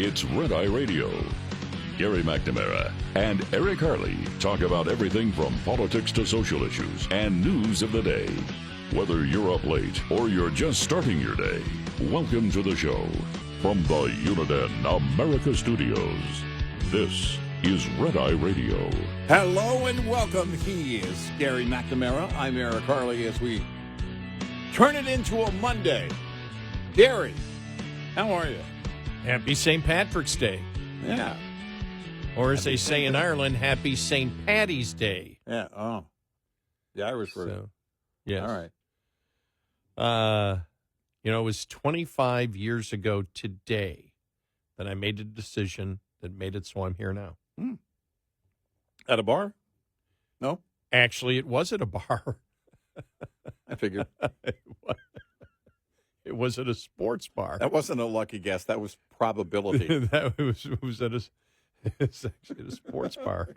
It's Red Eye Radio. Gary McNamara and Eric Harley talk about everything from politics to social issues and news of the day. Whether you're up late or you're just starting your day, welcome to the show. From the Uniden America Studios, this is Red Eye Radio. Hello and welcome. He is Gary McNamara. I'm Eric Harley as we turn it into a Monday. Gary, how are you? Happy St. Patrick's Day. Yeah. Or as they say in Ireland, Happy St. Paddy's Day. Yeah. Oh. The Irish version. So, yes. All right. It was 25 years ago today that I made a decision that made it so I'm here now. At a bar? No? Actually, it was at a bar. I figured. It was at a sports bar. That wasn't a lucky guess. That was probability. It was it's actually at a sports bar.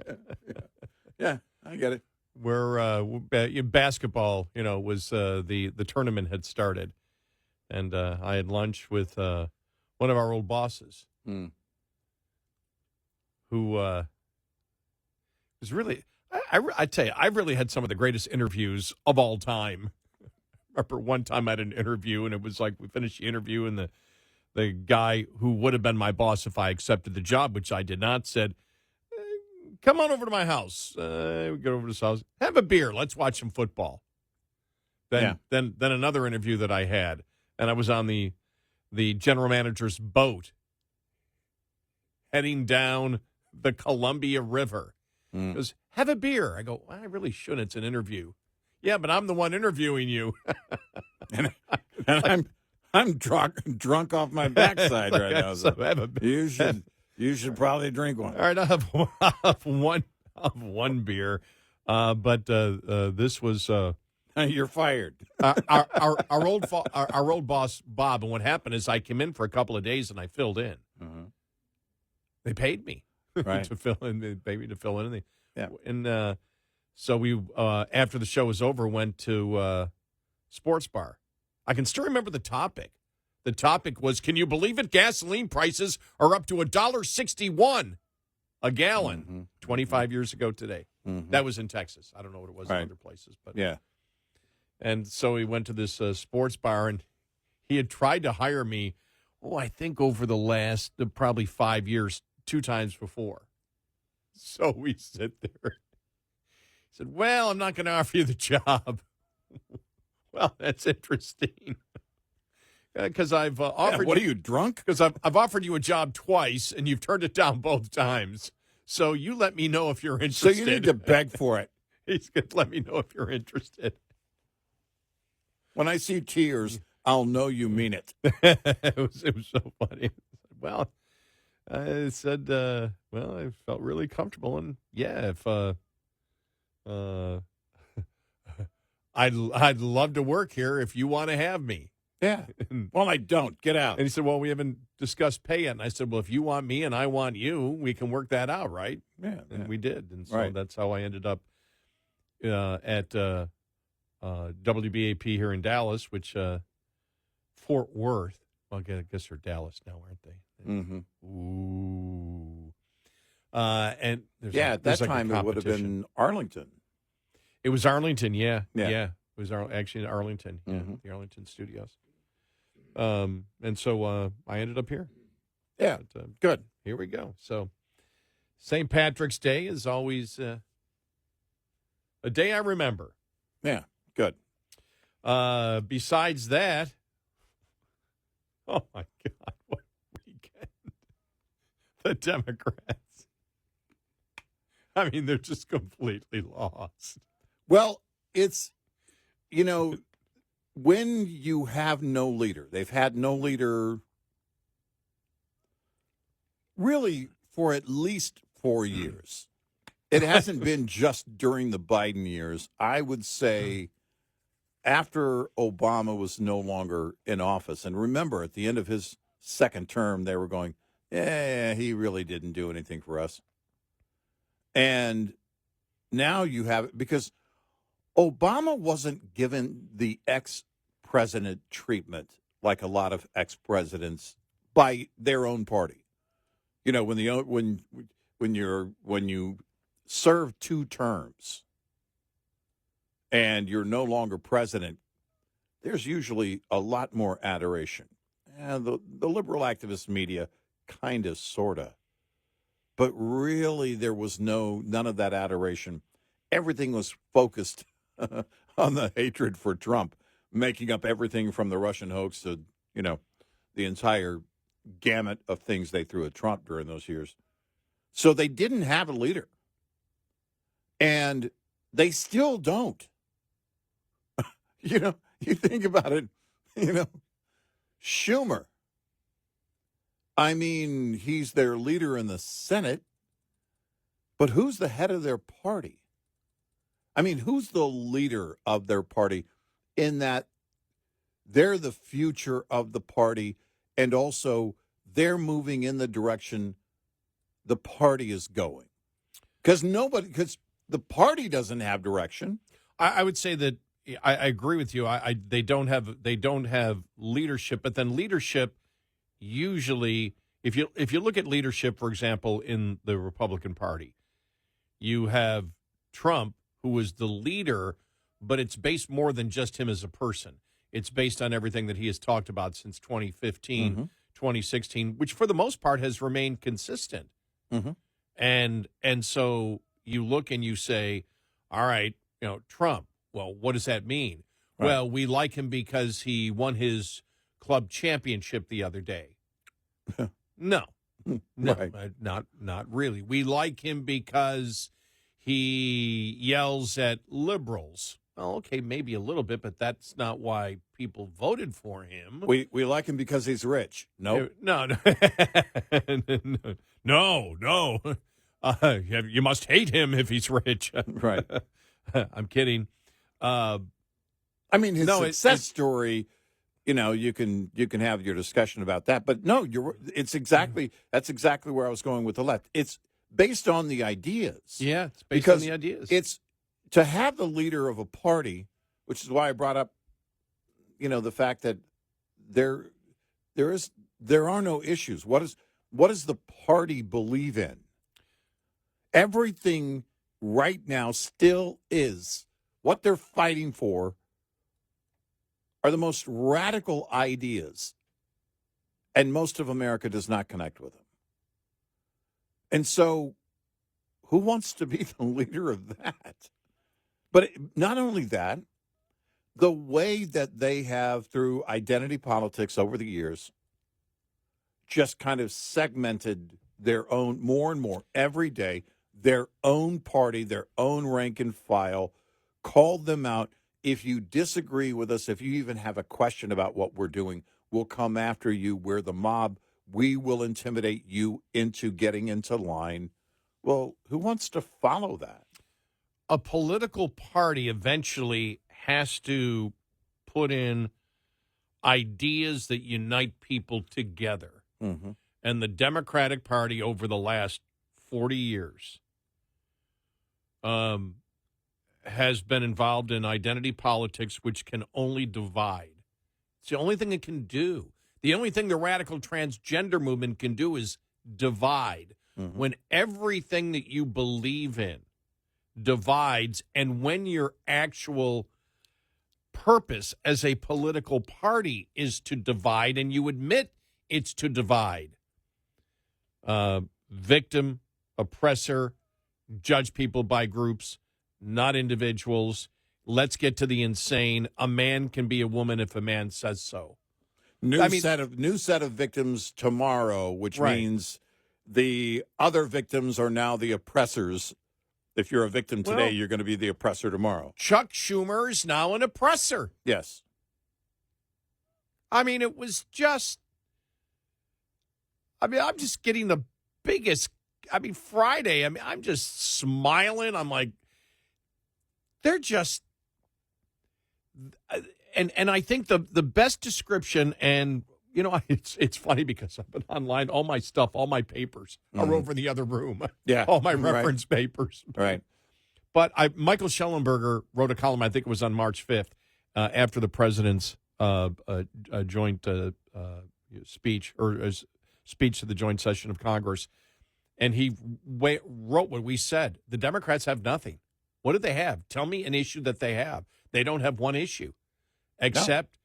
Yeah, I get it. Where basketball, was the tournament had started. And I had lunch with one of our old bosses who was really, I tell you, I really had some of the greatest interviews of all time. I remember one time I had an interview, and it was like we finished the interview, and the guy who would have been my boss if I accepted the job, which I did not, said, come on over to my house. We go over to his house. Have a beer. Let's watch some football. Then another interview that I had, and I was on the general manager's boat heading down the Columbia River. He goes, have a beer. I go, well, I really shouldn't. It's an interview. Yeah, but I'm the one interviewing you. and I'm drunk off my backside right now. So have a beer. You should probably drink one. All right, I'll have one beer. But this was you're fired. our old boss Bob. And what happened is I came in for a couple of days and I filled in. They paid me to fill in. They paid me to fill in. And so we after the show was over went to sports bar. I can still remember the topic. The topic was, can you believe it? Gasoline prices are up to $1.61 a gallon 25 years ago today. That was in Texas. I don't know what it was in other places. But yeah. And so we went to this sports bar, and he had tried to hire me, I think over the last probably 5 years, 2 times before. So we sit there. He said, well, I'm not going to offer you the job. Well, that's interesting. Because I've offered. What are you, drunk? Because I've offered you a job twice, and you've turned it down both times. So you let me know if you're interested. So you need to beg for it. He's going to let me know if you're interested. When I see tears, I'll know you mean it. It was so funny. Well, I said, I felt really comfortable, and if I'd love to work here if you want to have me. Yeah. Well, I don't. Get out. And he said, well, we haven't discussed pay yet. And I said, well, if you want me and I want you, we can work that out, right? Yeah. And we did. And so that's how I ended up at WBAP here in Dallas, which Fort Worth. Well, I guess they're Dallas now, aren't they? Mm-hmm. Ooh. And at that time it would have been Arlington. It was Arlington, yeah. It was actually in Arlington, the Arlington studios. And so I ended up here. Yeah, but, good. Here we go. So St. Patrick's Day is always a day I remember. Yeah, good. Besides that, oh, my God, what weekend. The Democrats. I mean, they're just completely lost. Well, it's, when you have no leader, they've had no leader really for at least 4 years. It hasn't been just during the Biden years. I would say after Obama was no longer in office. And remember, at the end of his second term, they were going, he really didn't do anything for us. And now you have it because Obama wasn't given the ex-president treatment like a lot of ex-presidents by their own party. You know, when you serve 2 terms and you're no longer president, there's usually a lot more adoration. And the liberal activist media kind of, sort of. But really, there was none of that adoration. Everything was focused on the hatred for Trump, making up everything from the Russian hoax to, the entire gamut of things they threw at Trump during those years. So they didn't have a leader. And they still don't. You think about it, Schumer. I mean, he's their leader in the Senate, but who's the head of their party? I mean, who's the leader of their party in that they're the future of the party, and also they're moving in the direction the party is going? Because the party doesn't have direction. I would say that I agree with you. They don't have leadership, but then leadership usually, if you look at leadership, for example, in the Republican Party, you have Trump, who is the leader, but it's based more than just him as a person. It's based on everything that he has talked about since 2015, 2016, which for the most part has remained consistent. Mm-hmm. And so you look and you say, all right, Trump, well, what does that mean? Right. Well, we like him because he won his club championship the other day. No, right. Not really. We like him because he yells at liberals. Well, okay, maybe a little bit, but that's not why people voted for him. We like him because he's rich. Nope. No. No. You must hate him if he's rich. Right. I'm kidding. I mean, his success story, you can have your discussion about that, but no, that's exactly where I was going with the left. It's based on the ideas. Yeah, it's based on the ideas. It's to have the leader of a party, which is why I brought up, the fact that there are no issues. What does the party believe in? Everything right now still is what they're fighting for are the most radical ideas, and most of America does not connect with them. And so who wants to be the leader of that? But not only that, the way that they have, through identity politics over the years, just kind of segmented their own, more and more every day, their own party, their own rank and file, called them out. If you disagree with us, if you even have a question about what we're doing, we'll come after you. We're the mob. We will intimidate you into getting into line. Well, who wants to follow that? A political party eventually has to put in ideas that unite people together. Mm-hmm. And the Democratic Party over the last 40 years has been involved in identity politics, which can only divide. It's the only thing it can do. The only thing the radical transgender movement can do is divide. Mm-hmm. When everything that you believe in divides, and when your actual purpose as a political party is to divide, and you admit it's to divide, victim, oppressor, judge people by groups, not individuals. Let's get to the insane. A man can be a woman if a man says so. New set of victims tomorrow, which means the other victims are now the oppressors. If you're a victim today, you're going to be the oppressor tomorrow. Chuck Schumer is now an oppressor. Yes. I mean, it was just, I'm just getting the biggest, Friday, I'm just smiling. I'm like, they're just, and I think the best description, and, it's funny because I've been online, all my stuff, all my papers are over in the other room. Yeah. All my reference papers. Right. But Michael Schellenberger wrote a column, I think it was on March 5th, after the president's joint speech, or speech to the joint session of Congress, and he wrote what we said. The Democrats have nothing. What do they have? Tell me an issue that they have. They don't have one issue, except,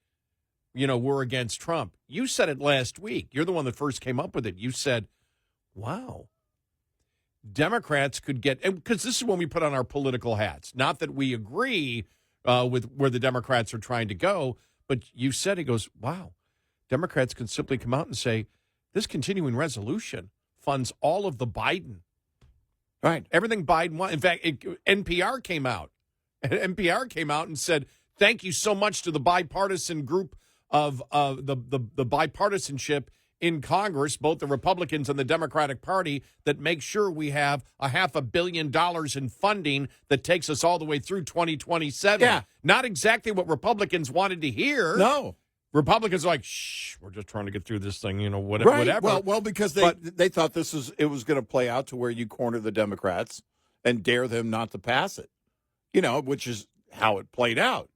we're against Trump. You said it last week. You're the one that first came up with it. You said, wow, Democrats could get, because this is when we put on our political hats. Not that we agree with where the Democrats are trying to go, but you said, it goes, wow, Democrats can simply come out and say, this continuing resolution funds all of the Biden. Right. Everything Biden wants. In fact, NPR came out. NPR came out and said, thank you so much to the bipartisan group of the bipartisanship in Congress, both the Republicans and the Democratic Party, that make sure we have $500 million in funding that takes us all the way through 2027. Yeah. Not exactly what Republicans wanted to hear. No. Republicans are like, shh, we're just trying to get through this thing, Right. whatever. Well, because they thought it was going to play out to where you corner the Democrats and dare them not to pass it, which is how it played out.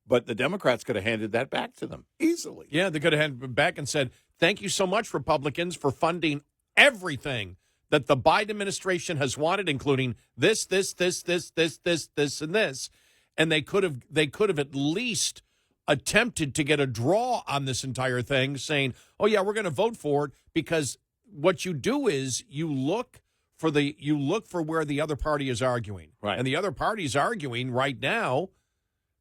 But the Democrats could have handed that back to them easily. Yeah, they could have handed it back and said, thank you so much, Republicans, for funding everything that the Biden administration has wanted, including this, and this. And they could have at least attempted to get a draw on this entire thing, saying, oh, yeah, we're going to vote for it, because what you do is you look for where the other party is arguing. Right. And the other party is arguing right now,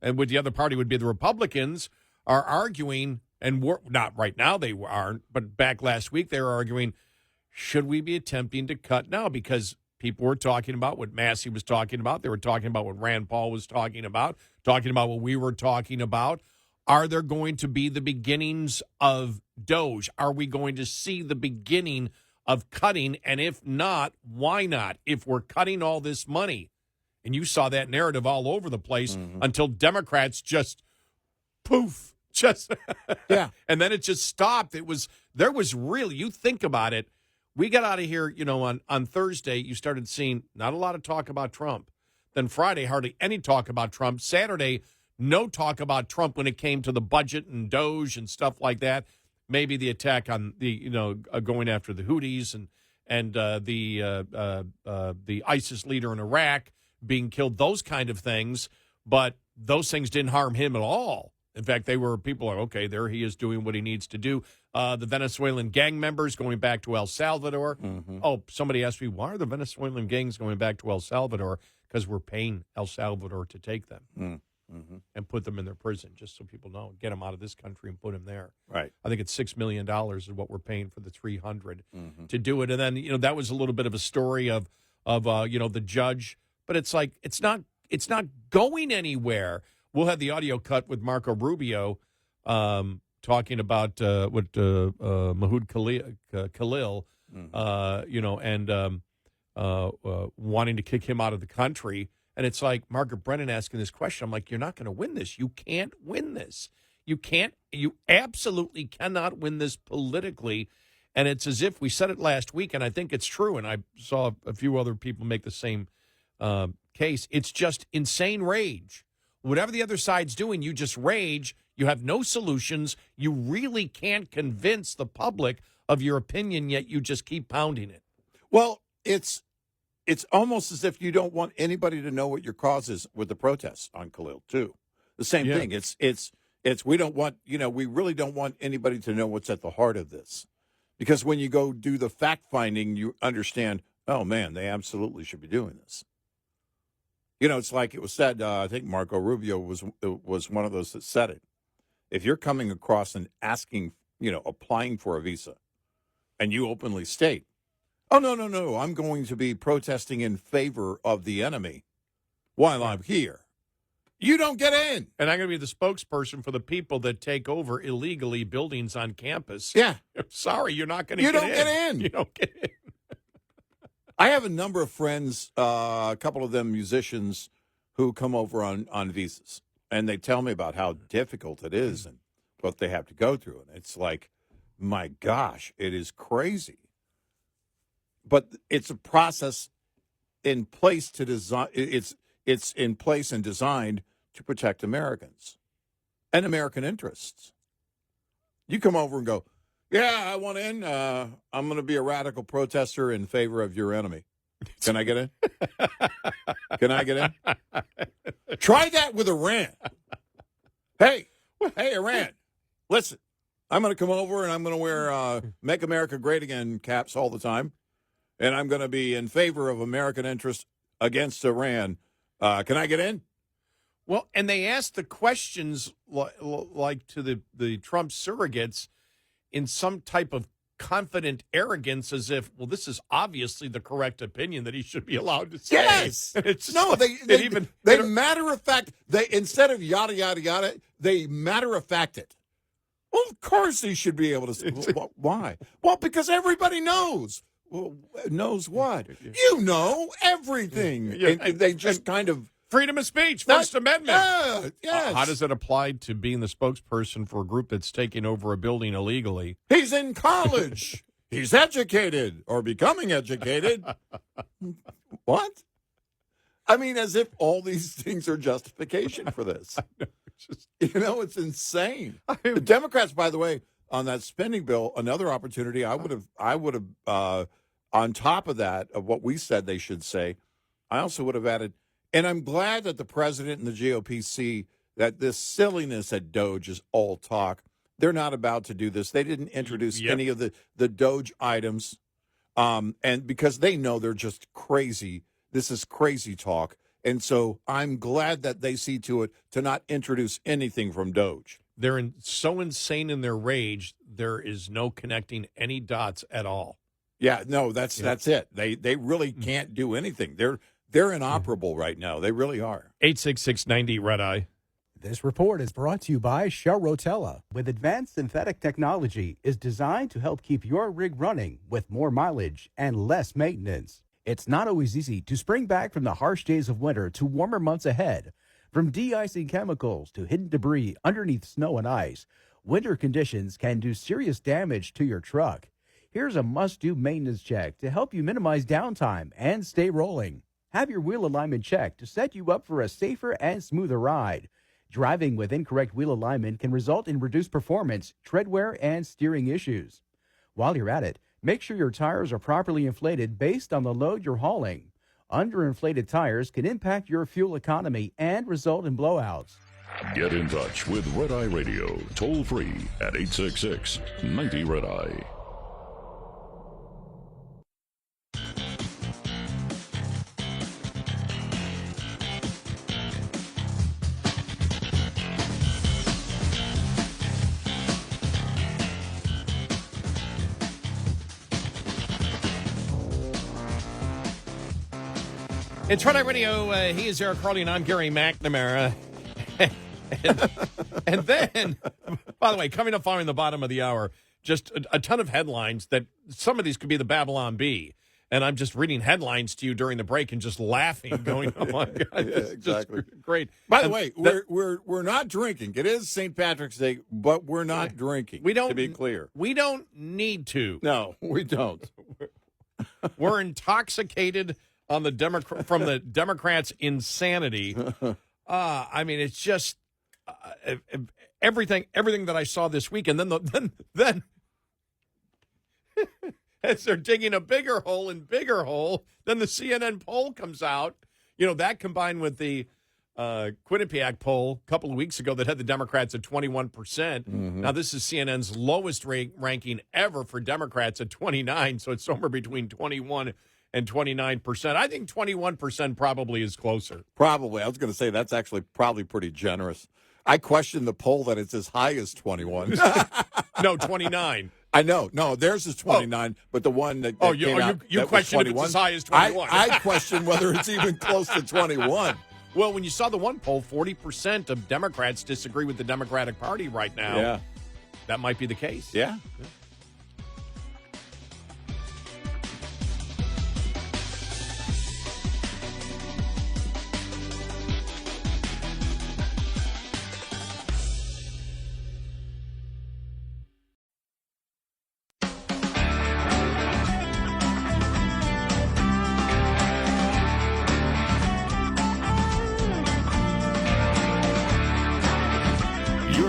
and with the other party would be the Republicans, are arguing, and we're not right now, they aren't, but back last week they were arguing, should we be attempting to cut now? Because people were talking about what Massey was talking about. They were talking about what Rand Paul was talking about what we were talking about. Are there going to be the beginnings of DOGE? Are we going to see the beginning of cutting? And if not, why not? If we're cutting all this money, and you saw that narrative all over the place until Democrats just poof, yeah. And then it just stopped. There was really, you think about it, we got out of here, on Thursday, you started seeing not a lot of talk about Trump. Then Friday, hardly any talk about Trump. Saturday, no talk about Trump when it came to the budget and DOGE and stuff like that. Maybe the attack on the, going after the Houthis and the ISIS leader in Iraq being killed, those kind of things. But those things didn't harm him at all. In fact, people are, okay, there he is doing what he needs to do. The Venezuelan gang members going back to El Salvador. Mm-hmm. Oh, somebody asked me, why are the Venezuelan gangs going back to El Salvador? Because we're paying El Salvador to take them. Mm-hmm. And put them in their prison, just so people know. Get them out of this country and put them there. Right. I think it's $6 million is what we're paying for the 300 to do it. And then, that was a little bit of a story of the judge. But it's like, it's not going anywhere. We'll have the audio cut with Marco Rubio talking about what Mahood Khalil, wanting to kick him out of the country. And it's like Margaret Brennan asking this question. I'm like, you're not going to win this. You can't win this. You absolutely cannot win this politically. And it's as if we said it last week, and I think it's true. And I saw a few other people make the same case. It's just insane rage. Whatever the other side's doing, you just rage. You have no solutions. You really can't convince the public of your opinion, yet you just keep pounding it. Well, it's almost as if you don't want anybody to know what your cause is with the protests on Khalil, too. The same thing. It's we don't want, we really don't want anybody to know what's at the heart of this. Because when you go do the fact finding, you understand, oh, man, they absolutely should be doing this. It's like it was said, I think Marco Rubio was one of those that said it. If you're coming across and asking, applying for a visa, and you openly state, oh, no, I'm going to be protesting in favor of the enemy while I'm here, you don't get in. And I'm going to be the spokesperson for the people that take over illegally buildings on campus. Yeah. Sorry, you're not going to get in. You don't get in. I have a number of friends, a couple of them musicians, who come over on visas, and they tell me about how difficult it is and what they have to go through. And it's like, my gosh, it is crazy. But it's a process in place to design. It's in place and designed to protect Americans and American interests. You come over and go, Yeah, I want in. I'm going to be a radical protester in favor of your enemy. Can I get in? Can I get in? Try that with Iran. Hey, Iran, listen. I'm going to come over and I'm going to wear Make America Great Again caps all the time. And I'm going to be in favor of American interests against Iran. Can I get in? Well, and they asked the questions like to the Trump surrogates in some type of confident arrogance, as if, well, this is obviously the correct opinion that he should be allowed to say. Yes. They matter of fact, instead of yada, yada, yada, they matter of fact it. Well, of course he should be able to say. Why? Well, because everybody knows. Well, knows what? You know everything. Yeah, and they just kind of. Freedom of speech, First Amendment. Yes. How does it apply to being the spokesperson for a group that's taking over a building illegally? He's in college. He's educated or becoming educated. What? I mean, as if all these things are justification for this. It's insane. The Democrats, by the way, on that spending bill, another opportunity I would have, on top of that, of what we said they should say, I also would have added, and I'm glad that the president and the GOP see that this silliness at DOGE is all talk. They're not about to do this. They didn't introduce any of the DOGE items, and because they know they're just crazy. This is crazy talk. And so I'm glad that they see to it to not introduce anything from DOGE. They're so insane in their rage, there is no connecting any dots at all. Yeah, no, that's it. They really can't do anything. They're inoperable right now. They really are. 866-90 Red Eye. This report is brought to you by Shell Rotella. With advanced synthetic technology, is designed to help keep your rig running with more mileage and less maintenance. It's not always easy to spring back from the harsh days of winter to warmer months ahead. From de-icing chemicals to hidden debris underneath snow and ice, winter conditions can do serious damage to your truck. Here's a must-do maintenance check to help you minimize downtime and stay rolling. Have your wheel alignment checked to set you up for a safer and smoother ride. Driving with incorrect wheel alignment can result in reduced performance, tread wear, and steering issues. While you're at it, make sure your tires are properly inflated based on the load you're hauling. Underinflated tires can impact your fuel economy and result in blowouts. Get in touch with Red Eye Radio, toll free at 866-90 Red Eye. It's Red Eye Radio. He is Eric Harley, and I'm Gary McNamara. and then, by the way, coming up following the bottom of the hour, just a ton of headlines that some of these could be the Babylon Bee. And I'm just reading headlines to you during the break and just laughing, going, "Oh my God, this is exactly just great." By the way, we're not drinking. It is St. Patrick's Day, but we're not drinking. We don't. To be clear, we don't need to. No, we don't. We're intoxicated on from the Democrats' insanity. I mean, it's just everything that I saw this week, and then as they're digging a bigger hole, then the CNN poll comes out. That combined with the Quinnipiac poll a couple of weeks ago that had the Democrats at 21%. Mm-hmm. Now, this is CNN's lowest ranking ever for Democrats at 29, so it's somewhere between 21 and 29%. I think 21% probably is closer. Probably. I was going to say that's actually probably pretty generous. I question the poll that it's as high as 21. No, 29. I know. No, theirs is 29, but the one that came out, you question if it's as high as 21. I question whether it's even close to 21. Well, when you saw the one poll, 40% of Democrats disagree with the Democratic Party right now. Yeah. That might be the case. Yeah.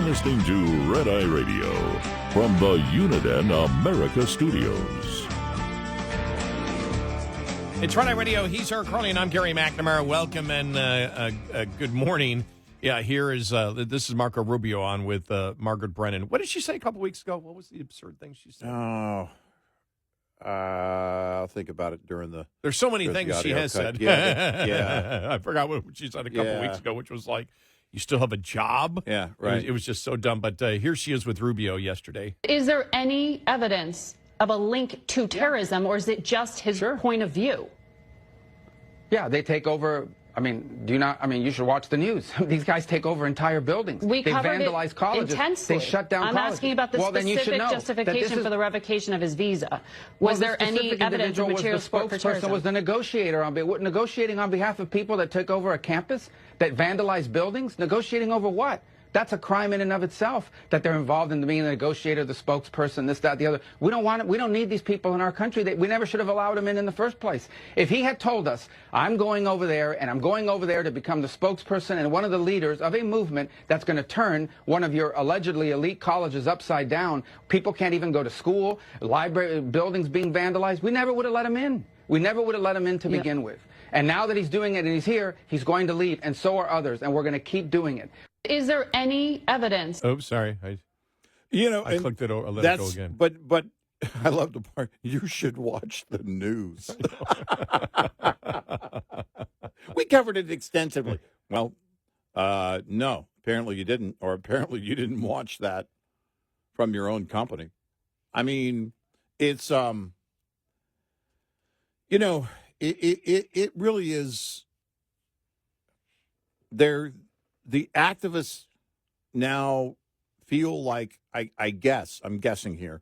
Listening to Red Eye Radio. from the Uniden America Studios. It's Friday Radio. He's Eric Harley, and I'm Gary McNamara. Welcome and good morning. Yeah, here is this is Marco Rubio on with Margaret Brennan. What did she say a couple weeks ago? What was the absurd thing she said? Oh, I'll think about it during the. There's so many things she has said. Yeah. I forgot what she said a couple weeks ago, which was like, "You still have a job?" Yeah, right. It was just so dumb. But here she is with Rubio yesterday. Is there any evidence of a link to terrorism, or is it just his point of view? Yeah, they take over. I mean, you should watch the news. These guys take over entire buildings. They vandalize colleges. Intensely. They shut down colleges. I'm asking about the specific justification for the revocation of his visa. Was there any evidence or material support for terrorism? Was the negotiator negotiating on behalf of people that took over a campus, that vandalized buildings? Negotiating over what? That's a crime in and of itself, that they're involved in being the negotiator, the spokesperson, this, that, the other. We don't want it. We don't need these people in our country. We never should have allowed them in the first place. If he had told us, I'm going over there, and I'm going over there to become the spokesperson and one of the leaders of a movement that's going to turn one of your allegedly elite colleges upside down, people can't even go to school, library buildings being vandalized, we never would have let him in. We never would have let him in to begin with. And now that he's doing it and he's here, he's going to leave, and so are others, and we're going to keep doing it. Is there any evidence? Oh, sorry. I clicked it over. I let it go again. But I love the part. You should watch the news. We covered it extensively. Well, no, apparently you didn't, or apparently you didn't watch that from your own company. I mean, it's it really is. The activists now feel like, I'm guessing here,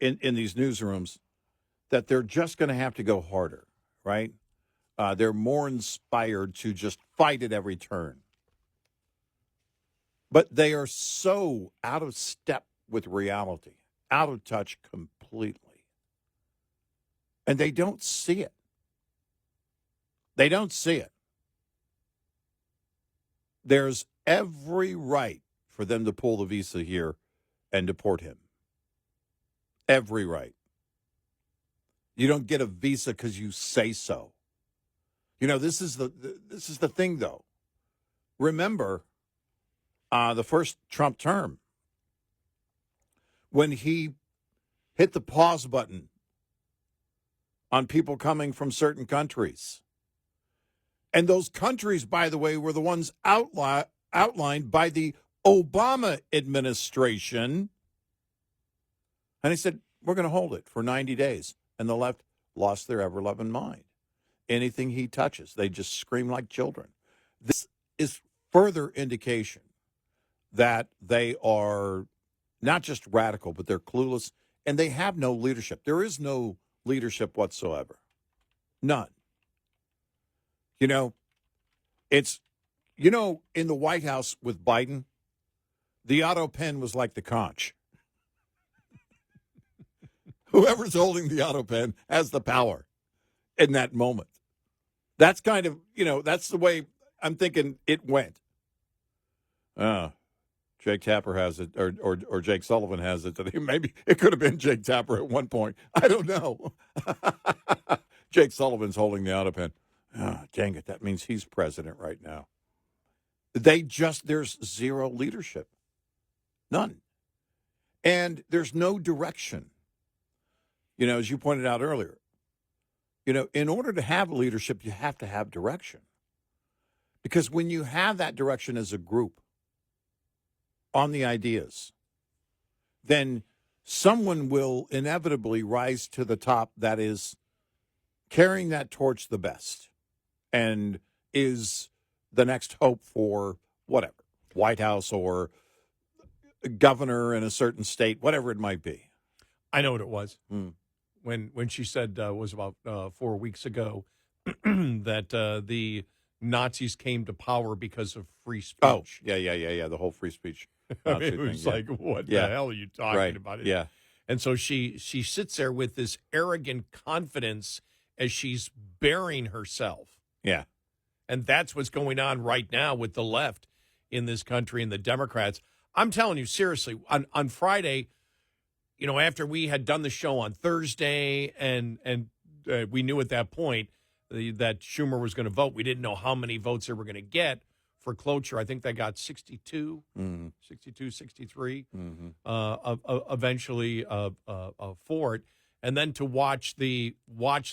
in these newsrooms, that they're just going to have to go harder, right? They're more inspired to just fight at every turn. But they are so out of step with reality, out of touch completely. And they don't see it. They don't see it. There's every right for them to pull the visa here and deport him. Every right. You don't get a visa because you say so. This is the thing, though. Remember the first Trump term, when he hit the pause button on people coming from certain countries. And those countries, by the way, were the ones outlined by the Obama administration. And he said, we're going to hold it for 90 days. And the left lost their ever-loving mind. Anything he touches, they just scream like children. This is further indication that they are not just radical, but they're clueless, and they have no leadership. There is no leadership whatsoever. None. It's, in the White House with Biden, the auto pen was like the conch. Whoever's holding the auto pen has the power in that moment. That's kind of, that's the way I'm thinking it went. Jake Tapper has it, or Jake Sullivan has it today. Maybe it could have been Jake Tapper at one point. I don't know. Jake Sullivan's holding the auto pen. Dang it, that means he's president right now. There's zero leadership. None. And there's no direction. As you pointed out earlier, in order to have leadership, you have to have direction. Because when you have that direction as a group on the ideas, then someone will inevitably rise to the top that is carrying that torch the best and is the next hope for whatever, White House or governor in a certain state, whatever it might be. I know what it was. When she said, was about 4 weeks ago, that the Nazis came to power because of free speech. Oh, yeah. The whole free speech. It was thing, like, what the hell are you talking about? Yeah. And so she sits there with this arrogant confidence as she's burying herself. Yeah. And that's what's going on right now with the left in this country and the Democrats. I'm telling you, seriously, on Friday, after we had done the show on Thursday and we knew at that point that Schumer was going to vote, we didn't know how many votes they were going to get for cloture. I think they got 62, 63 eventually for it. And then to watch the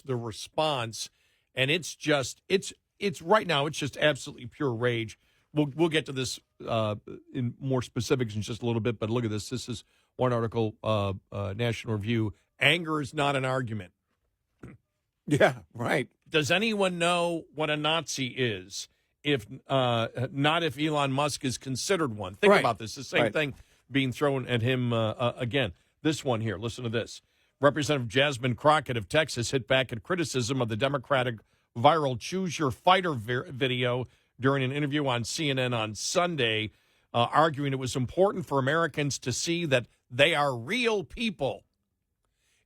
response, and it's right now, it's just absolutely pure rage. We'll get to this in more specifics in just a little bit, but look at this. This is one article, National Review. Anger is not an argument. Yeah, right. Does anyone know what a Nazi is? If not, if Elon Musk is considered one. Think about this. The same thing being thrown at him again. This one here. Listen to this. Representative Jasmine Crockett of Texas hit back at criticism of the Democratic viral Choose Your Fighter video during an interview on CNN on Sunday, arguing it was important for Americans to see that they are real people.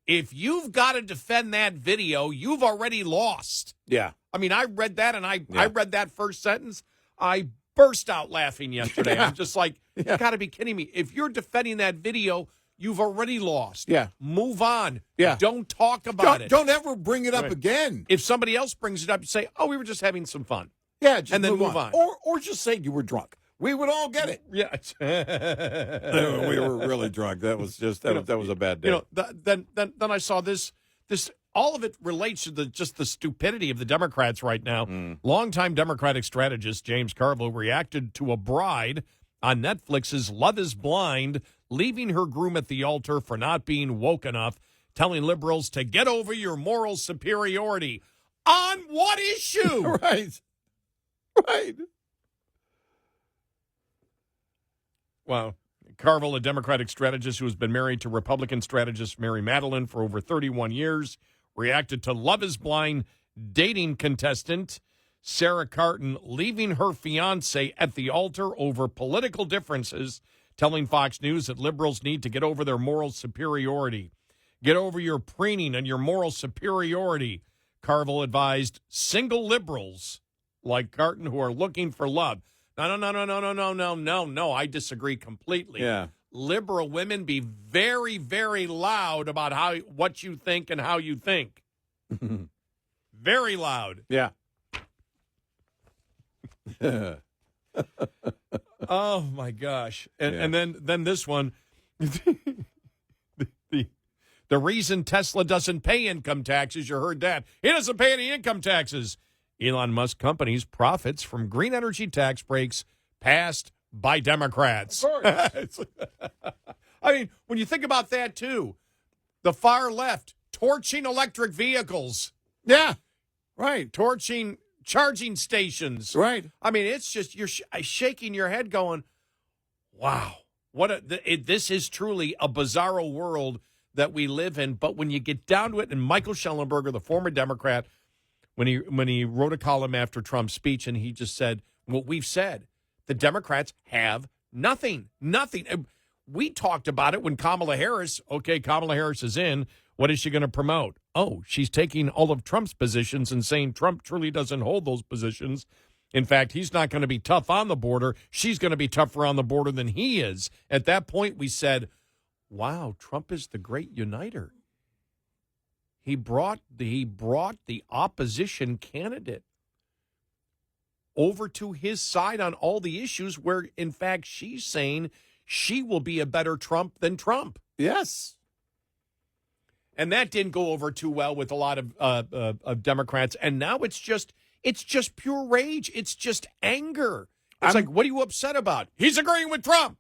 If you've got to defend that video, you've already lost. Yeah. I mean, I read that, and I read that first sentence. I burst out laughing yesterday. I'm just like, you got to be kidding me. If you're defending that video, you've already lost. Yeah. Move on. Yeah. Don't talk about it. Don't ever bring it up again. If somebody else brings it up, you say, oh, we were just having some fun. Yeah, just and then move on. Or just say you were drunk. We would all get it. Yeah. We were really drunk. That was just that was a bad day. Then I saw this all of it relates to just the stupidity of the Democrats right now. Longtime Democratic strategist James Carville reacted to a bride on Netflix's Love is Blind, leaving her groom at the altar for not being woke enough, telling liberals to get over your moral superiority. On what issue? Right. Wow. Carville, a Democratic strategist who has been married to Republican strategist Mary Madeline for over 31 years, reacted to Love is Blind dating contestant Sarah Carton leaving her fiancé at the altar over political differences, telling Fox News that liberals need to get over their moral superiority. Get over your preening and your moral superiority, Carville advised single liberals like Carton who are looking for love. No. I disagree completely. Yeah. Liberal women, be very, very loud about what you think and how you think. Very loud. Yeah. Oh my gosh. And then this one. The reason Tesla doesn't pay income taxes, you heard that. He doesn't pay any income taxes. Elon Musk company's profits from green energy tax breaks passed by Democrats. Of course. I mean, when you think about that, too, the far left torching electric vehicles. Yeah, right. Torching charging stations. Right. I mean, it's just you're shaking your head going, wow, this is truly a bizarro world that we live in. But when you get down to it, and Michael Schellenberger, the former Democrat, when he wrote a column after Trump's speech, and he just said what we've said, the Democrats have nothing. We talked about it when Kamala Harris is in. What is she going to promote? Oh, she's taking all of Trump's positions and saying Trump truly doesn't hold those positions. In fact, he's not going to be tough on the border. She's going to be tougher on the border than he is. At that point, we said, wow, Trump is the great uniter. He brought the opposition candidate over to his side on all the issues where, in fact, she's saying she will be a better Trump than Trump. Yes. And that didn't go over too well with a lot of Democrats. And now it's just pure rage. It's just anger. It's like, what are you upset about? He's agreeing with Trump.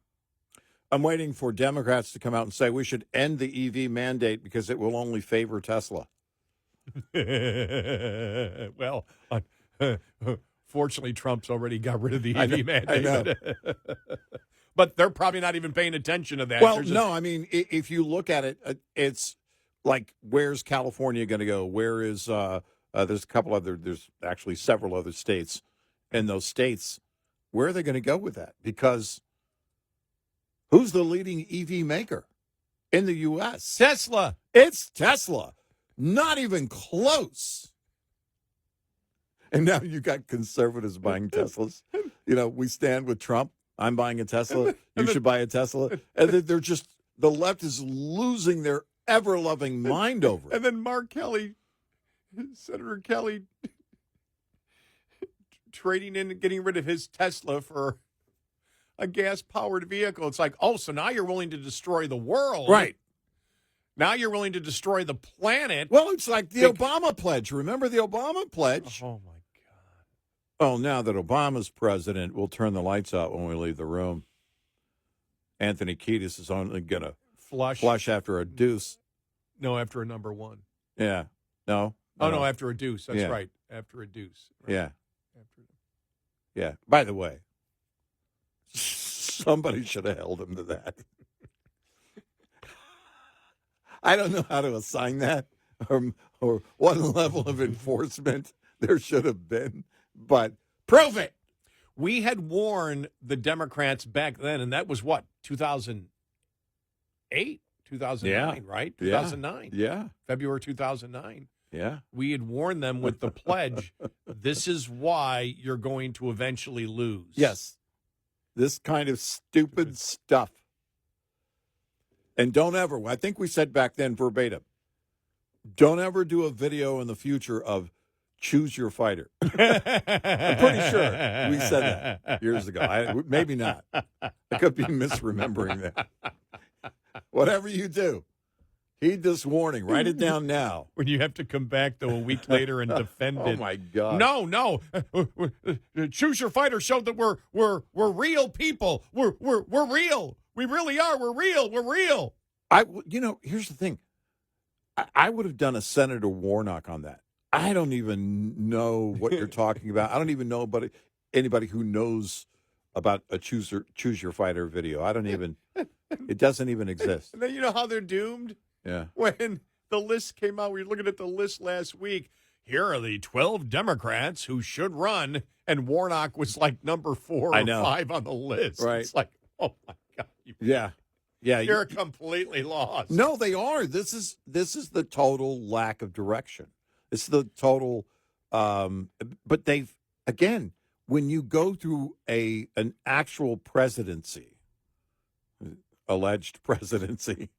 I'm waiting for Democrats to come out and say we should end the EV mandate because it will only favor Tesla. Well, fortunately, Trump's already got rid of the EV mandate. But they're probably not even paying attention to that. Well, no, I mean, if you look at it, it's like, where's California going to go? Where is there's actually several other states. In those states, where are they going to go with that? Because who's the leading EV maker in the U.S.? Tesla. It's Tesla. Not even close. And now you got conservatives buying Teslas. We stand with Trump. I'm buying a Tesla. You should buy a Tesla. And then they're just, the left is losing their ever-loving mind over it. And then Mark Kelly, Senator Kelly, trading in and getting rid of his Tesla for a gas-powered vehicle. It's like, oh, so now you're willing to destroy the world. Right. Now you're willing to destroy the planet. Well, it's like the Obama pledge. Remember the Obama pledge? Oh, my God. Oh, now that Obama's president, we'll turn the lights out when we leave the room. Anthony Kiedis is only going to flush after a deuce. No, after a number one. Yeah. No? Oh, no, after a deuce. That's right. After a deuce. Right. Yeah. Yeah. By the way, somebody should have held him to that. I don't know how to assign that or what level of enforcement there should have been, but prove it. We had warned the Democrats back then, and that was what, 2008, 2009, right? 2009. Yeah. February 2009. Yeah. We had warned them with the pledge, this is why you're going to eventually lose. Yes. This kind of stupid stuff. And don't ever, I think we said back then verbatim, don't ever do a video in the future of choose your fighter. I'm pretty sure we said that years ago. Maybe not. I could be misremembering that. Whatever you do, heed this warning. Write it down now. When you have to come back, though, a week later and defend it. Oh, my God. No. Choose your fighter showed that we're real people. We're real. We really are. We're real. We're real. Here's the thing. I would have done a Senator Warnock on that. I don't even know what you're talking about. I don't even know about anybody who knows about a choose your fighter video. It doesn't even exist. And then you know how they're doomed? Yeah. When the list came out, we were looking at the list last week. Here are the 12 Democrats who should run, and Warnock was like number 4 or 5 on the list. Right. It's like, oh my God. Yeah. You're completely lost. No, they are. This is the total lack of direction. It's the total but they've, again, when you go through an actual presidency, alleged presidency,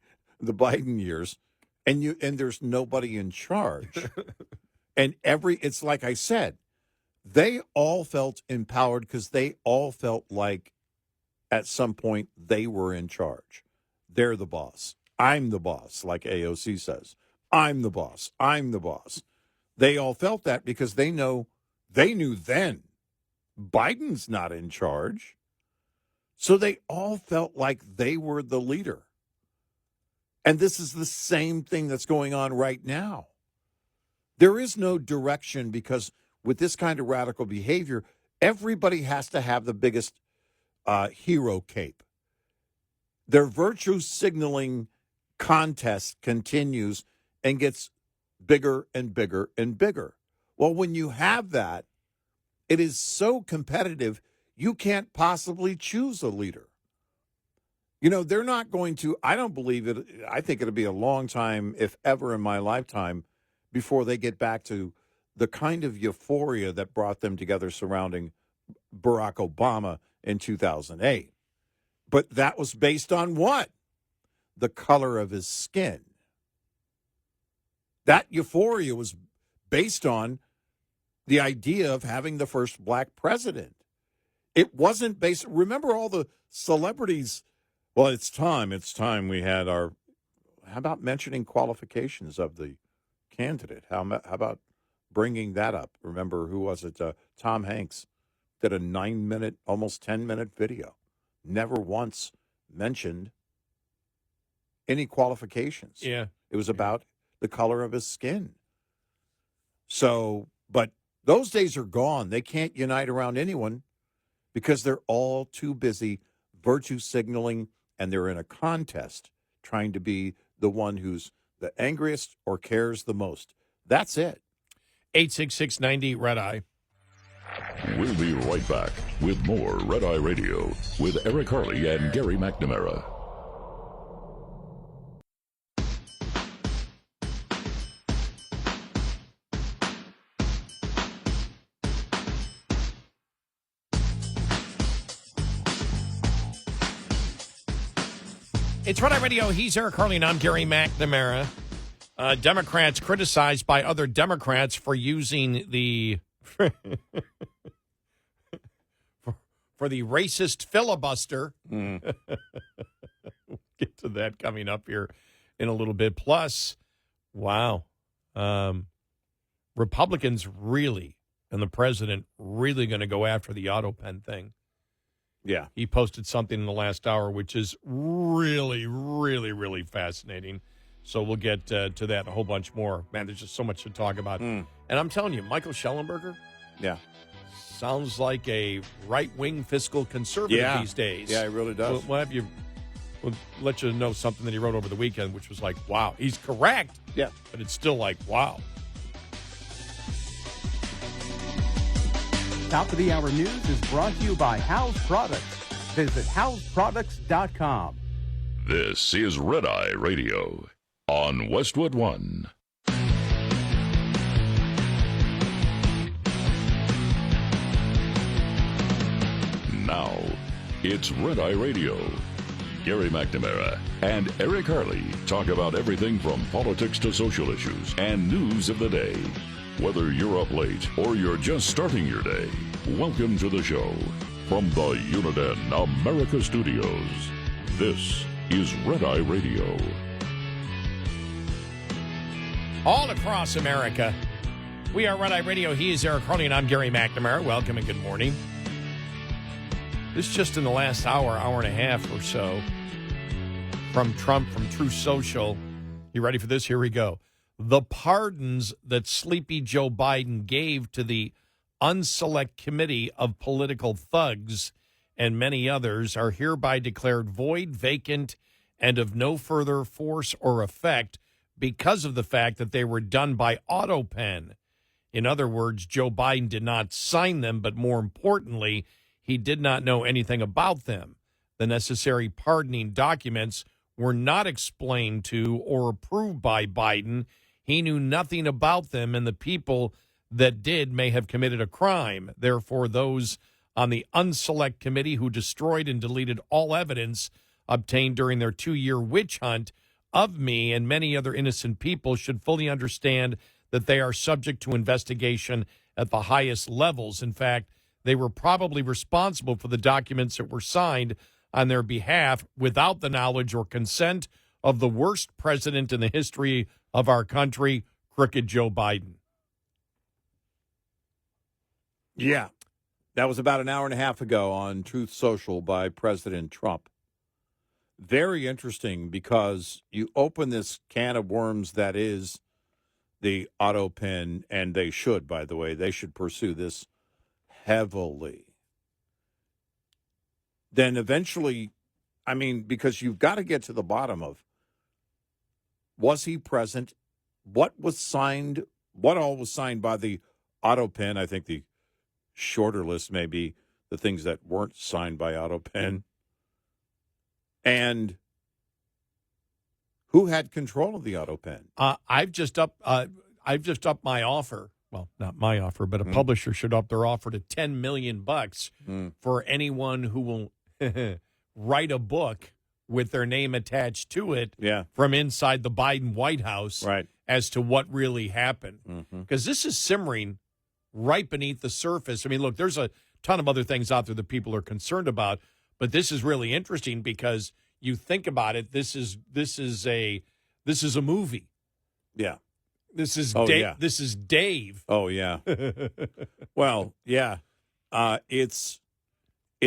the Biden years, and there's nobody in charge. And it's like I said, they all felt empowered because they all felt like at some point they were in charge. They're the boss. I'm the boss, like AOC says. I'm the boss. I'm the boss. They all felt that because they knew then Biden's not in charge. So they all felt like they were the leader. And this is the same thing that's going on right now. There is no direction because with this kind of radical behavior, everybody has to have the biggest hero cape. Their virtue signaling contest continues and gets bigger and bigger and bigger. Well, when you have that, it is so competitive, you can't possibly choose a leader. They're not going to, I don't believe it. I think it'll be a long time, if ever in my lifetime, before they get back to the kind of euphoria that brought them together surrounding Barack Obama in 2008. But that was based on what? The color of his skin. That euphoria was based on the idea of having the first black president. It wasn't based, remember all the celebrities, well, it's time we had how about mentioning qualifications of the candidate? How about bringing that up? Remember, who was it? Tom Hanks did a 9-minute, almost 10-minute video. Never once mentioned any qualifications. Yeah. It was about the color of his skin. So, but those days are gone. They can't unite around anyone because they're all too busy virtue signaling, and they're in a contest trying to be the one who's the angriest or cares the most. That's it. 866-90 Red Eye. We'll be right back with more Red Eye Radio with Eric Harley and Gary McNamara. It's Red Eye Radio. He's Eric Harley, and I'm Gary McNamara. Democrats criticized by other Democrats for using the for the racist filibuster. We'll get to that coming up here in a little bit. Plus, wow, Republicans really and the president really going to go after the auto pen thing. Yeah. He posted something in the last hour, which is really, really, really fascinating. So we'll get to that and a whole bunch more. Man, there's just so much to talk about. And I'm telling you, Michael Schellenberger sounds like a right-wing fiscal conservative these days. Yeah, he really does. We'll let you know something that he wrote over the weekend, which was like, wow, he's correct. Yeah. But it's still like, wow. Top of the Hour News is brought to you by House Products. Visit houseproducts.com. This is Red Eye Radio on Westwood One. Now, it's Red Eye Radio. Gary McNamara and Eric Harley talk about everything from politics to social issues and news of the day. Whether you're up late or you're just starting your day, welcome to the show. From the Uniden America Studios, this is Red Eye Radio. All across America, we are Red Eye Radio. He is Eric Harley, and I'm Gary McNamara. Welcome and good morning. This just in the last hour and a half or so, from Trump, from Truth Social. You ready for this? Here we go. The pardons that Sleepy Joe Biden gave to the unselect committee of political thugs and many others are hereby declared void, vacant, and of no further force or effect because of the fact that they were done by auto pen. In other words, Joe Biden did not sign them, but more importantly, he did not know anything about them. The necessary pardoning documents were not explained to or approved by Biden. He knew nothing about them, and the people that did may have committed a crime. Therefore, those on the unselect committee who destroyed and deleted all evidence obtained during their 2-year witch hunt of me and many other innocent people should fully understand that they are subject to investigation at the highest levels. In fact, they were probably responsible for the documents that were signed on their behalf without the knowledge or consent of the worst president in the history of our country, crooked Joe Biden. Yeah. That was about an hour and a half ago on Truth Social by President Trump. Very interesting because you open this can of worms that is the auto pen, and they should, by the way, they should pursue this heavily. Then eventually, I mean, because you've got to get to the bottom of, was he present? What was signed? What all was signed by the auto pen? I think the shorter list may be the things that weren't signed by auto pen. And who had control of the auto pen? I've just upped my offer. Well, not my offer, but a publisher should up their offer to $10 million for anyone who will write a book with their name attached to it from inside the Biden White House as to what really happened. Because this is simmering right beneath the surface. I mean, look, there's a ton of other things out there that people are concerned about, but this is really interesting because you think about it. This is a movie. Yeah. This is This is Dave. Oh yeah. Well, yeah. It's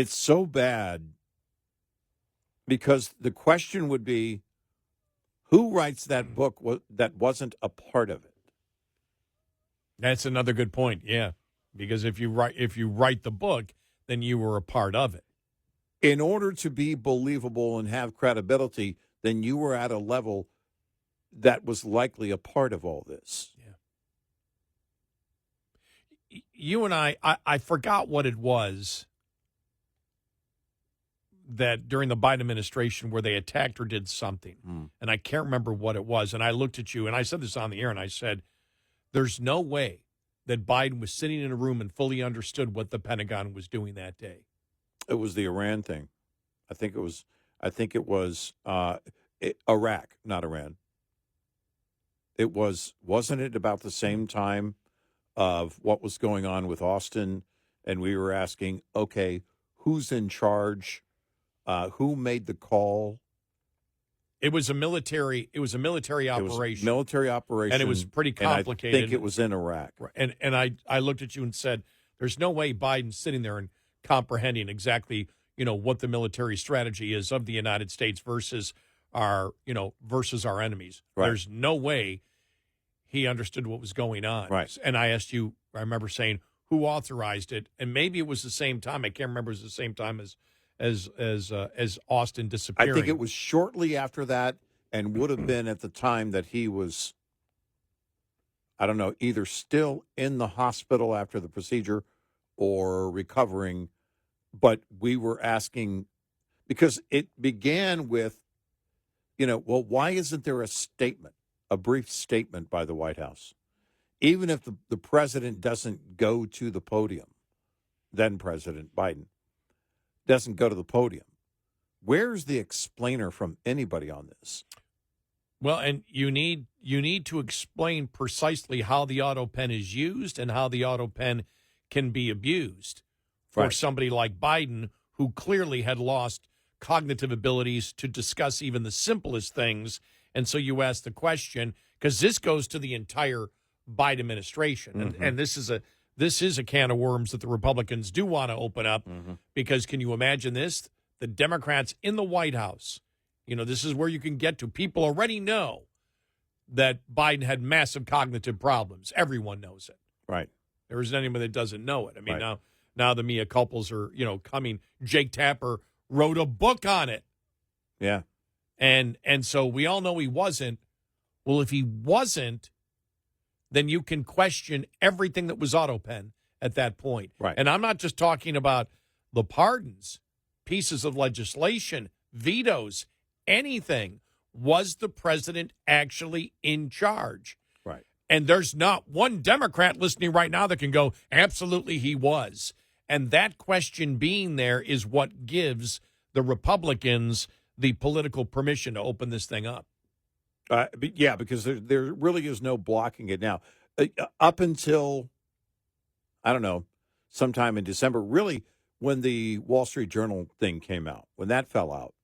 so bad because the question would be, who writes that book that wasn't a part of it? That's another good point. Yeah, because if you write the book, then you were a part of it. In order to be believable and have credibility, then you were at a level that was likely a part of all this. Yeah. You and I forgot what it was that during the Biden administration where they attacked or did something, and I can't remember what it was. And I looked at you, and I said this on the air, and I said, there's no way that Biden was sitting in a room and fully understood what the Pentagon was doing that day. It was the Iran thing. I think I think it was Iraq, not Iran. It wasn't it about the same time of what was going on with Austin? And we were asking, okay, who's in charge? Who made the call? It was a military operation. Military operation. And it was pretty complicated. I think it was in Iraq. And I looked at you and said, there's no way Biden's sitting there and comprehending exactly, what the military strategy is of the United States versus our enemies. Right. There's no way he understood what was going on. Right. And I asked you, I remember saying, who authorized it? And maybe it was the same time. I can't remember. It was the same time as Austin disappearing. I think it was shortly after that, and would have been at the time that he was, I don't know, either still in the hospital after the procedure or recovering. But we were asking, because it began with, why isn't there a brief statement by the White House? Even if the president doesn't go to the podium, then President Biden doesn't go to the podium, where's the explainer from anybody on this? Well, and you need to explain precisely how the auto pen is used and how the auto pen can be abused for somebody like Biden, who clearly had lost cognitive abilities to discuss even the simplest things. And so you ask the question, because this goes to the entire Biden administration, and this is a can of worms that the Republicans do want to open up, because can you imagine this? The Democrats in the White House, this is where you can get to. People already know that Biden had massive cognitive problems. Everyone knows it. Right. There isn't anyone that doesn't know it. I mean, now the mea culpas are, coming. Jake Tapper wrote a book on it. Yeah. And so we all know he wasn't. Well, if he wasn't, then you can question everything that was AutoPen at that point. Right. And I'm not just talking about the pardons, pieces of legislation, vetoes, anything. Was the president actually in charge? Right. And there's not one Democrat listening right now that can go, absolutely he was. And that question being there is what gives the Republicans the political permission to open this thing up. Yeah, because there really is no blocking it now. Up until, I don't know, sometime in December, really when the Wall Street Journal thing came out, when that fell out,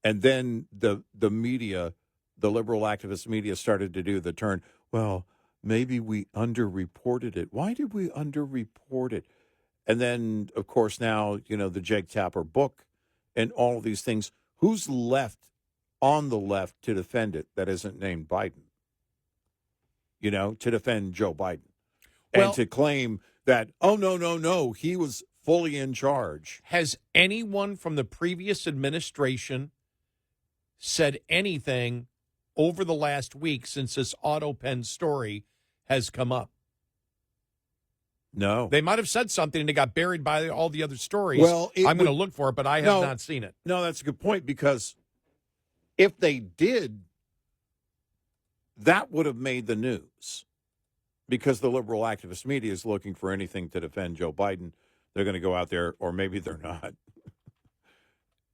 and then the media, the liberal activist media started to do the turn, well, maybe we underreported it. Why did we underreport it? And then, of course, now, the Jake Tapper book and all of these things. Who's left on the left to defend it that isn't named Biden? To defend Joe Biden. And to claim that, oh, no, he was fully in charge. Has anyone from the previous administration said anything over the last week since this AutoPen story has come up? No. They might have said something and it got buried by all the other stories. Well, I'm going to look for it, but I have not seen it. No, that's a good point, because if they did, that would have made the news, because the liberal activist media is looking for anything to defend Joe Biden. They're going to go out there, or maybe they're not,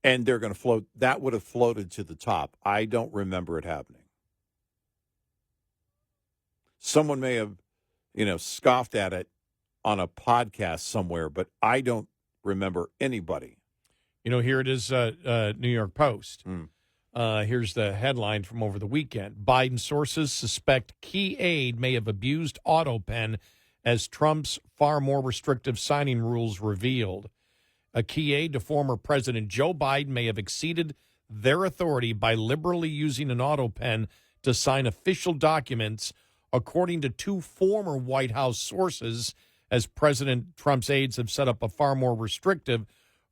and they're going to float. That would have floated to the top. I don't remember it happening. Someone may have, scoffed at it on a podcast somewhere, but I don't remember anybody. Here it is, New York Post. Here's the headline from over the weekend. Biden sources suspect key aide may have abused AutoPen as Trump's far more restrictive signing rules revealed. A key aide to former President Joe Biden may have exceeded their authority by liberally using an AutoPen to sign official documents, according to two former White House sources, as President Trump's aides have set up a far more restrictive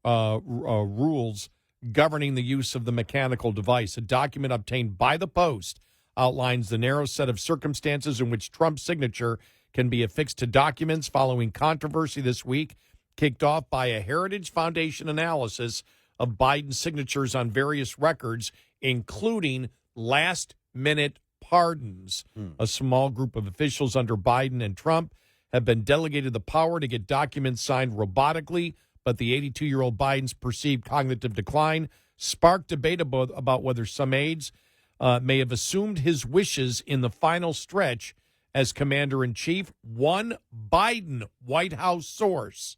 rules governing the use of the mechanical device. A document obtained by the Post outlines the narrow set of circumstances in which Trump's signature can be affixed to documents following controversy this week, kicked off by a Heritage Foundation analysis of Biden's signatures on various records, including last-minute pardons. A small group of officials under Biden and Trump have been delegated the power to get documents signed robotically but the 82-year-old Biden's perceived cognitive decline sparked debate about whether some aides may have assumed his wishes in the final stretch as commander-in-chief. One Biden White House source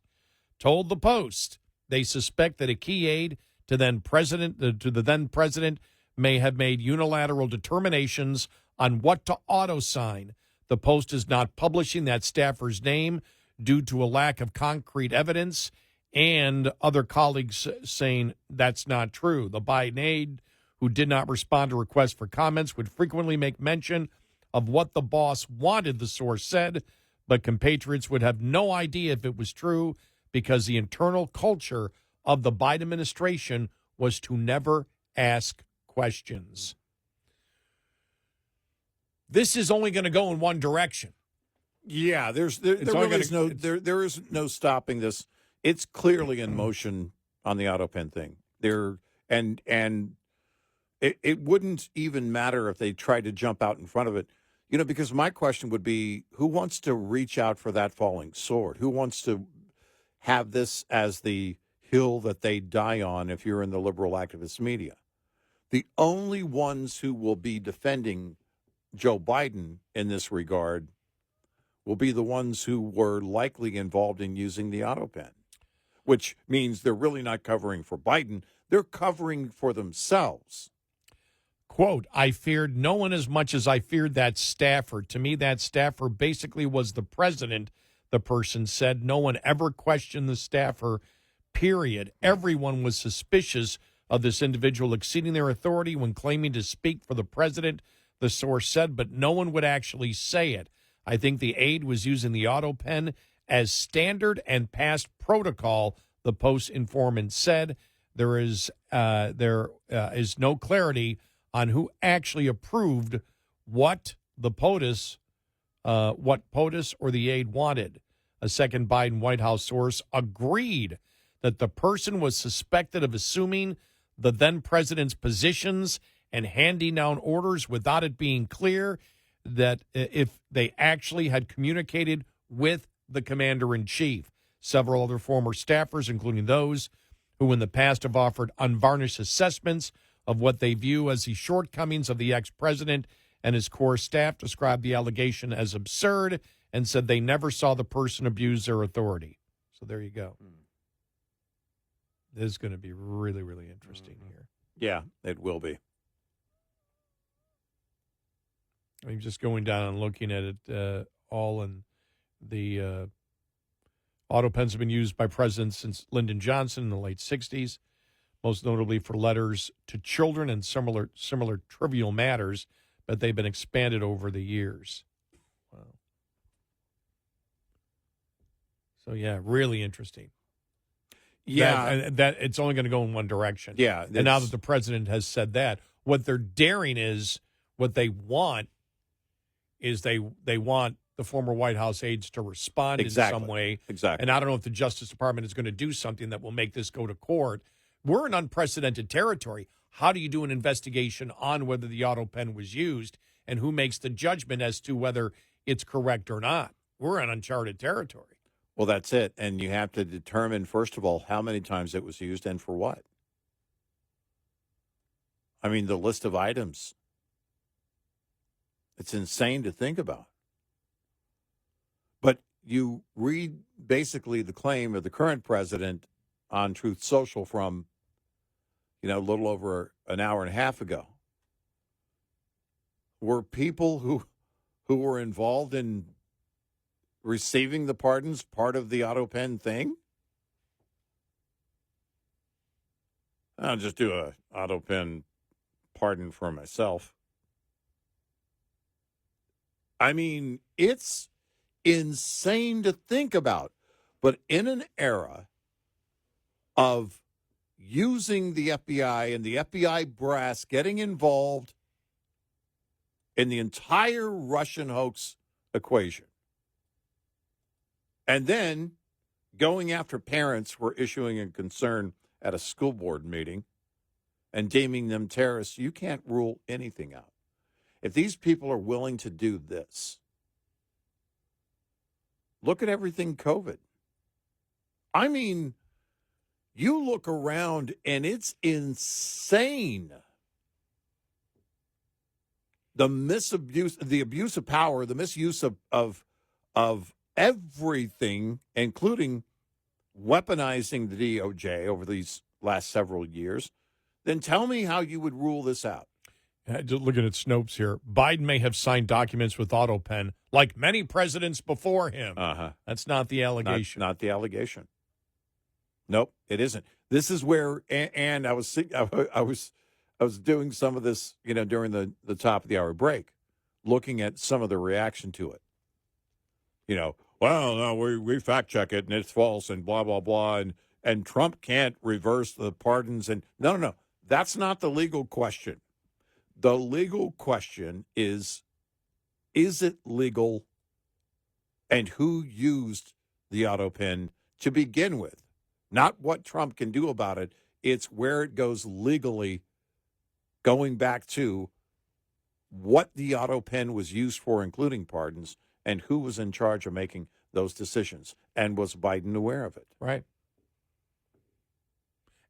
told the Post they suspect that a key aide to the then president may have made unilateral determinations on what to auto-sign. The Post is not publishing that staffer's name due to a lack of concrete evidence, and other colleagues saying that's not true. The Biden aide, who did not respond to requests for comments, would frequently make mention of what the boss wanted, the source said, but compatriots would have no idea if it was true because the internal culture of the Biden administration was to never ask questions. This is only going to go in one direction. Yeah, there is no stopping this. It's clearly in motion on the auto pen thing. It wouldn't even matter if they tried to jump out in front of it. Because my question would be, who wants to reach out for that falling sword? Who wants to have this as the hill that they die on if you're in the liberal activist media? The only ones who will be defending Joe Biden in this regard will be the ones who were likely involved in using the auto pen, which means they're really not covering for Biden. They're covering for themselves. Quote, I feared no one as much as I feared that staffer. To me, that staffer basically was the president, the person said. No one ever questioned the staffer, period. Everyone was suspicious of this individual exceeding their authority when claiming to speak for the president, the source said, but no one would actually say it. I think the aide was using the auto pen as standard and past protocol, the Post informant said. There is no clarity on who actually approved what POTUS or the aide wanted. A second Biden White House source agreed that the person was suspected of assuming the then president's positions and handing down orders without it being clear that if they actually had communicated with the commander-in-chief. Several other former staffers, including those who in the past have offered unvarnished assessments of what they view as the shortcomings of the ex-president and his core staff, described the allegation as absurd and said they never saw the person abuse their authority. So there you go. This is going to be really, really interesting here. Yeah, it will be. I'm just going down and looking at it all, and the auto pens have been used by presidents since Lyndon Johnson in the late 60s, most notably for letters to children and similar trivial matters, but they've been expanded over the years. Wow. So, yeah, really interesting. Yeah. That it's only going to go in one direction. Yeah. And now that the president has said that, what they're daring is what they want is they want the former White House aides to respond in some way. Exactly. And I don't know if the Justice Department is going to do something that will make this go to court. We're in unprecedented territory. How do you do an investigation on whether the auto pen was used and who makes the judgment as to whether it's correct or not? We're in uncharted territory. Well, that's it. And you have to determine, first of all, how many times it was used and for what. I mean, the list of items. It's insane to think about. But you read basically the claim of the current president on Truth Social from, a little over an hour and a half ago. Were people who were involved in receiving the pardons part of the auto pen thing? I'll just do a auto pen pardon for myself. I mean, it's insane to think about. But in an era of using the FBI and the FBI brass getting involved in the entire Russian hoax equation, and then going after parents who are issuing a concern at a school board meeting and deeming them terrorists, you can't rule anything out. If these people are willing to do this, look at everything COVID. I mean, You look around, and it's insane. The abuse of power, the misuse of everything, including weaponizing the DOJ over these last several years, then tell me how you would rule this out. Just looking at Snopes here, Biden may have signed documents with AutoPen like many presidents before him. That's not the allegation. Not the allegation. Nope, it isn't. This is where, and I was doing some of this, during the top of the hour break, looking at some of the reaction to it. Well, no, we fact check it and it's false and blah blah blah, and Trump can't reverse the pardons, and no, that's not the legal question. The legal question is it legal, and who used the AutoPen to begin with? Not what Trump can do about it. It's where it goes legally, going back to what the AutoPen was used for, including pardons, and who was in charge of making those decisions. And was Biden aware of it? Right.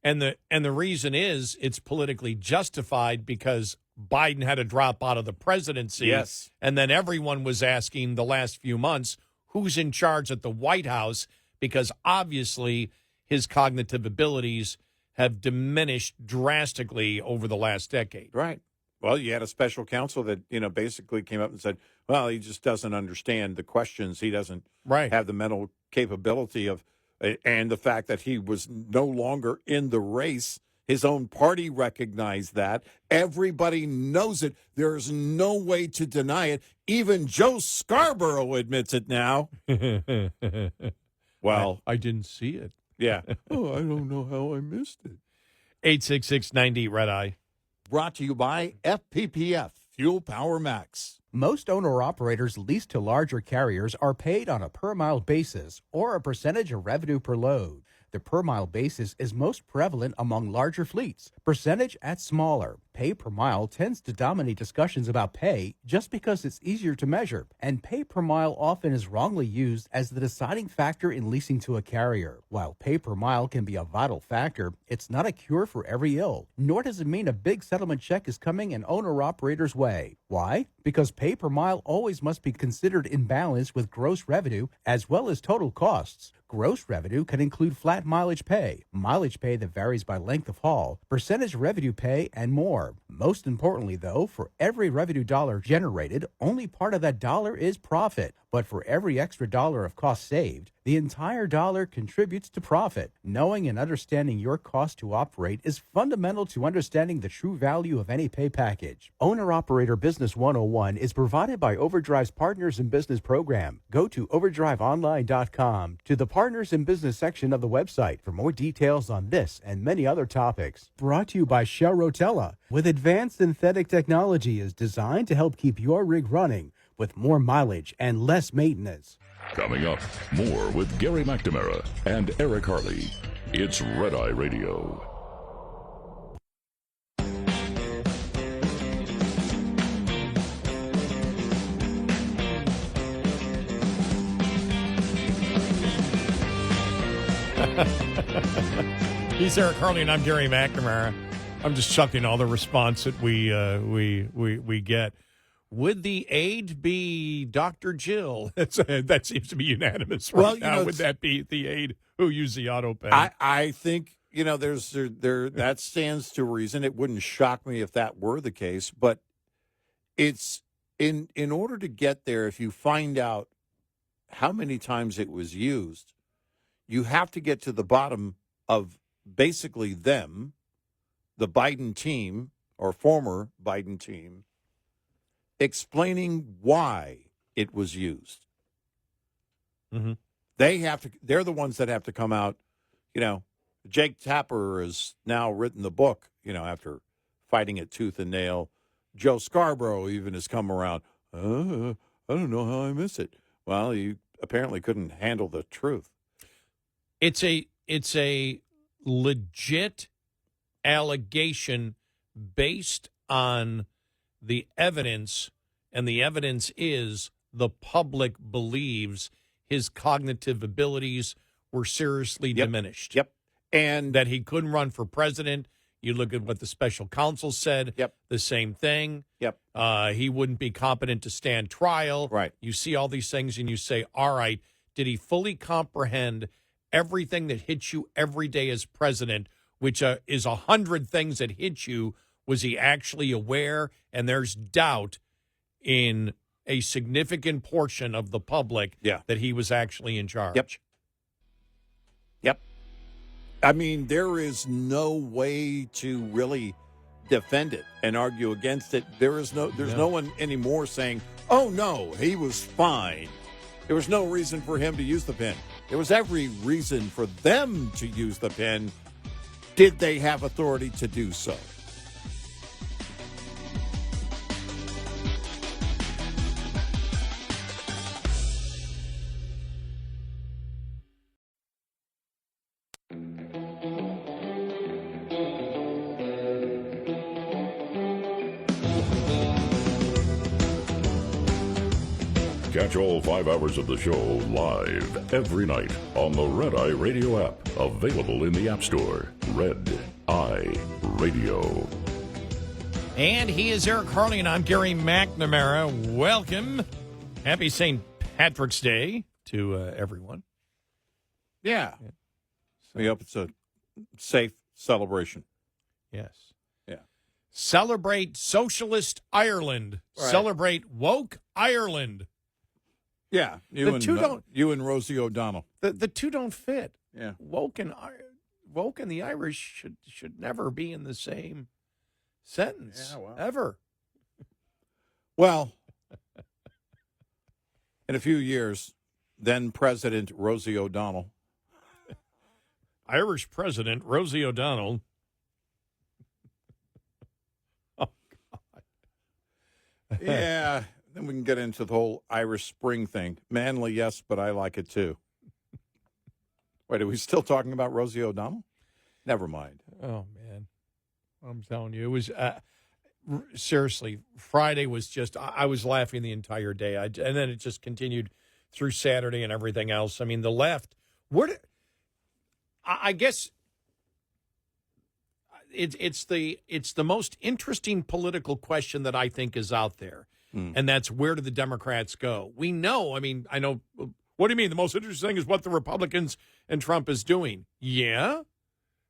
And the reason is it's politically justified because Biden had to drop out of the presidency. Yes. And then everyone was asking the last few months, who's in charge at the White House? Because obviously his cognitive abilities have diminished drastically over the last decade. Right. Well, you had a special counsel that, basically came up and said, well, he just doesn't understand the questions. He doesn't have the mental capability of, and the fact that he was no longer in the race. His own party recognized that. Everybody knows it. There's no way to deny it. Even Joe Scarborough admits it now. Well, I didn't see it. Yeah. Oh, I don't know how I missed it. 866-90 Red Eye. Brought to you by FPPF, Fuel Power Max. Most owner-operators leased to larger carriers are paid on a per-mile basis or a percentage of revenue per load. The per-mile basis is most prevalent among larger fleets. Percentage at smaller. Pay per mile tends to dominate discussions about pay just because it's easier to measure, and pay per mile often is wrongly used as the deciding factor in leasing to a carrier. While pay per mile can be a vital factor, it's not a cure for every ill, nor does it mean a big settlement check is coming an owner-operator's way. Why? Because pay per mile always must be considered in balance with gross revenue as well as total costs. Gross revenue can include flat mileage pay that varies by length of haul, percentage revenue pay, and more. Most importantly, though, for every revenue dollar generated, only part of that dollar is profit. But for every extra dollar of cost saved, the entire dollar contributes to profit. Knowing and understanding your cost to operate is fundamental to understanding the true value of any pay package. Owner-Operator Business 101 is provided by Overdrive's Partners in Business program. Go to overdriveonline.com to the Partners in Business section of the website for more details on this and many other topics. Brought to you by Shell Rotella. With advanced synthetic technology is designed to help keep your rig running with more mileage and less maintenance. Coming up, more with Gary McNamara and Eric Harley. It's Red Eye Radio. He's Eric Harley, and I'm Gary McNamara. I'm just chuckling all the response that we get. Would the aide be Dr. Jill? That seems to be unanimous right now. Would that be the aide who used the AutoPen? I think, there's that stands to reason. It wouldn't shock me if that were the case, but it's in order to get there, if you find out how many times it was used, you have to get to the bottom of basically them, the Biden team or former Biden team, explaining why it was used. Mm-hmm. They're the ones that have to come out. Jake Tapper has now written the book, after fighting it tooth and nail. Joe Scarborough even has come around. I don't know how I miss it. Well, you apparently couldn't handle the truth. It's a legit allegation based on the evidence, and the evidence is the public believes his cognitive abilities were seriously diminished. Yep. And that he couldn't run for president. You look at what the special counsel said. Yep. The same thing. Yep. He wouldn't be competent to stand trial. Right. You see all these things and you say, all right, did he fully comprehend everything that hits you every day as president, which is 100 things that hit you? Was he actually aware? And there's doubt in a significant portion of the public that he was actually in charge. Yep. I mean, there is no way to really defend it and argue against it. There's no one anymore saying, oh, no, he was fine. There was no reason for him to use the pen. There was every reason for them to use the pen. Did they have authority to do so? Catch all 5 hours of the show live every night on the Red Eye Radio app. Available in the App Store. Red Eye Radio. And he is Eric Harley, and I'm Gary McNamara. Welcome. Happy St. Patrick's Day to everyone. Yeah. We hope it's a safe celebration. Yes. Yeah. Celebrate Socialist Ireland. Right. Celebrate Woke Ireland. Yeah. You and Rosie O'Donnell. The two don't fit. Yeah. Woke and the Irish should never be in the same sentence. Ever. Well, in a few years, then President Rosie O'Donnell. Irish President Rosie O'Donnell. Oh, God. Yeah. Then we can get into the whole Irish Spring thing. Manly, yes, but I like it too. Wait, are we still talking about Rosie O'Donnell? Never mind. Oh, man. I'm telling you, it was seriously, Friday was just, I was laughing the entire day. And then it just continued through Saturday and everything else. I mean, the left, I guess it's the most interesting political question that I think is out there. And that's, where do the Democrats go? We know, I know, what do you mean? The most interesting thing is what the Republicans and Trump is doing. Yeah.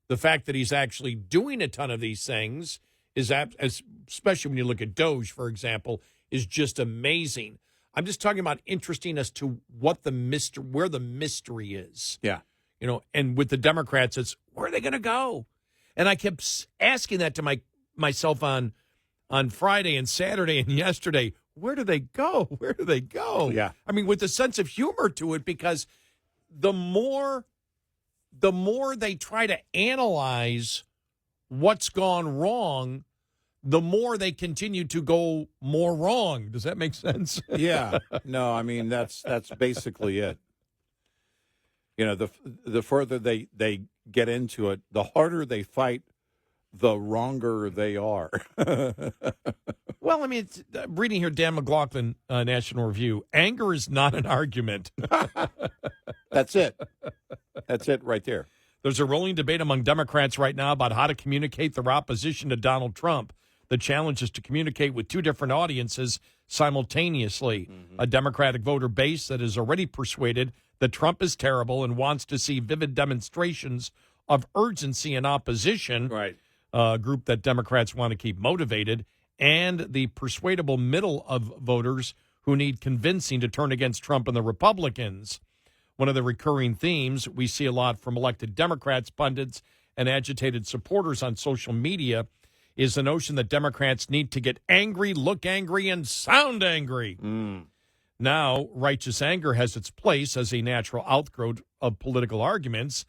The fact that he's actually doing a ton of these things is, especially when you look at DOGE, for example, is just amazing. I'm just talking about interesting as to what where the mystery is. Yeah. And with the Democrats, it's, where are they going to go? And I kept asking that to myself on Friday and Saturday and yesterday. Where do they go? Where do they go? Yeah. With a sense of humor to it, because the more they try to analyze what's gone wrong, the more they continue to go more wrong. Does that make sense? Yeah. No, that's basically it. The further they get into it, the harder they fight, the wronger they are. Well, it's, reading here, Dan McLaughlin, National Review, anger is not an argument. That's it. That's it right there. There's a rolling debate among Democrats right now about how to communicate their opposition to Donald Trump. The challenge is to communicate with two different audiences simultaneously. Mm-hmm. A Democratic voter base that is already persuaded that Trump is terrible and wants to see vivid demonstrations of urgency and opposition. Right. A group that Democrats want to keep motivated, and the persuadable middle of voters who need convincing to turn against Trump and the Republicans. One of the recurring themes we see a lot from elected Democrats, pundits, and agitated supporters on social media is the notion that Democrats need to get angry, look angry, and sound angry. Now, righteous anger has its place as a natural outgrowth of political arguments,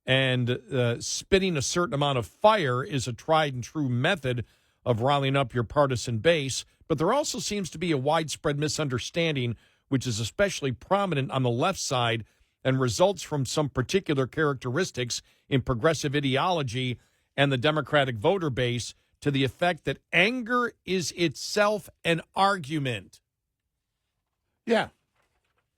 and spitting a certain amount of fire is a tried and true method of riling up your partisan base. But there also seems to be a widespread misunderstanding, which is especially prominent on the left side and results from some particular characteristics in progressive ideology and the Democratic voter base, to the effect that anger is itself an argument. Yeah.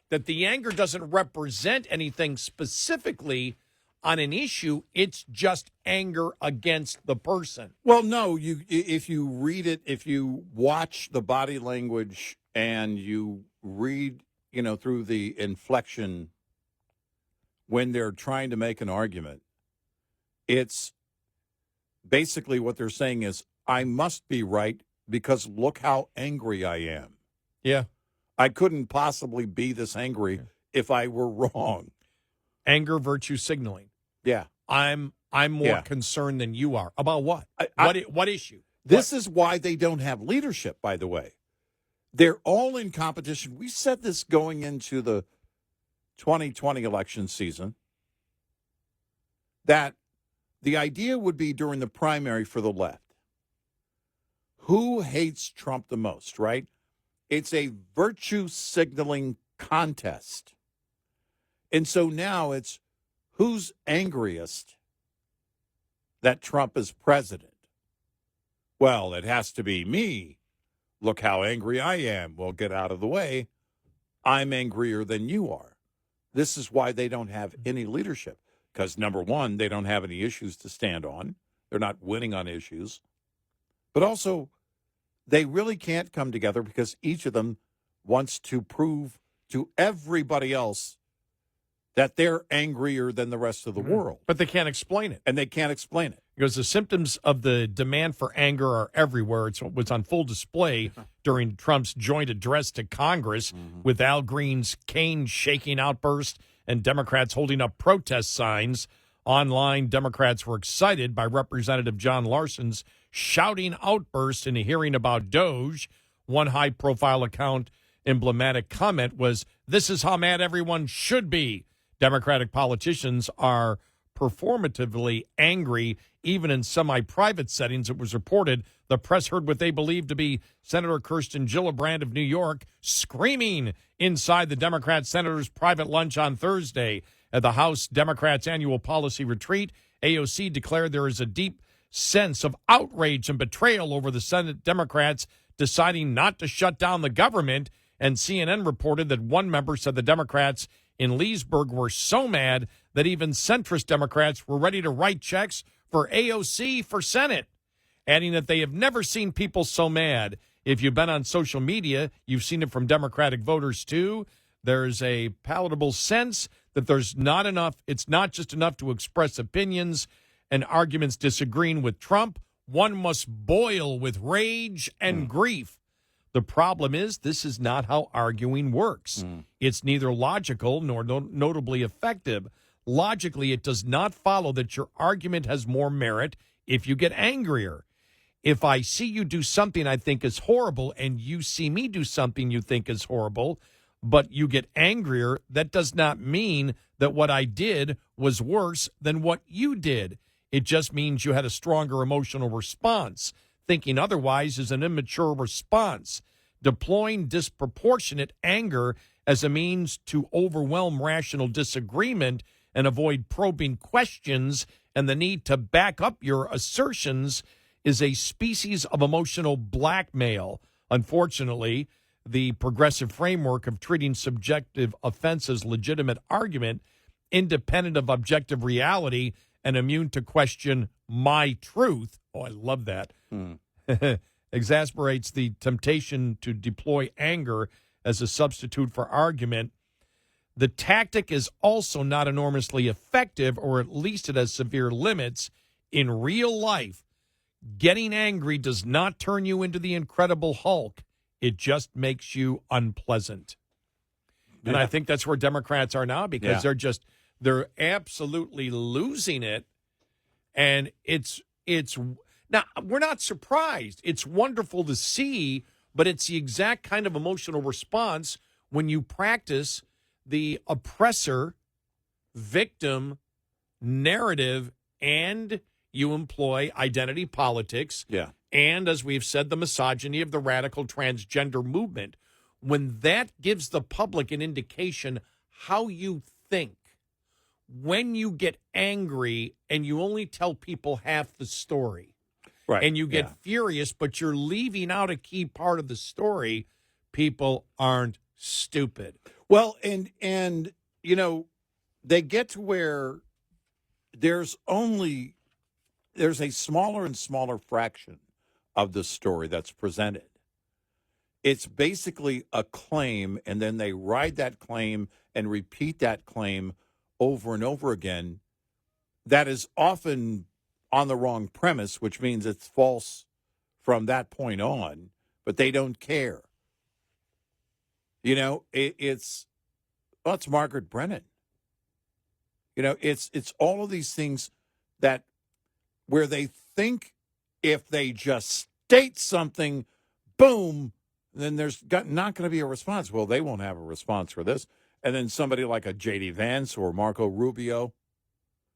That the anger doesn't represent anything specifically on an issue, it's just anger against the person. Well, no, if you read it, if you watch the body language and you read, through the inflection when they're trying to make an argument, it's basically what they're saying is, I must be right because look how angry I am. Yeah. I couldn't possibly be this angry if I were wrong. Anger, virtue signaling. Yeah. I'm more concerned than you are. About what? What issue? This is why they don't have leadership, by the way. They're all in competition. We said this going into the 2020 election season, that the idea would be during the primary for the left, who hates Trump the most, right? It's a virtue signaling contest. And so now it's who's angriest that Trump is president? Well, it has to be me. Look how angry I am. Well, get out of the way. I'm angrier than you are. This is why they don't have any leadership. Because, number one, they don't have any issues to stand on. They're not winning on issues. But also, they really can't come together because each of them wants to prove to everybody else that they're angrier than the rest of the world. But they can't explain it. And they can't explain it. Because the symptoms of the demand for anger are everywhere. It was on full display during Trump's joint address to Congress with Al Green's cane-shaking outburst and Democrats holding up protest signs. Online, Democrats were excited by Representative John Larson's shouting outburst in a hearing about DOGE. One high-profile account emblematic comment was, "This is how mad everyone should be." Democratic politicians are performatively angry, even in semi-private settings. It was reported the press heard what they believed to be Senator Kirsten Gillibrand of New York screaming inside the Democrat senator's private lunch on Thursday. At the House Democrats' annual policy retreat, AOC declared there is a deep sense of outrage and betrayal over the Senate Democrats deciding not to shut down the government. And CNN reported that one member said the Democrats in Leesburg were so mad that even centrist Democrats were ready to write checks for AOC for Senate, adding that they have never seen people so mad. If you've been on social media, you've seen it from Democratic voters, too. There's a palatable sense that there's not enough. It's not just enough to express opinions and arguments disagreeing with Trump. One must boil with rage and grief. The problem is this is not how arguing works. It's neither logical nor notably effective. Logically, it does not follow that your argument has more merit if you get angrier. If I see you do something I think is horrible and you see me do something you think is horrible, but you get angrier, that does not mean that what I did was worse than what you did. It just means you had a stronger emotional response. Thinking otherwise is an immature response. Deploying disproportionate anger as a means to overwhelm rational disagreement and avoid probing questions and the need to back up your assertions is a species of emotional blackmail. Unfortunately, the progressive framework of treating subjective offense as legitimate argument, independent of objective reality, and immune to question my truth. Oh, I love that. Exasperates the temptation to deploy anger as a substitute for argument. The tactic is also not enormously effective, or at least it has severe limits. In real life, getting angry does not turn you into the Incredible Hulk. It just makes you unpleasant. And I think that's where Democrats are now, because they're absolutely losing it. And it's now, we're not surprised. It's wonderful to see, but it's the exact kind of emotional response when you practice the oppressor victim narrative and you employ identity politics. Yeah. And as we've said, the misogyny of the radical transgender movement. When that gives the public an indication how you think, when you get angry and you only tell people half the story, right, and you get furious, but you're leaving out a key part of the story, people aren't stupid. Well, and you know, they get to where there's a smaller and smaller fraction of the story that's presented. It's basically a claim, and then they ride that claim and repeat that claim over and over again. That is often on the wrong premise, which means it's false from that point on, but they don't care. You know, it's Margaret Brennan. You know, it's all of these things that where they think if they just state something, boom, then there's not going to be a response. Well, they won't have a response for this. And then somebody like a J.D. Vance or Marco Rubio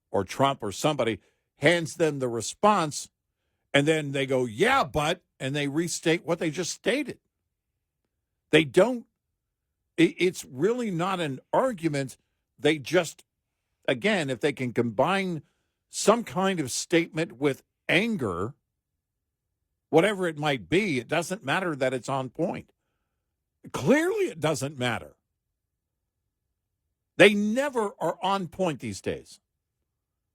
or Trump or somebody hands them the response, and then they go, yeah, but, and they restate what they just stated. They don't, it's really not an argument. They just, again, if they can combine some kind of statement with anger, whatever it might be, it doesn't matter that it's on point. Clearly, it doesn't matter. They never are on point these days.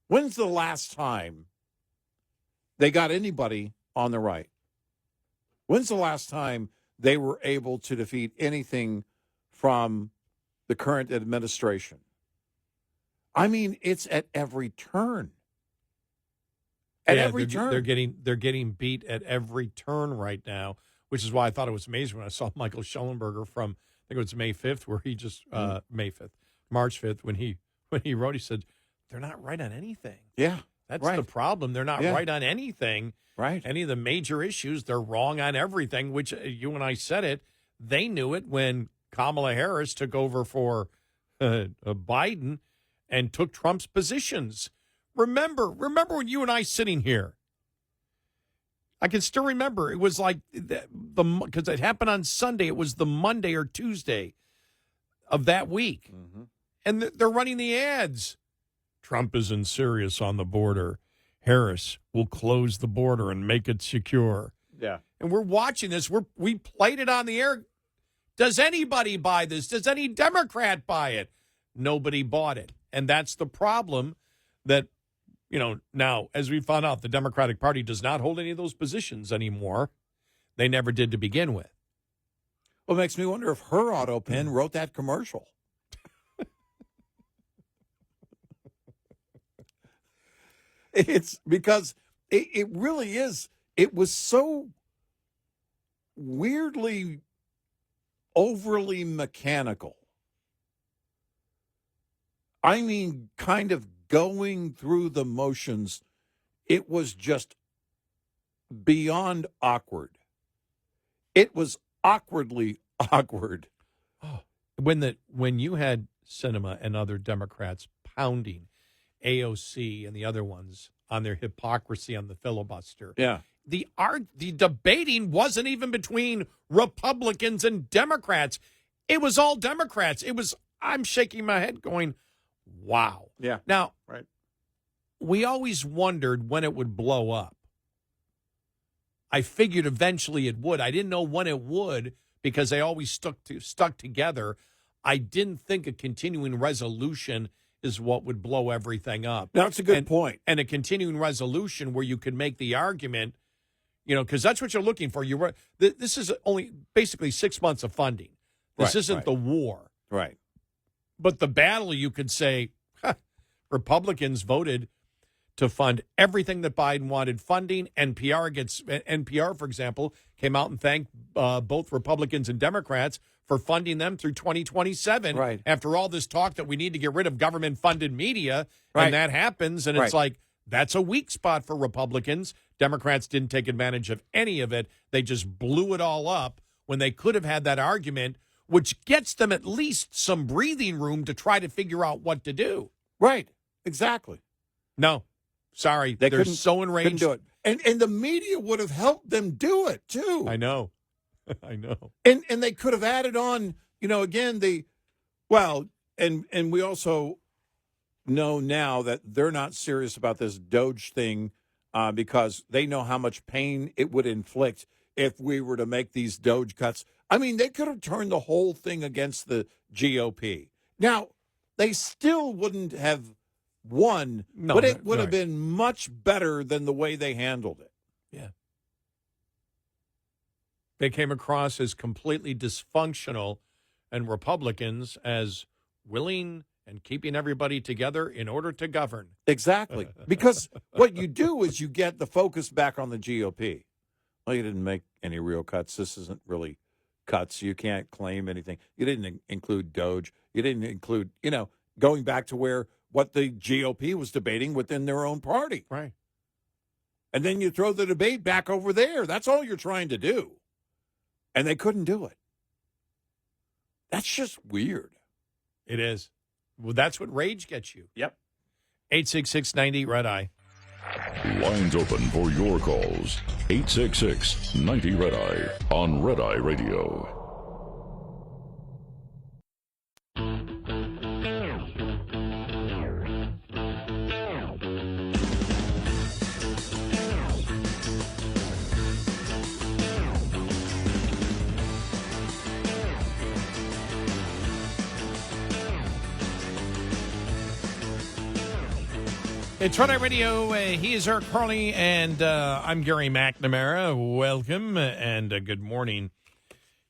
When's the last time they got anybody on the right? When's the last time they were able to defeat anything from the current administration? I mean, it's at every turn. At every turn. They're getting beat at every turn right now, which is why I thought it was amazing when I saw Michael Schellenberger from, I think it was May 5th, where he just, March 5th, when he wrote, he said, they're not right on anything. Yeah. That's right. The problem. They're not right on anything. Right. Any of the major issues, they're wrong on everything, which you and I said it. They knew it when Kamala Harris took over for Biden and took Trump's positions. Remember when you and I sitting here, I can still remember. It was like, because it happened on Sunday. It was the Monday or Tuesday of that week. Mm-hmm. And they're running the ads. Trump isn't serious on the border. Harris will close the border and make it secure. Yeah. And we're watching this. We played it on the air. Does anybody buy this? Does any Democrat buy it? Nobody bought it. And that's the problem that, you know, now, as we found out, the Democratic Party does not hold any of those positions anymore. They never did to begin with. Well, it makes me wonder if her auto pen wrote that commercial. It's because it really is. It was so weirdly, overly mechanical. I mean, kind of going through the motions. It was just beyond awkward. It was awkwardly awkward. Oh, when you had Sinema and other Democrats pounding AOC and the other ones on their hypocrisy on the filibuster. Yeah. The debating wasn't even between Republicans and Democrats. It was all Democrats. I'm shaking my head going, wow. Yeah. Now, right. We always wondered when it would blow up. I figured eventually it would. I didn't know when it would because they always stuck together. I didn't think a continuing resolution is what would blow everything up. That's a good point. And a continuing resolution where you could make the argument, you know, because that's what you're looking for. This is only basically 6 months of funding. This isn't the war. Right. But the battle, you could say, Republicans voted to fund everything that Biden wanted funding. NPR, for example, came out and thanked both Republicans and Democrats for funding them through 2027. Right. After all this talk that we need to get rid of government-funded media, and that happens, and it's like, that's a weak spot for Republicans. Democrats didn't take advantage of any of it. They just blew it all up when they could have had that argument, which gets them at least some breathing room to try to figure out what to do. Right. Exactly. No. Sorry. They're so enraged. Couldn't do it. And the media would have helped them do it, too. I know. I know. And they could have added on, you know, again, and we also know now that they're not serious about this DOGE thing because they know how much pain it would inflict if we were to make these DOGE cuts. I mean, they could have turned the whole thing against the GOP. Now, they still wouldn't have won, No, but it would have right. been much better than the way they handled it. Yeah. They came across as completely dysfunctional and Republicans as willing and keeping everybody together in order to govern. Exactly. Because what you do is you get the focus back on the GOP. Well, you didn't make any real cuts. This isn't really cuts. You can't claim anything. You didn't include DOGE. You didn't include, going back to what the GOP was debating within their own party. Right. And then you throw the debate back over there. That's all you're trying to do. And they couldn't do it. That's just weird. It is. Well, that's what rage gets you. Yep. 866-90 Red Eye. Lines open for your calls. 866-90 Red Eye on Red Eye Radio. It's Red Eye Radio. He is Eric Harley, and I'm Gary McNamara. Welcome, and good morning.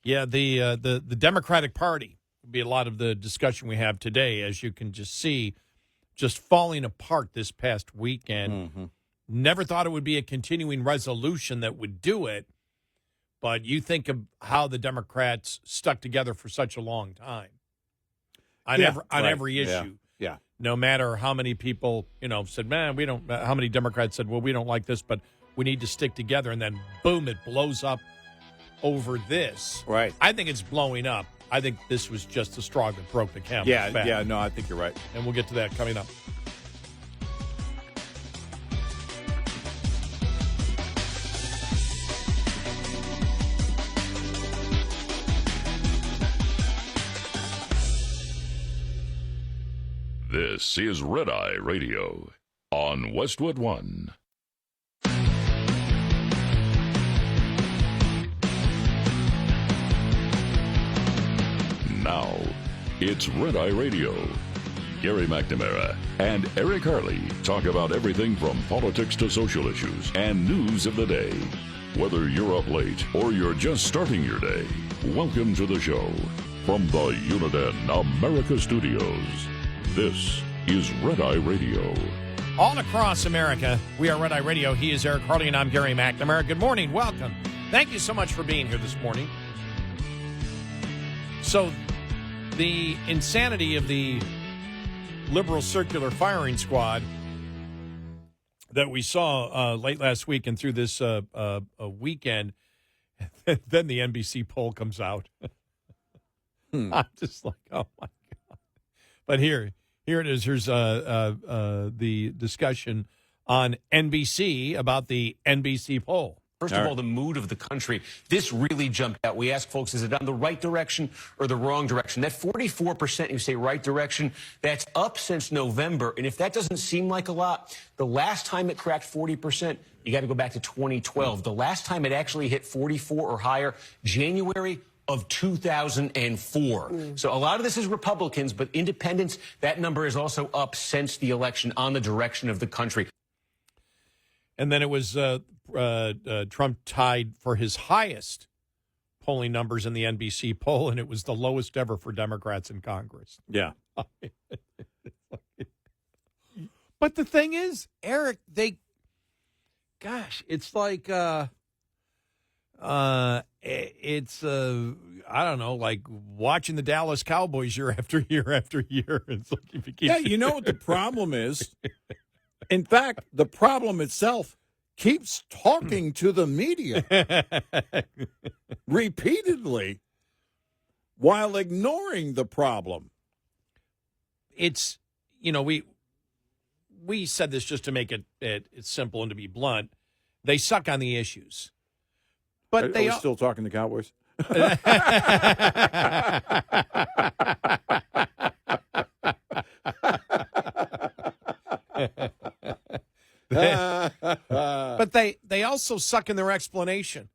Yeah, the Democratic Party will be a lot of the discussion we have today, as you can just see, just falling apart this past weekend. Mm-hmm. Never thought it would be a continuing resolution that would do it, but you think of how the Democrats stuck together for such a long time on every issue. Yeah. No matter how many people, said, man, we don't, how many Democrats said, well, we don't like this, but we need to stick together. And then, boom, it blows up over this. Right. I think it's blowing up. I think this was just the straw that broke the camel's back. Yeah, no, I think you're right. And we'll get to that coming up. This is Red Eye Radio on Westwood One. Now, it's Red Eye Radio. Gary McNamara and Eric Harley talk about everything from politics to social issues and news of the day. Whether you're up late or you're just starting your day, welcome to the show. From the Uniden America Studios, this is Red Eye Radio. All across America, we are Red Eye Radio. He is Eric Harley, and I'm Gary McNamara. Good morning. Welcome. Thank you so much for being here this morning. So, the insanity of the liberal circular firing squad that we saw late last week and through this weekend, then the NBC poll comes out. I'm just like, oh, my God. But here it is. Here's the discussion on NBC about the NBC poll. First of all, the mood of the country. This really jumped out. We asked folks, is it on the right direction or the wrong direction? That 44% who say right direction, that's up since November. And if that doesn't seem like a lot, the last time it cracked 40%, you got to go back to 2012. The last time it actually hit 44 or higher, January of 2004. So a lot of this is Republicans, but independents, that number is also up since the election on the direction of the country. And then it was Trump tied for his highest polling numbers in the NBC poll, and it was the lowest ever for Democrats in Congress. Yeah. But the thing is, Eric, it's like, it's I don't know, like watching the Dallas Cowboys year after year after year. It's like if you keep you know what the problem is? In fact, the problem itself keeps talking to the media repeatedly while ignoring the problem. It's, we said this just to make it simple and to be blunt. They suck on the issues. But are we still talking to Cowboys? But they also suck in their explanation.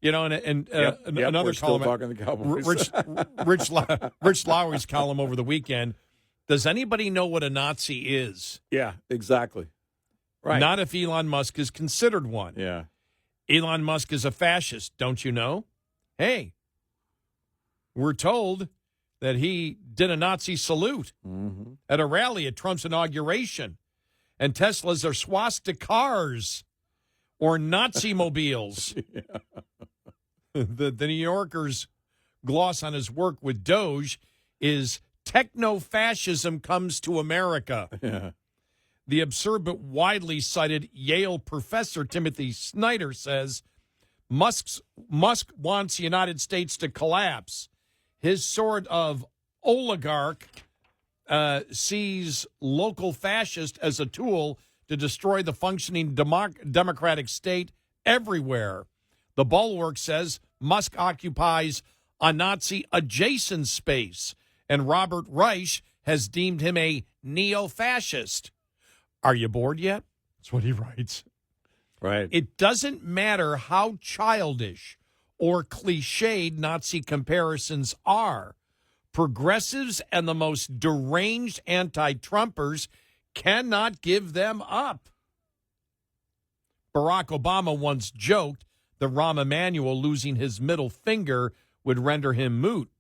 Another we're column. Still talking to the Cowboys. Rich Lowry's column over the weekend Does anybody know what a Nazi is? Yeah, exactly. Right. Not if Elon Musk is considered one. Yeah. Elon Musk is a fascist, don't you know? Hey, we're told that he did a Nazi salute at a rally at Trump's inauguration. And Teslas are swastikars or Nazi mobiles. The New Yorker's gloss on his work with DOGE is techno-fascism comes to America. Yeah. The absurd but widely cited Yale professor Timothy Snyder says Musk wants the United States to collapse. His sort of oligarch sees local fascist as a tool to destroy the functioning democratic state everywhere. The Bulwark says Musk occupies a Nazi-adjacent space, and Robert Reich has deemed him a neo-fascist. Are you bored yet? That's what he writes. Right. It doesn't matter how childish or cliched Nazi comparisons are. Progressives and the most deranged anti-Trumpers cannot give them up. Barack Obama once joked that Rahm Emanuel losing his middle finger would render him moot.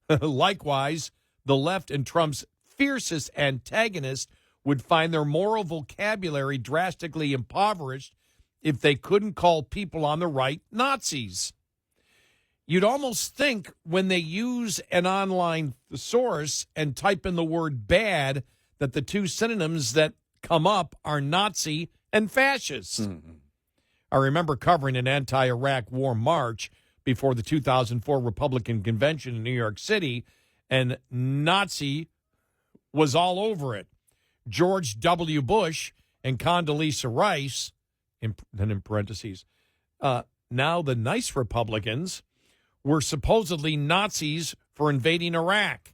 Likewise, the left and Trump's fiercest antagonists would find their moral vocabulary drastically impoverished if they couldn't call people on the right Nazis. You'd almost think when they use an online source and type in the word bad that the two synonyms that come up are Nazi and fascist. I remember covering an anti-Iraq war march before the 2004 Republican convention in New York City, and Nazi was all over it. George W. Bush and Condoleezza Rice, then in parentheses, now the nice Republicans, were supposedly Nazis for invading Iraq.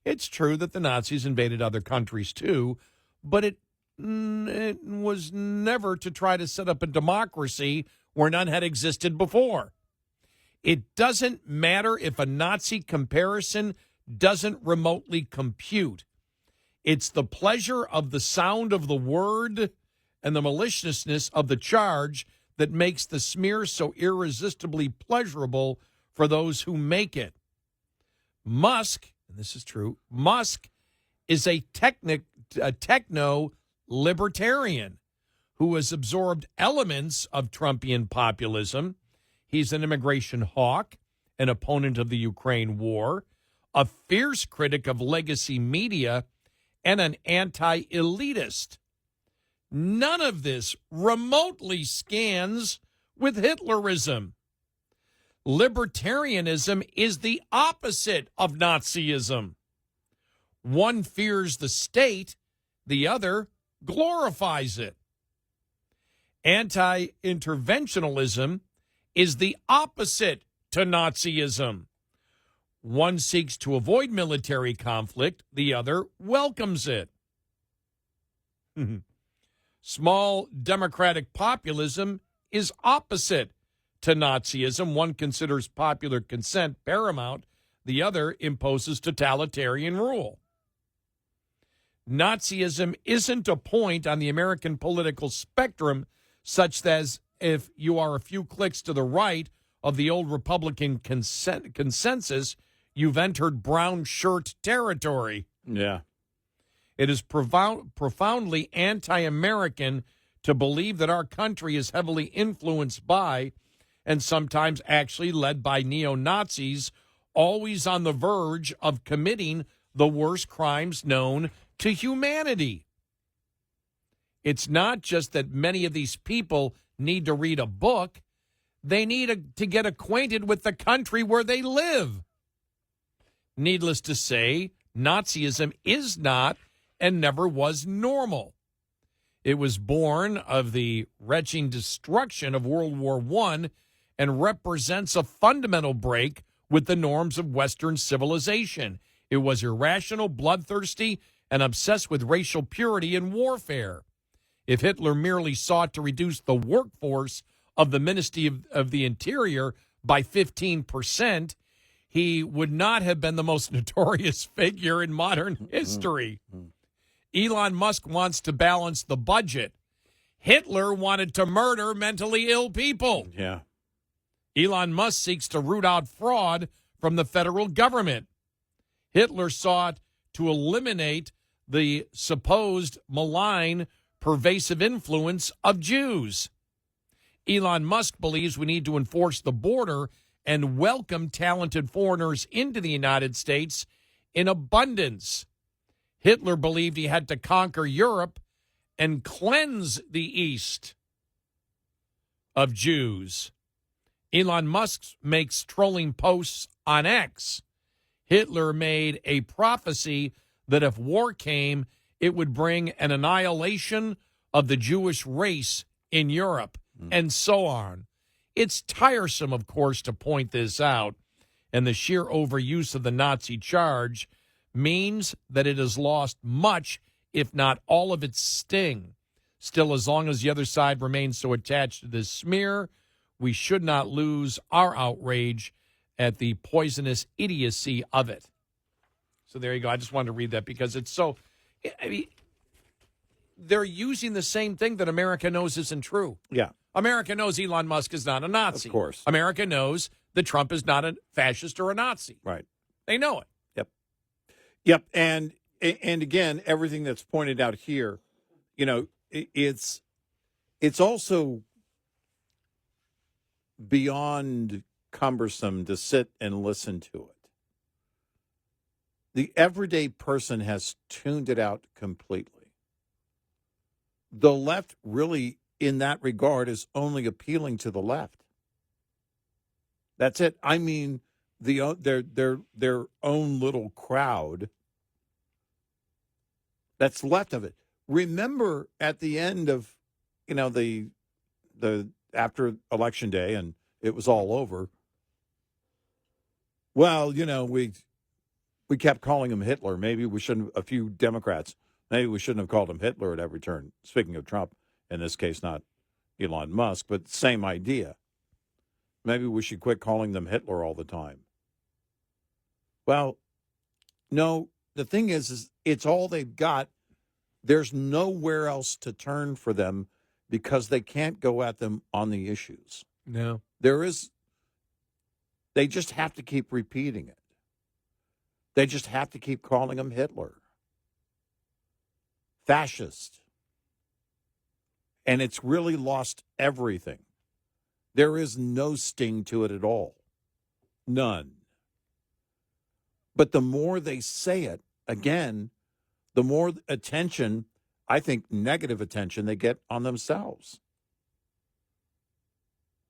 It's true that the Nazis invaded other countries too, but it was never to try to set up a democracy where none had existed before. It doesn't matter if a Nazi comparison doesn't remotely compute. It's the pleasure of the sound of the word and the maliciousness of the charge that makes the smear so irresistibly pleasurable for those who make it. Musk, and this is true, Musk is a techno-libertarian who has absorbed elements of Trumpian populism. He's an immigration hawk, an opponent of the Ukraine war, a fierce critic of legacy media, and an anti-elitist. None of this remotely scans with Hitlerism. Libertarianism is the opposite of Nazism. One fears the state, the other glorifies it. Anti-interventionalism is the opposite to Nazism. One seeks to avoid military conflict, the other welcomes it. Small democratic populism is opposite to Nazism. One considers popular consent paramount, the other imposes totalitarian rule. Nazism isn't a point on the American political spectrum such as if you are a few clicks to the right of the old Republican consensus, you've entered brown shirt territory. Yeah. It is profoundly anti-American to believe that our country is heavily influenced by and sometimes actually led by neo-Nazis, always on the verge of committing the worst crimes known to humanity. It's not just that many of these people need to read a book. They need to get acquainted with the country where they live. Needless to say, Nazism is not and never was normal. It was born of the wrenching destruction of World War I and represents a fundamental break with the norms of Western civilization. It was irrational, bloodthirsty, and obsessed with racial purity and warfare. If Hitler merely sought to reduce the workforce of the Ministry of the Interior by 15%, he would not have been the most notorious figure in modern history. Elon Musk wants to balance the budget. Hitler wanted to murder mentally ill people. Yeah. Elon Musk seeks to root out fraud from the federal government. Hitler sought to eliminate the supposed malign, pervasive influence of Jews. Elon Musk believes we need to enforce the border and welcome talented foreigners into the United States in abundance. Hitler believed he had to conquer Europe and cleanse the East of Jews. Elon Musk makes trolling posts on X. Hitler made a prophecy that if war came, it would bring an annihilation of the Jewish race in Europe, and so on. It's tiresome, of course, to point this out, and the sheer overuse of the Nazi charge means that it has lost much, if not all of its sting. Still, as long as the other side remains so attached to this smear, we should not lose our outrage at the poisonous idiocy of it. So there you go. I just wanted to read that because it's so... I mean, they're using the same thing that America knows isn't true. Yeah. America knows Elon Musk is not a Nazi. Of course. America knows that Trump is not a fascist or a Nazi. Right. They know it. Yep. And again, everything that's pointed out here, it's also beyond cumbersome to sit and listen to it. The everyday person has tuned it out completely. The left really, in that regard, is only appealing to the left. That's it. I mean, their own little crowd that's left of it. Remember at the end of, the after Election Day and it was all over. Well, we kept calling him Hitler. Maybe we shouldn't. A few Democrats. Maybe we shouldn't have called him Hitler at every turn. Speaking of Trump, in this case, not Elon Musk, but same idea. Maybe we should quit calling them Hitler all the time. Well, no, the thing is it's all they've got. There's nowhere else to turn for them because they can't go at them on the issues. No. They just have to keep repeating it. They just have to keep calling him Hitler. Fascist. And it's really lost everything. There is no sting to it at all. None. But the more they say it, again, the more attention, I think negative attention, they get on themselves.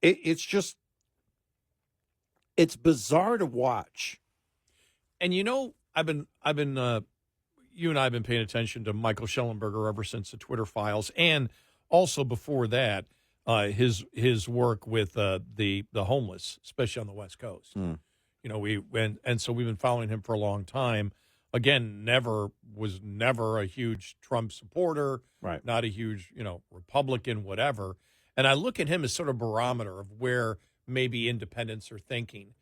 It's bizarre to watch. And I've been you and I have been paying attention to Michael Schellenberger ever since the Twitter files, and also before that, his work with the homeless, especially on the West Coast. So we've been following him for a long time. Again, was never a huge Trump supporter, right? Not a huge Republican, whatever. And I look at him as sort of a barometer of where maybe independents are thinking.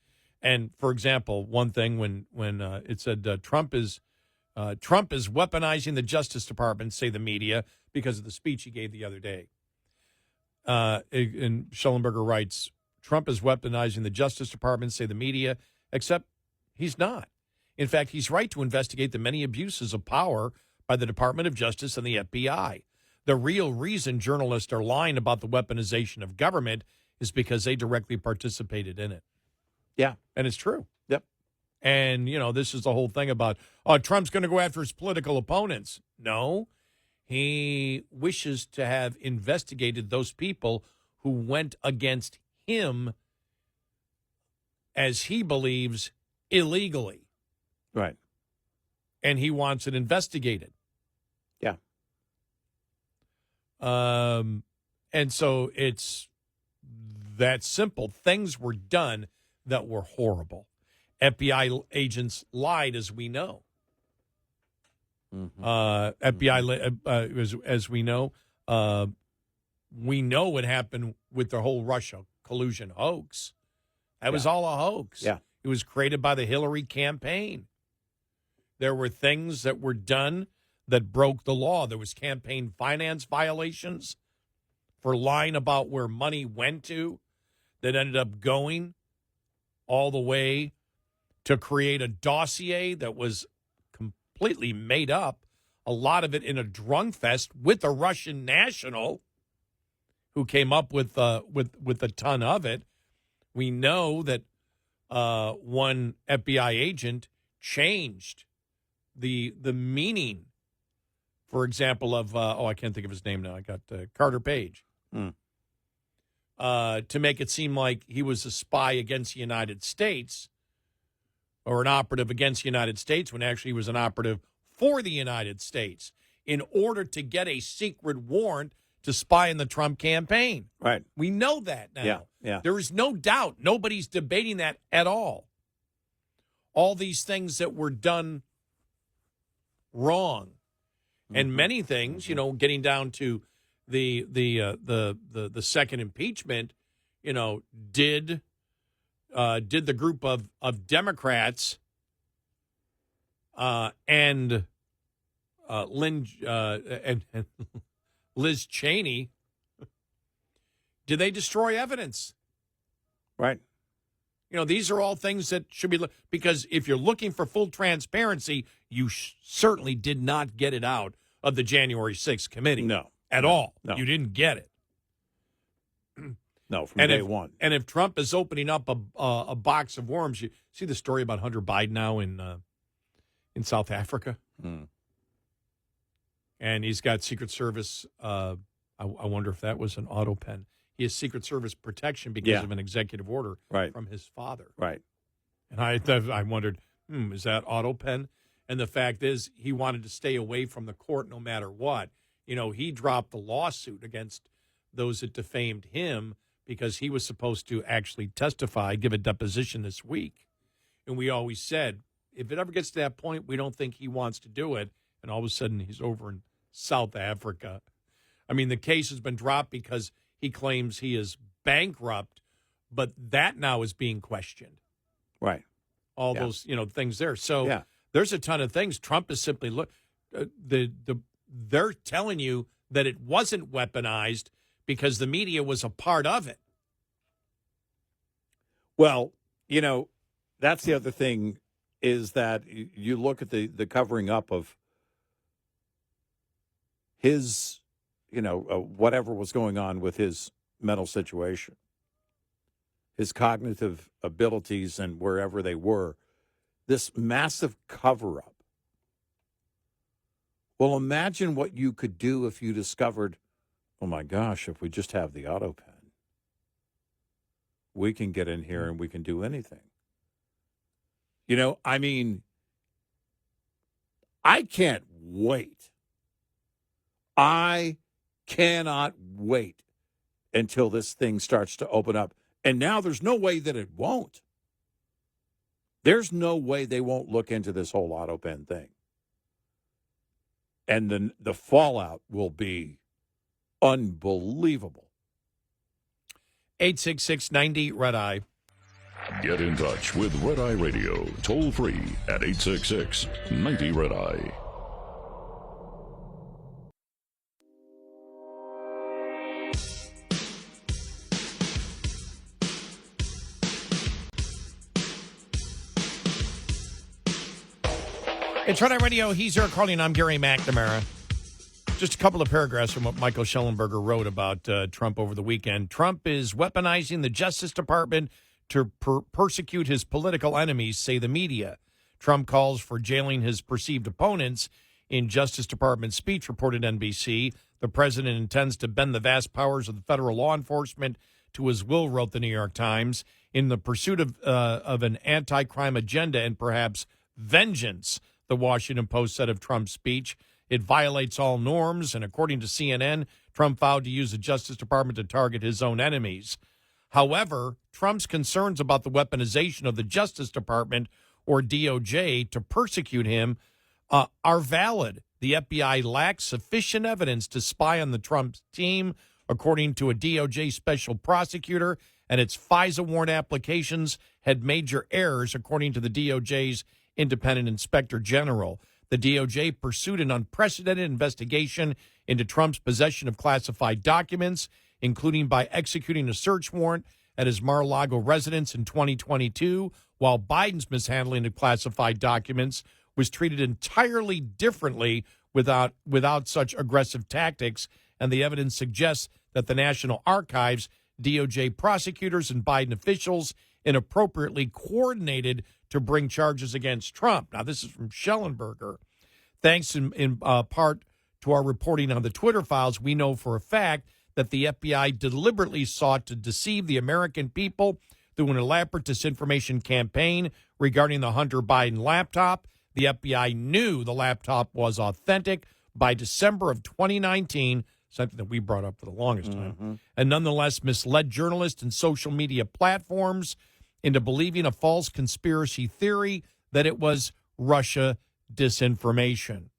And for example, one thing when it said Trump is weaponizing the Justice Department, say the media, because of the speech he gave the other day. And Schellenberger writes, Trump is weaponizing the Justice Department, say the media, except he's not. In fact, he's right to investigate the many abuses of power by the Department of Justice and the FBI. The real reason journalists are lying about the weaponization of government is because they directly participated in it. Yeah. And it's true. Yep. And, this is the whole thing about, Trump's going to go after his political opponents. No. He wishes to have investigated those people who went against him, as he believes, illegally. Right. And he wants it investigated. Yeah. And so it's that simple. Things were done that were horrible. FBI agents lied, as we know. FBI, as we know what happened with the whole Russia collusion hoax. That was all a hoax. Yeah. It was created by the Hillary campaign. There were things that were done that broke the law. There was campaign finance violations for lying about where money went to that ended up going all the way to create a dossier that was completely made up, a lot of it in a drunk fest with a Russian national who came up with a ton of it. We know that one FBI agent changed the meaning, for example, of I can't think of his name now. I got Carter Page, to make it seem like he was a spy against the United States or an operative against the United States when actually he was an operative for the United States in order to get a secret warrant to spy in the Trump campaign. Right. We know that now. Yeah. There is no doubt. Nobody's debating that at all. All these things that were done wrong, and many things, getting down to the second impeachment, did the group of Democrats and Liz Cheney, did they destroy evidence? Right. These are all things that should be because if you're looking for full transparency, you certainly did not get it out of the January 6th committee. No. At all. No. You didn't get it. No, from day one. And if Trump is opening up a box of worms, you see the story about Hunter Biden now in South Africa? And he's got Secret Service. I wonder if that was an auto pen. He has Secret Service protection because of an executive order from his father. Right. And I wondered, is that auto pen? And the fact is, he wanted to stay away from the court no matter what. He dropped the lawsuit against those that defamed him because he was supposed to actually testify, give a deposition this week. And we always said, if it ever gets to that point, we don't think he wants to do it. And all of a sudden, he's over in South Africa. I mean, the case has been dropped because he claims he is bankrupt, but that now is being questioned. Right. All those, things there. So there's a ton of things. Trump is simply they're telling you that it wasn't weaponized because the media was a part of it. Well, that's the other thing is that you look at the covering up of his, whatever was going on with his mental situation, his cognitive abilities and wherever they were, this massive cover-up. Well, imagine what you could do if you discovered, oh, my gosh, if we just have the auto pen, we can get in here and we can do anything. I can't wait. I cannot wait until this thing starts to open up. And now there's no way that it won't. There's no way they won't look into this whole auto pen thing. And then the fallout will be unbelievable. 866-90-RED-EYE. Get in touch with Red Eye Radio, toll free at 866-90-RED-EYE. It's Red Eye Radio. He's Eric Harley, and I'm Gary McNamara. Just a couple of paragraphs from what Michael Schellenberger wrote about Trump over the weekend. Trump is weaponizing the Justice Department to persecute his political enemies, say the media. Trump calls for jailing his perceived opponents in Justice Department speech, reported NBC. The president intends to bend the vast powers of the federal law enforcement to his will, wrote the New York Times, in the pursuit of an anti-crime agenda and perhaps vengeance, the Washington Post said of Trump's speech. It violates all norms, and according to CNN, Trump vowed to use the Justice Department to target his own enemies. However, Trump's concerns about the weaponization of the Justice Department, or DOJ, to persecute him are valid. The FBI lacks sufficient evidence to spy on the Trump team, according to a DOJ special prosecutor, and its FISA warrant applications had major errors, according to the DOJ's independent inspector general. The DOJ pursued an unprecedented investigation into Trump's possession of classified documents, including by executing a search warrant at his Mar-a-Lago residence in 2022, while Biden's mishandling of classified documents was treated entirely differently without such aggressive tactics, and the evidence suggests that the National Archives, DOJ prosecutors, and Biden officials inappropriately coordinated to bring charges against Trump. Now, this is from Schellenberger. Thanks in part to our reporting on the Twitter files, we know for a fact that the FBI deliberately sought to deceive the American people through an elaborate disinformation campaign regarding the Hunter Biden laptop. The FBI knew the laptop was authentic by December of 2019, something that we brought up for the longest time, and nonetheless misled journalists and social media platforms into believing a false conspiracy theory that it was Russia disinformation.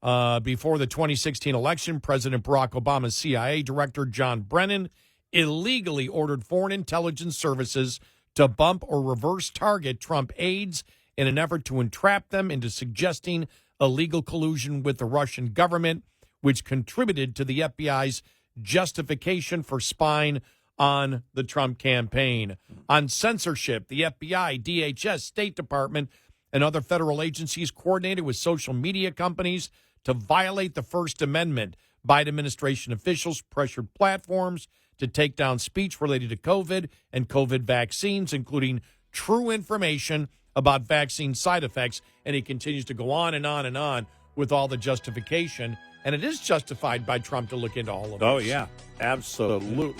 Before the 2016 election, President Barack Obama's CIA Director John Brennan illegally ordered foreign intelligence services to bump or reverse target Trump aides in an effort to entrap them into suggesting illegal collusion with the Russian government, which contributed to the FBI's justification for spying on the Trump campaign. On censorship, the FBI, DHS, State Department, and other federal agencies coordinated with social media companies to violate the First Amendment. Biden administration officials pressured platforms to take down speech related to COVID and COVID vaccines, including true information about vaccine side effects. And he continues to go on and on and on with all the justification. And it is justified by Trump to look into all of this. Oh, yeah, absolutely.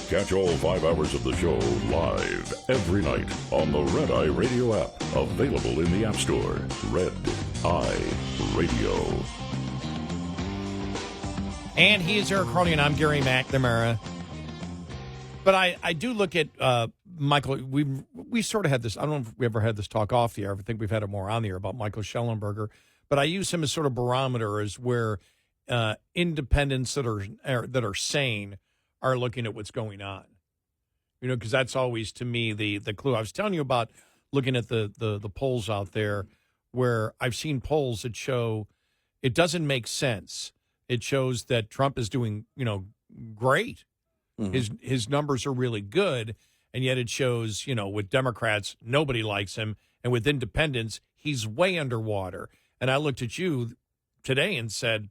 Catch all 5 hours of the show live every night on the Red Eye Radio app. Available in the App Store. Red Eye Radio. And he is Eric Harley, and I'm Gary McNamara. But I do look at Michael. We sort of had this. I don't know if we ever had this talk off the air. I think we've had it more on the air about Michael Schellenberger. But I use him as sort of barometer as where independents that are sane are looking at what's going on. You know, because that's always, to me, the clue. I was telling you about looking at the polls out there where I've seen polls that show it doesn't make sense. It shows that Trump is doing, great. Mm-hmm. His numbers are really good, and yet it shows, with Democrats, nobody likes him, and with independents, he's way underwater. And I looked at you today and said,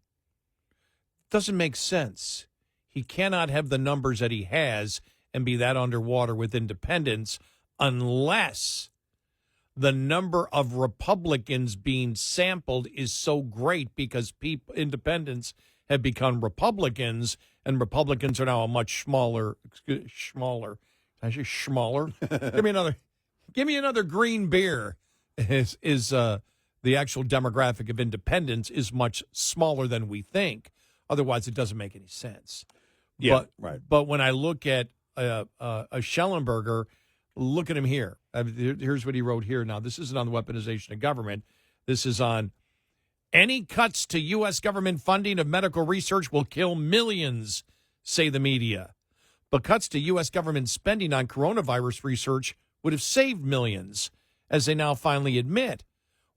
doesn't make sense. He cannot have the numbers that he has and be that underwater with independents unless the number of Republicans being sampled is so great because independents have become Republicans, and Republicans are now a much smaller. Actually, schmaller. Give me another green beer. Is the actual demographic of independents is much smaller than we think. Otherwise, it doesn't make any sense. Yeah, right. But when I look at a Schellenberger, look at him here. Here's what he wrote here. Now, this isn't on the weaponization of government. This is on any cuts to U.S. government funding of medical research will kill millions, say the media. But cuts to U.S. government spending on coronavirus research would have saved millions, as they now finally admit.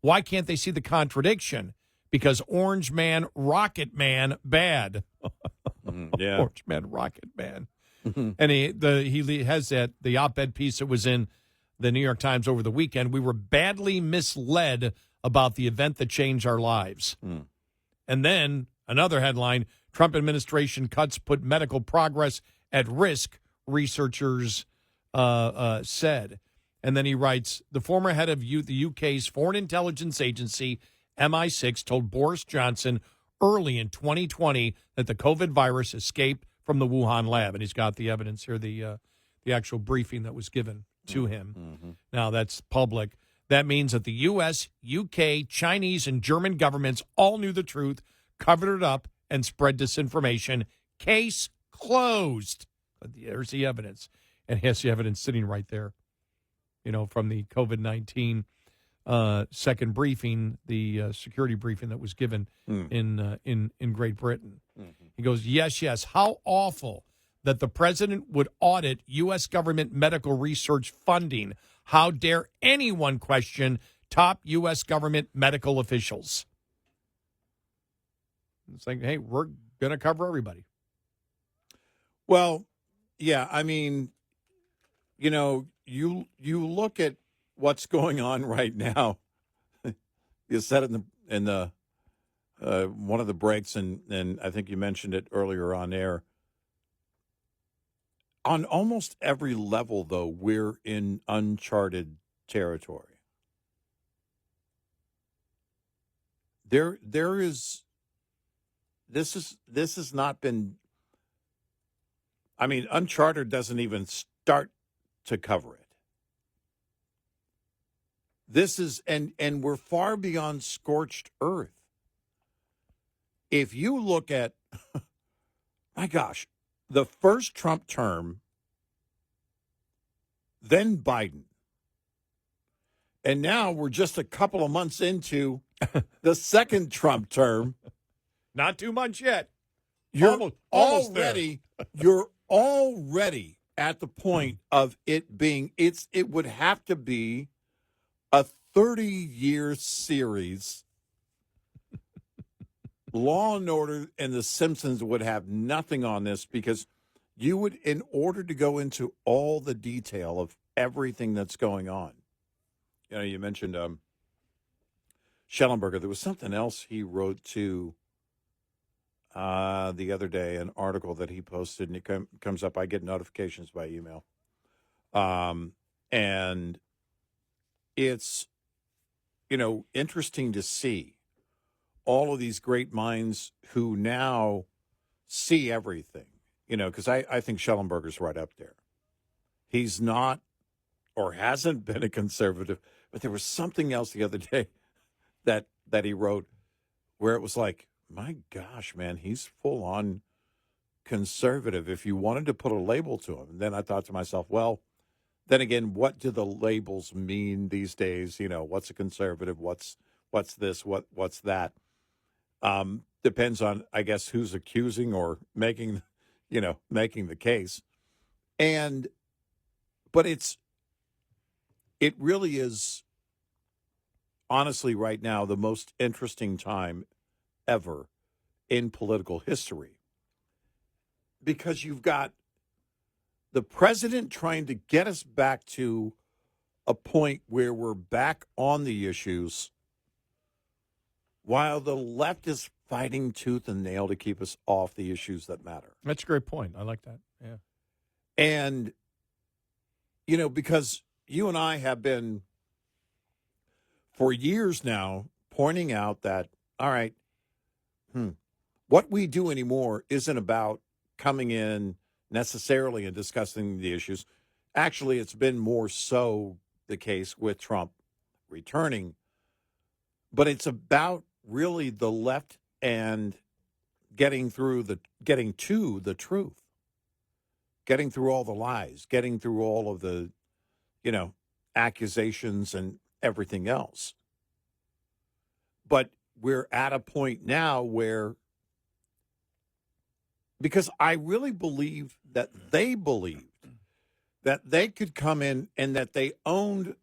Why can't they see the contradiction? Because Orange Man, Rocket Man, bad. Yeah. Orange Man, Rocket Man. And he has the op-ed piece that was in the New York Times over the weekend. We were badly misled about the event that changed our lives. And then another headline, Trump administration cuts put medical progress at risk, researchers said. And then he writes, the former head of the UK's Foreign Intelligence Agency, MI6, told Boris Johnson early in 2020 that the COVID virus escaped from the Wuhan lab. And he's got the evidence here, the the actual briefing that was given to him. Now, that's public. That means that the U.S., U.K., Chinese, and German governments all knew the truth, covered it up, and spread disinformation. Case closed. But there's the evidence. And here's the evidence sitting right there, from the COVID-19 second briefing, the security briefing that was given in Great Britain. He goes, yes, how awful that the president would audit U.S. government medical research funding. How dare anyone question top U.S. government medical officials? It's like, hey, we're going to cover everybody. Well, yeah, I mean, you look at what's going on right now. You said it in the one of the breaks, and I think you mentioned it earlier on air. On almost every level, though, we're in uncharted territory. There is. This has not been. I mean, uncharted doesn't even start to cover it. This is, and we're far beyond scorched earth. If you look at, my gosh, the first Trump term, then Biden, and now we're just a couple of months into the second Trump term. Not 2 months yet. You're almost already you're already at the point of it being it would have to be a 30-year series. Law and Order and The Simpsons would have nothing on this because you would, in order to go into all the detail of everything that's going on. You mentioned Schellenberger. There was something else he wrote to the other day, an article that he posted, and it comes up. I get notifications by email. And it's, interesting to see all of these great minds who now see everything, because I think Schellenberger's right up there. He's not or hasn't been a conservative, but there was something else the other day that he wrote where it was like, my gosh, man, he's full on conservative if you wanted to put a label to him. And then I thought to myself, well, then again, what do the labels mean these days? What's a conservative? What's this? What's that? Depends on, I guess, who's accusing or making the case. But it really is, honestly, right now, the most interesting time ever in political history. Because you've got the president trying to get us back to a point where we're back on the issues, while the left is fighting tooth and nail to keep us off the issues that matter. That's a great point. I like that. Yeah. And, because you and I have been, for years now, pointing out that, all right, what we do anymore isn't about coming in necessarily and discussing the issues. Actually, it's been more so the case with Trump returning. But it's about really the left and getting to the truth, getting through all the lies, getting through all of the, accusations and everything else. But we're at a point now where, because I really believe that they believed that they could come in and that they owned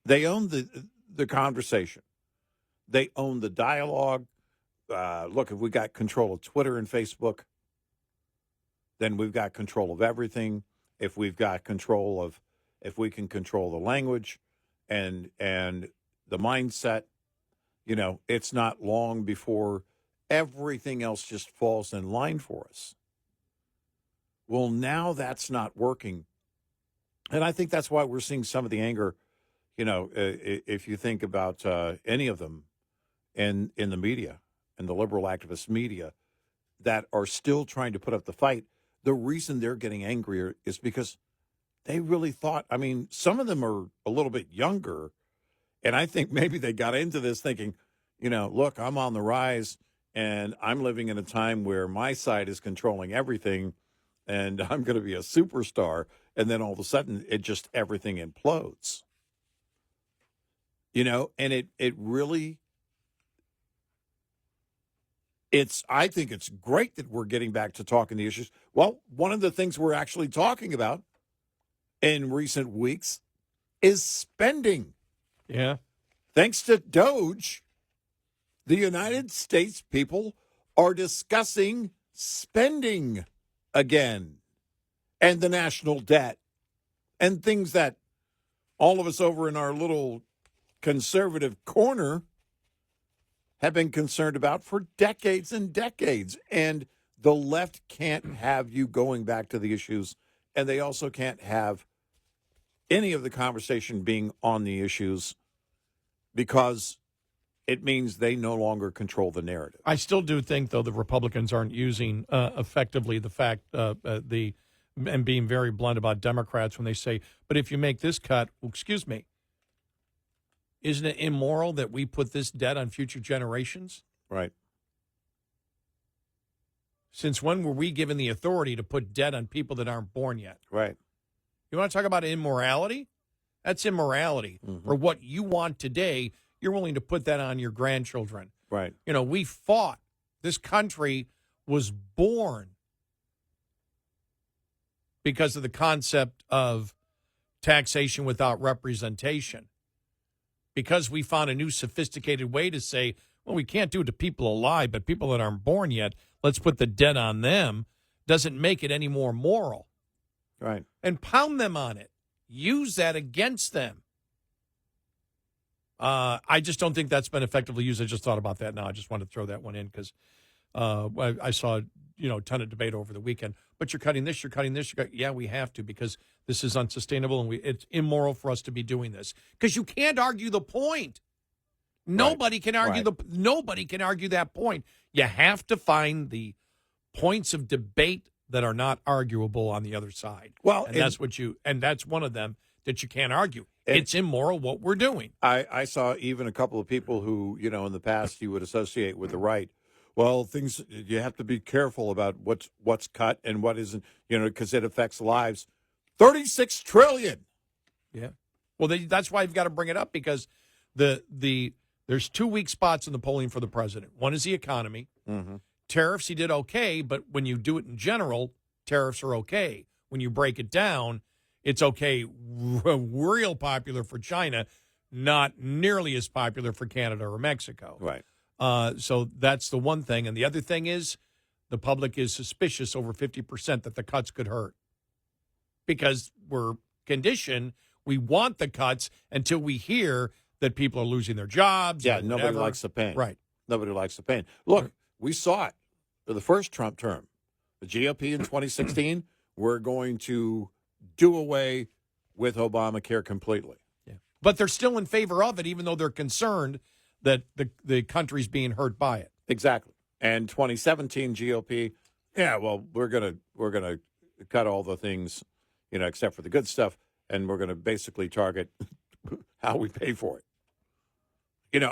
the conversation. They owned the dialogue. Look, if we got control of Twitter and Facebook, then we've got control of everything. If we can control the language and the mindset, it's not long before everything else just falls in line for us. Well, now that's not working. And I think that's why we're seeing some of the anger, if you think about any of them in the media and the liberal activist media that are still trying to put up the fight. the reason they're getting angrier is because they really thought, I mean, some of them are a little bit younger, and I think maybe they got into this thinking, look, I'm on the rise, and I'm living in a time where my side is controlling everything, and I'm going to be a superstar, and then all of a sudden, everything implodes. And it really, I think it's great that we're getting back to talking the issues. Well, one of the things we're actually talking about in recent weeks is spending. Yeah. Thanks to DOGE, the United States people are discussing spending again and the national debt and things that all of us over in our little conservative corner have been concerned about for decades and decades. And the left can't have you going back to the issues, and they also can't have any of the conversation being on the issues because it means they no longer control the narrative. I still do think, though, the Republicans aren't using effectively the fact and being very blunt about Democrats when they say, but if you make this cut, well, excuse me, isn't it immoral that we put this debt on future generations? Right. Since when were we given the authority to put debt on people that aren't born yet? Right. You want to talk about immorality? That's immorality. Mm-hmm. For what you want today, you're willing to put that on your grandchildren. Right. We fought. This country was born because of the concept of taxation without representation. Because we found a new sophisticated way to say, well, we can't do it to people alive, but people that aren't born yet, let's put the debt on them, doesn't make it any more moral. Right. And pound them on it. Use that against them. I just don't think that's been effectively used. I just thought about that now. I just wanted to throw that one in because I saw a ton of debate over the weekend. But you're cutting this, Yeah, we have to because this is unsustainable and it's immoral for us to be doing this. Because you can't argue the point. Nobody can argue nobody can argue that point. You have to find the points of debate that are not arguable on the other side. Well, and that's one of them that you can't argue. It's immoral what we're doing. I saw even a couple of people who, in the past you would associate with the right. Well, things you have to be careful about what's cut and what isn't, because it affects lives. $36 trillion. Yeah. Well, that's why you've got to bring it up because there's 2 weak spots in the polling for the president. One is the economy. Mm-hmm. Tariffs, he did okay, but when you do it in general, tariffs are okay. When you break it down, it's okay. Real popular for China, not nearly as popular for Canada or Mexico. Right. So that's the one thing. And the other thing is the public is suspicious over 50% that the cuts could hurt because we're conditioned. We want the cuts until we hear that people are losing their jobs. Yeah, nobody likes the pain. Right. Nobody likes the pain. Look, we saw it for the first Trump term. The GOP in 2016, we're going to do away with Obamacare completely. Yeah. But they're still in favor of it, even though they're concerned that the country's being hurt by it. Exactly. And 2017 GOP, yeah, well, we're gonna cut all the things, except for the good stuff, and we're gonna basically target how we pay for it. It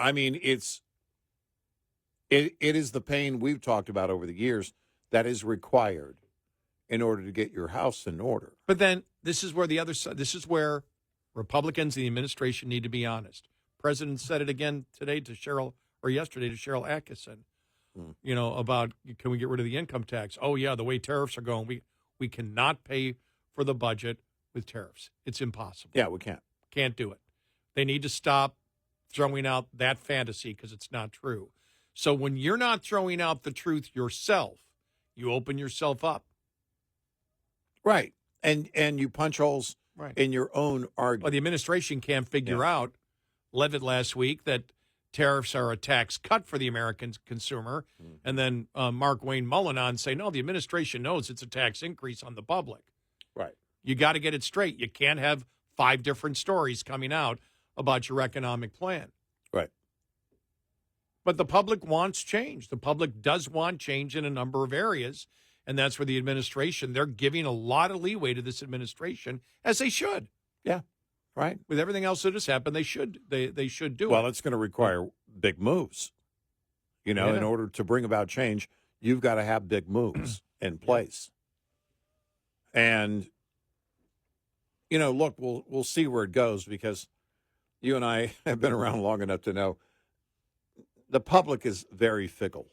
is the pain we've talked about over the years that is required in order to get your house in order. But then this is where this is where Republicans and the administration need to be honest. President said it again yesterday to Cheryl Atkinson, about can we get rid of the income tax? Oh, yeah, the way tariffs are going, we cannot pay for the budget with tariffs. It's impossible. Yeah, we can't. Can't do it. They need to stop throwing out that fantasy because it's not true. So when you're not throwing out the truth yourself, you open yourself up. Right. And you punch holes in your own argument. Well, the administration can't figure out, Levitt last week, that tariffs are a tax cut for the American consumer. Mm-hmm. And then Mark Wayne Mullin say, no, the administration knows it's a tax increase on the public. Right. You got to get it straight. You can't have 5 different stories coming out about your economic plan. Right. But the public wants change. The public does want change in a number of areas. And that's where the administration, they're giving a lot of leeway to this administration, as they should. Yeah, right. With everything else that has happened, they should do it. Well, it's going to require big moves. In order to bring about change, you've got to have big moves in place. And, look, we'll see where it goes, because you and I have been around long enough to know the public is very fickle.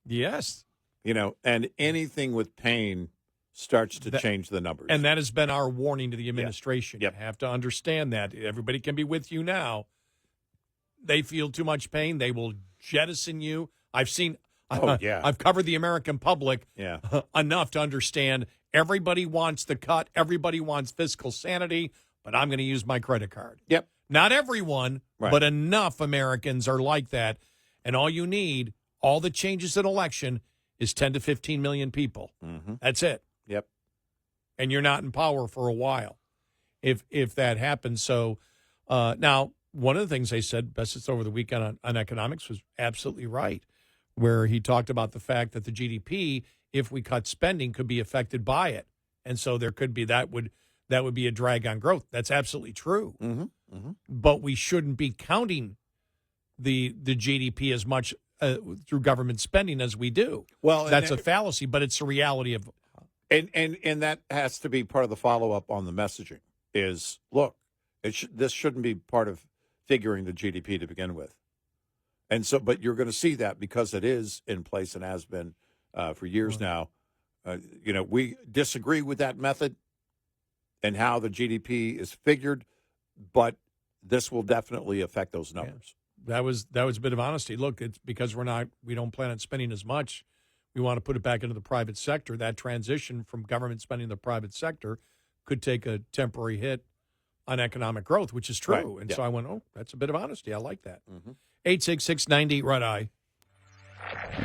Yes. And anything with pain starts to change the numbers. And that has been our warning to the administration. Yep. You have to understand that. Everybody can be with you now. They feel too much pain, they will jettison you. I've seen I've covered the American public enough to understand everybody wants the cut, everybody wants fiscal sanity, but I'm going to use my credit card. Yep. Not everyone, but enough Americans are like that. And all you need, all the changes in election, is 10 to 15 million people. Mm-hmm. That's it. Yep. And you're not in power for a while if that happens. So now, one of the things they said, Bessett's over the weekend on economics, was absolutely right, where he talked about the fact that the GDP, if we cut spending, could be affected by it. And so there could be that would be a drag on growth. That's absolutely true. Mm-hmm. Mm-hmm. But we shouldn't be counting the GDP as much through government spending as we do. Well, that's a fallacy, but it's a reality of. And that has to be part of the follow up on the messaging. Is look, this shouldn't be part of figuring the GDP to begin with. And so, but you're going to see that because it is in place and has been for years now. We disagree with that method and how the GDP is figured, but this will definitely affect those numbers. Yeah. That was a bit of honesty. Look, it's because we don't plan on spending as much. We want to put it back into the private sector. That transition from government spending to the private sector could take a temporary hit on economic growth, which is true. Right. And so I went, that's a bit of honesty. I like that. 866-90 Red Eye.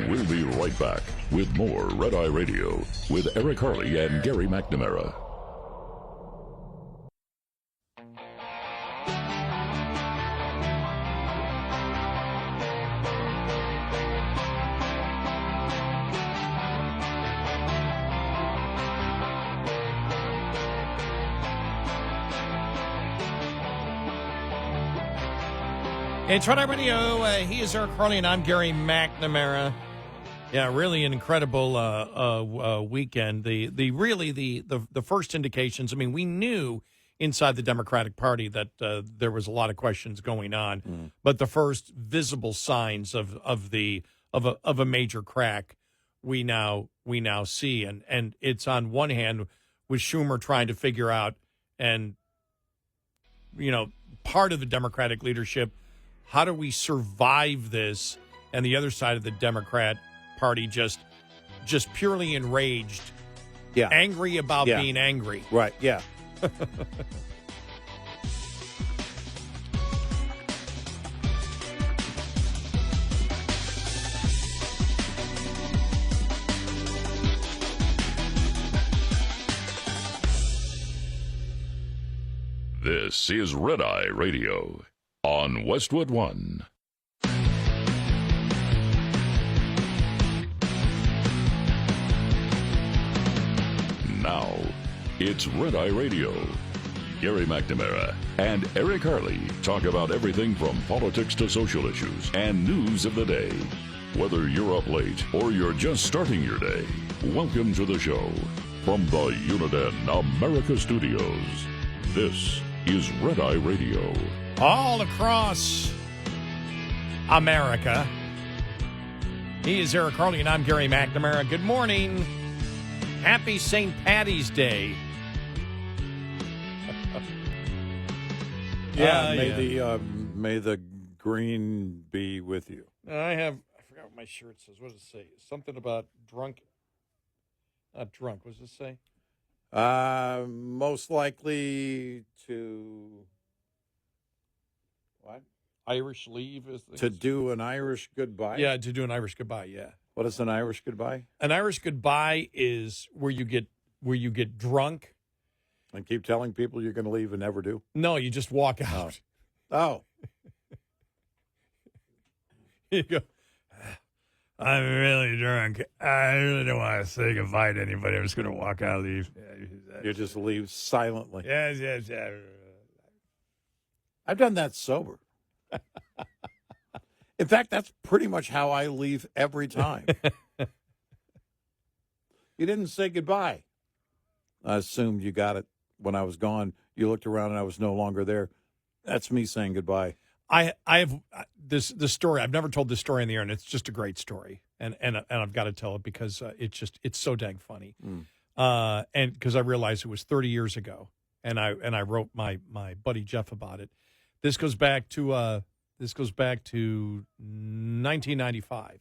We'll be right back with more Red Eye Radio with Eric Harley and Gary McNamara. It's Red Eye Radio. He is Eric Harley, and I'm Gary McNamara. Yeah, really an incredible weekend. The first indications. I mean, we knew inside the Democratic Party that there was a lot of questions going on, but the first visible signs of a major crack we now see, and it's on one hand with Schumer trying to figure out, and part of the Democratic leadership. How do we survive this? And the other side of the Democrat Party just purely enraged, angry about being angry. Right, yeah. This is Red Eye Radio on Westwood One. Now, it's Red Eye Radio. Gary McNamara and Eric Harley talk about everything from politics to social issues and news of the day. Whether you're up late or you're just starting your day, welcome to the show. From the Uniden America Studios, this is Red Eye Radio. All across America. He is Eric Harley, and I'm Gary McNamara. Good morning. Happy St. Patty's Day. May the green be with you. I forgot what my shirt says. What does it say? Something about drunk. Not drunk. What does it say? Most likely to what? Irish leave is to do an Irish goodbye. Yeah, to do an Irish goodbye. Yeah. What is an Irish goodbye? An Irish goodbye is where you get drunk and keep telling people you're going to leave and never do. No, you just walk out. Oh. You go. I'm really drunk. I really don't want to say goodbye to anybody. I'm just going to walk out and leave. You just leave silently. Yes. I've done that sober. In fact, that's pretty much how I leave every time. You didn't say goodbye. I assumed you got it when I was gone. You looked around and I was no longer there. That's me saying goodbye. I have this story. I've never told this story in the air, and it's just a great story. And I've got to tell it because it's so dang funny. And because I realized it was 30 years ago, and I wrote my buddy Jeff about it. This goes back to 1995,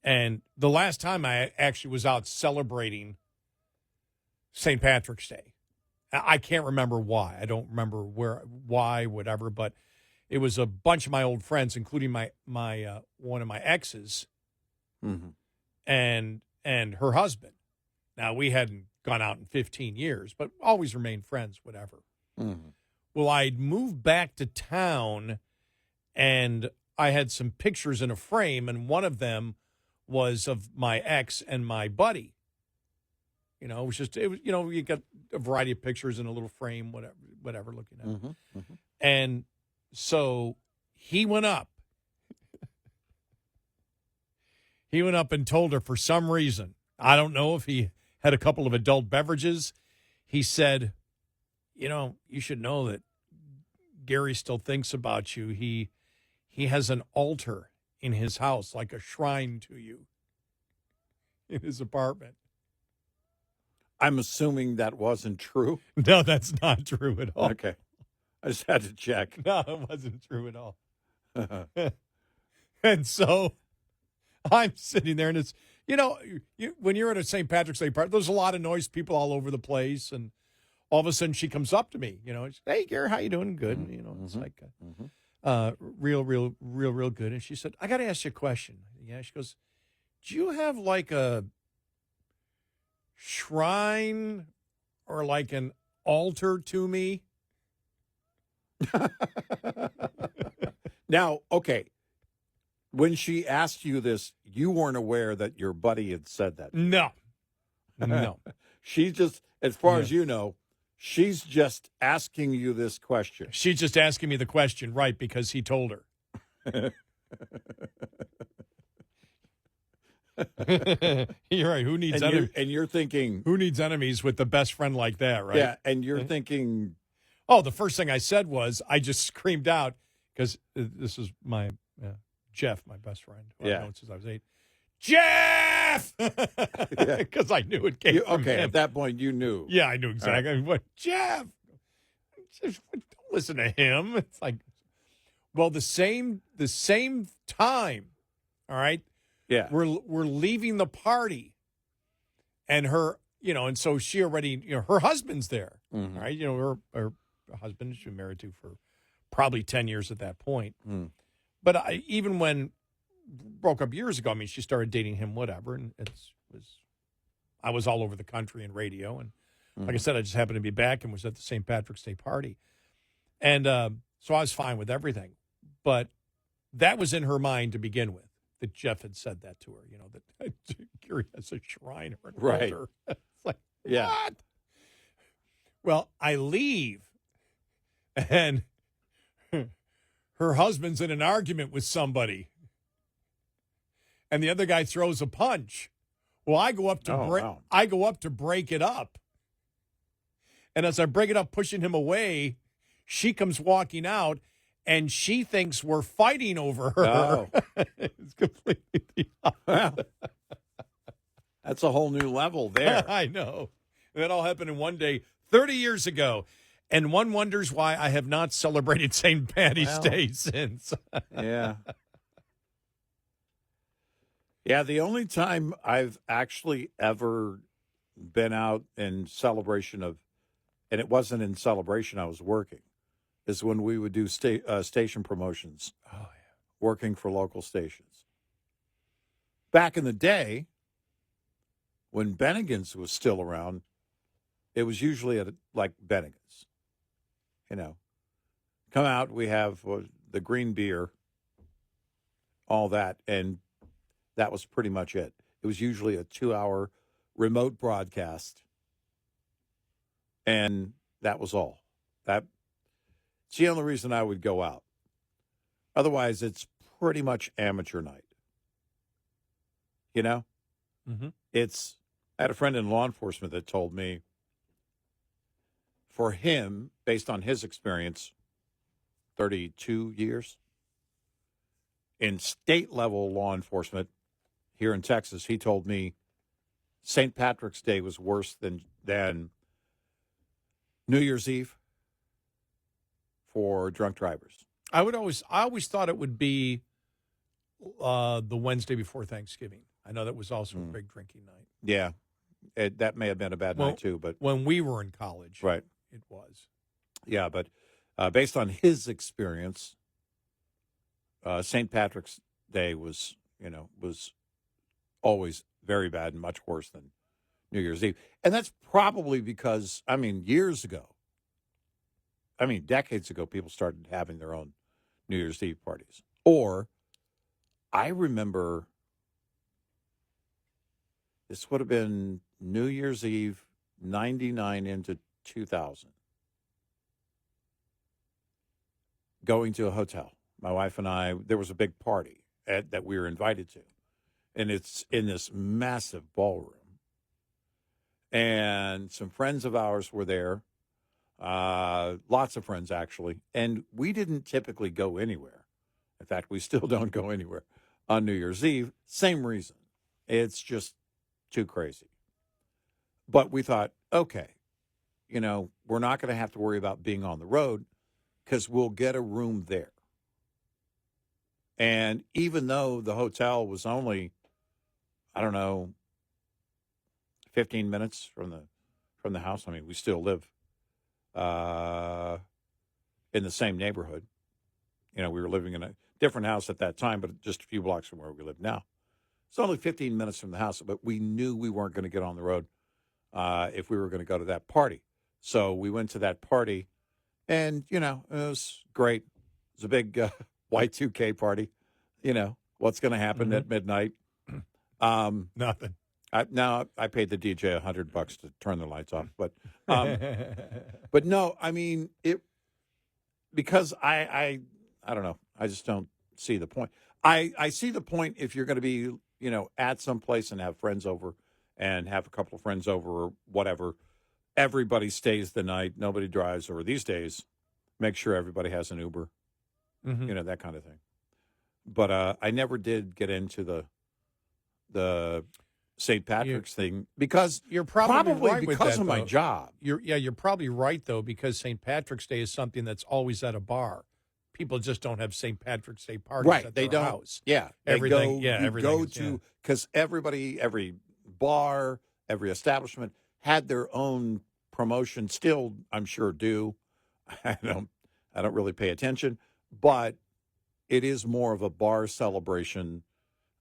and the last time I actually was out celebrating St. Patrick's Day. I can't remember why. I don't remember why, whatever, but it was a bunch of my old friends, including my one of my exes, and her husband. Now, we hadn't gone out in 15 years, but always remained friends, whatever. Well, I'd moved back to town, and I had some pictures in a frame, and one of them was of my ex and my buddy. You know, you got a variety of pictures in a little frame, whatever looking at it. And so he went up. He went up and told her for some reason, I don't know if he had a couple of adult beverages, he said, you should know that Gary still thinks about you. He has an altar in his house, like a shrine to you in his apartment. I'm assuming that wasn't true. No, that's not true at all. Okay. I just had to check. No, it wasn't true at all. And so I'm sitting there, and it's, when you're at a St. Patrick's Day party, there's a lot of noise, people all over the place, and all of a sudden she comes up to me, she's, hey, Gary, how you doing? Good. It's like real good. And she said, I got to ask you a question. Yeah, she goes, do you have like a shrine or like an altar to me? Now, okay, when she asked you this, you weren't aware that your buddy had said that. No. She just, as far as you know, she's just asking you this question. She's just asking me the question, right, because he told her. You're right. Who needs enemies? And you're thinking, who needs enemies with the best friend like that, right? Yeah, and you're thinking, oh, the first thing I said was, I just screamed out, because this is my Jeff, my best friend, who I've known since I was 8. Jeff! Because I knew it came from him. At that point, you knew. Yeah, I knew exactly. Right. What, Jeff? Don't listen to him. It's like, well, the same time, all right? Yeah. We're leaving the party, and her, and so she already, her husband's there, all right? Her husband she's been married to for probably 10 years at that point. But even when broke up years ago, I mean, she started dating him, whatever, and I was all over the country in radio, and like I said, I just happened to be back and was at the St. Patrick's Day party, and so I was fine with everything, but that was in her mind to begin with, that Jeff had said that to her, that Gary has a shrine or an altar. It's like, what? Well, I leave, and her husband's in an argument with somebody, and the other guy throws a punch. Well, I go up to break it up, and as I break it up, pushing him away, she comes walking out, and she thinks we're fighting over her. Oh. It's completely the opposite. That's a whole new level there. I know. And that all happened in one day, 30 years ago. And one wonders why I have not celebrated St. Patty's Day since. Yeah. Yeah, the only time I've actually ever been out in celebration of, and it wasn't in celebration, I was working, is when we would do station promotions. Oh, yeah. Working for local stations. Back in the day, when Bennigan's was still around, it was usually at like Bennigan's. Come out, we have the green beer, all that, and that was pretty much it. It was usually a 2-hour remote broadcast, and that was all. That's the only reason I would go out. Otherwise, it's pretty much amateur night. You know? Mm-hmm. I had a friend in law enforcement that told me, for him, based on his experience, 32 years, in state-level law enforcement here in Texas, he told me St. Patrick's Day was worse than New Year's Eve for drunk drivers. I always thought it would be the Wednesday before Thanksgiving. I know that was also a big drinking night. Yeah, that may have been a bad night too. But when we were in college, right, it was. Yeah, but based on his experience, St. Patrick's Day was always very bad and much worse than New Year's Eve. And that's probably because, years ago, decades ago, people started having their own New Year's Eve parties. Or I remember this would have been New Year's Eve, 99 into 2000. Going to a hotel. My wife and I, there was a big party that we were invited to. And it's in this massive ballroom. And some friends of ours were there. Lots of friends, actually. And we didn't typically go anywhere. In fact, we still don't go anywhere on New Year's Eve. Same reason. It's just too crazy. But we thought, okay, we're not going to have to worry about being on the road because we'll get a room there. And even though the hotel was only, 15 minutes from the house, we still live in the same neighborhood. We were living in a different house at that time, but just a few blocks from where we live now. It's only 15 minutes from the house, but we knew we weren't going to get on the road if we were going to go to that party. So we went to that party, and, it was great. It was a big Y2K party. What's going to happen at midnight? Nothing. I paid the DJ $100 to turn the lights off, but no, because I don't know. I just don't see the point. I see the point if you're going to be, at some place and have friends over and have a couple of friends over or whatever. Everybody stays the night. Nobody drives. Or these days, make sure everybody has an Uber, that kind of thing. But I never did get into the St. Patrick's thing because you're probably right because with that, of my job. You're probably right though, because St. Patrick's Day is something that's always at a bar. People just don't have St. Patrick's Day parties at their house. Yeah, everything. Because every bar, every establishment had their own promotion. Still, I'm sure do. I don't really pay attention, but it is more of a bar celebration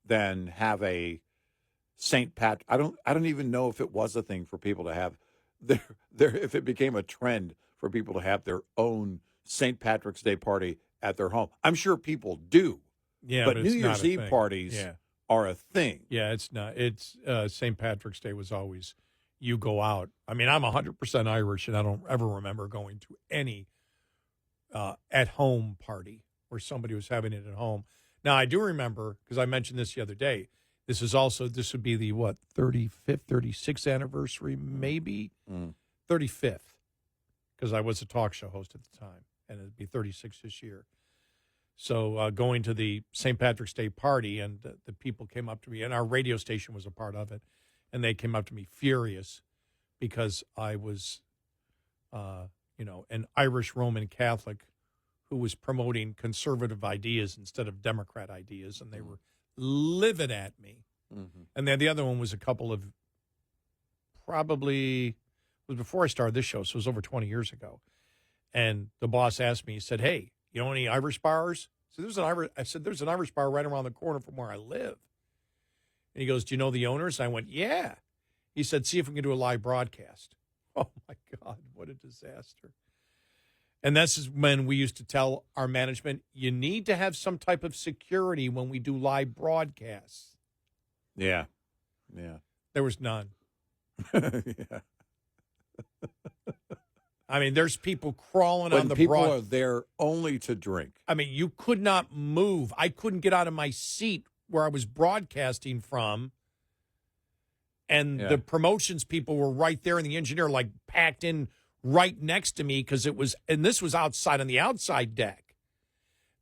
than have a St. Pat. I don't even know if it was a thing for people to have if it became a trend for people to have their own St. Patrick's Day party at their home. I'm sure people do. Yeah, but New Year's Eve parties are a thing. Yeah, it's not. It's St. Patrick's Day was always you go out. I'm 100% Irish, and I don't ever remember going to any at-home party where somebody was having it at home. Now, I do remember, because I mentioned this the other day, this would be the, 35th, 36th anniversary, maybe? 35th, because I was a talk show host at the time, and it'd be 36 this year. So going to the St. Patrick's Day party, and the people came up to me, and our radio station was a part of it, and they came up to me furious because I was, an Irish Roman Catholic who was promoting conservative ideas instead of Democrat ideas, and they were livid at me. Mm-hmm. And then the other one was a couple of, it was before I started this show, so it was over 20 years ago. And the boss asked me, he said, "Hey, you know any Irish bars?" I said, "There's an Irish bar right around the corner from where I live." And he goes, "Do you know the owners?" I went, "Yeah." He said, "See if we can do a live broadcast." Oh, my God, what a disaster. And this is when we used to tell our management, you need to have some type of security when we do live broadcasts. Yeah. There was none. Yeah. I mean, there's people crawling When on the people broad. are there only to drink. I mean, you could not move. I couldn't get out of my seat where I was broadcasting from. And the promotions people were right there, and the engineer like packed in right next to me because this was outside on the outside deck.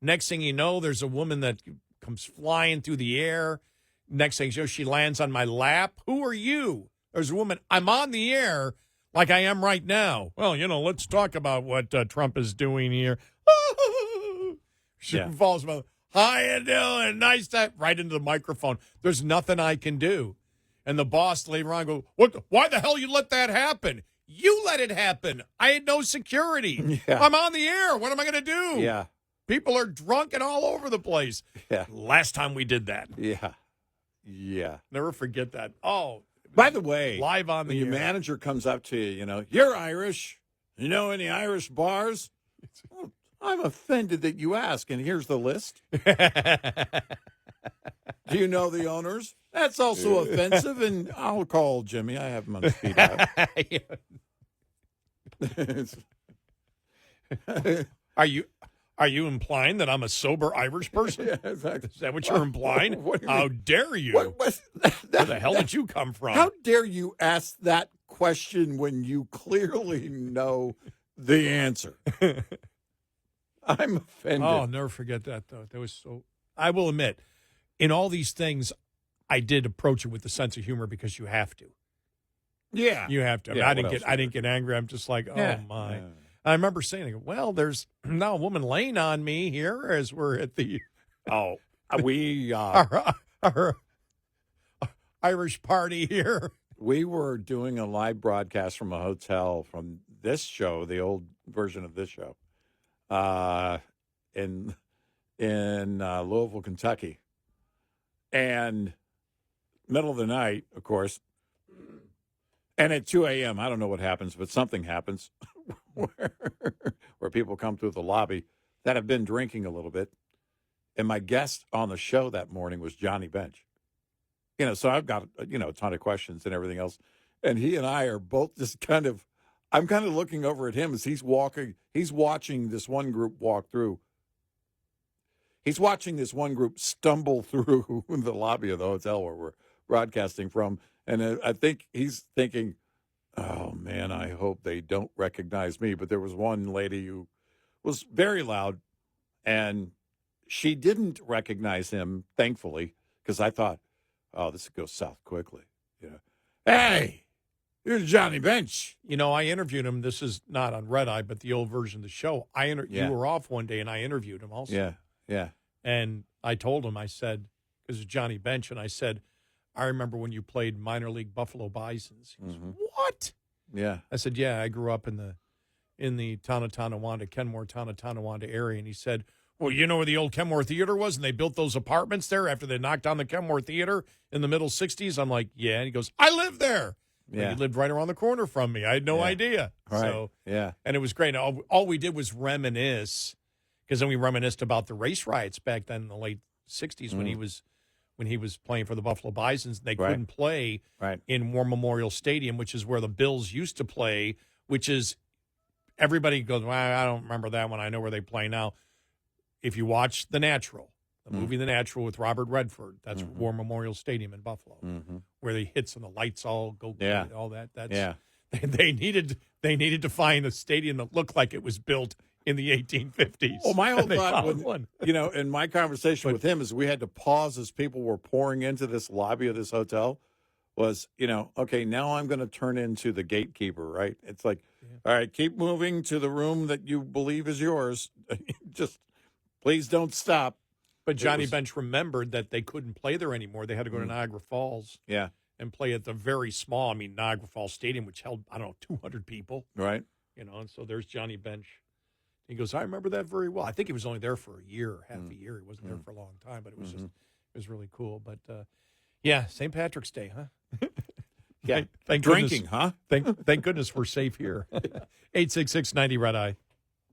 Next thing you know, there's a woman that comes flying through the air. Next thing you know, she lands on my lap. Who are you? There's a woman. I'm on the air like I am right now. Well, let's talk about what Trump is doing here. She falls about, how you doing? Nice to, right into the microphone. There's nothing I can do. And the boss later on goes, why the hell you let that happen? You let it happen. I had no security. Yeah. I'm on the air. What am I going to do? Yeah. People are drunk and all over the place. Yeah. Last time we did that. Yeah. Yeah. Never forget that. Oh, by the way, live on the when your manager comes up to you, you're Irish. You know any Irish bars? Well, I'm offended that you ask, and here's the list. Do you know the owners? That's also offensive, and I'll call Jimmy. I have him on speed dial. Are you implying that I'm a sober Irish person? Yeah, exactly. Is that what you're implying? What do you How mean? dare you? Where the hell did you come from? How dare you ask that question when you clearly know the answer? I'm offended. Oh, I'll never forget that, though. That was so. I will admit, in all these things, I did approach it with a sense of humor because you have to. Yeah, you have to. Yeah, I didn't get angry. I'm just like, oh my. Yeah. I remember saying, well, there's now a woman laying on me here as we're at the our Irish party here. We were doing a live broadcast from a hotel from this show, the old version of this show, in Louisville, Kentucky, and middle of the night, of course, and at 2 a.m. I don't know what happens, but something happens where people come through the lobby that have been drinking a little bit, and my guest on the show that morning was Johnny Bench. So I've got, a ton of questions and everything else. And he and I are both just I'm kind of looking over at him as he's watching this one group walk through. He's watching this one group stumble through the lobby of the hotel where we're broadcasting from. And I think he's thinking, oh, man, I hope they don't recognize me. But there was one lady who was very loud, and she didn't recognize him, thankfully, because I thought, oh, this goes south quickly. Hey, here's Johnny Bench. I interviewed him. This is not on Red Eye, but the old version of the show. You were off one day, and I interviewed him also. Yeah. And I told him, I said, because it's Johnny Bench, and I said, I remember when you played minor league Buffalo Bisons. He goes, what? Yeah. I said, yeah, I grew up in the town of Tonawanda, Kenmore town of Tonawanda area. And he said, well, you know where the old Kenmore Theater was, and they built those apartments there after they knocked down the Kenmore Theater in the middle 60s? I'm like, yeah. And he goes, I lived there. Yeah. He lived right around the corner from me. I had no idea. Right. So, yeah. And it was great. All we did was reminisce, because then we reminisced about the race riots back then in the late 60s when he was playing for the Buffalo Bisons. They couldn't play in War Memorial Stadium, which is where the Bills used to play, which is everybody goes, well, I don't remember that one. I know where they play now. If you watch The Natural, the movie The Natural with Robert Redford, that's War Memorial Stadium in Buffalo, where they hits and the lights all go, all that. They needed to find a stadium that looked like it was built in the 1850s. Well, my whole thought, in my conversation with him, is we had to pause as people were pouring into this lobby of this hotel. Was, okay, now I'm going to turn into the gatekeeper, right? It's like, all right, keep moving to the room that you believe is yours. Just please don't stop. But Johnny Bench remembered that they couldn't play there anymore. They had to go to Niagara Falls and play at the very small, Niagara Falls Stadium, which held, 200 people. Right. And so there's Johnny Bench. He goes, I remember that very well. I think he was only there for a year, half a year. He wasn't there for a long time, but it was it was really cool. But, St. Patrick's Day, huh? Yeah. Thank Drinking, goodness, huh? Thank goodness we're safe here. 866-90 Red Eye.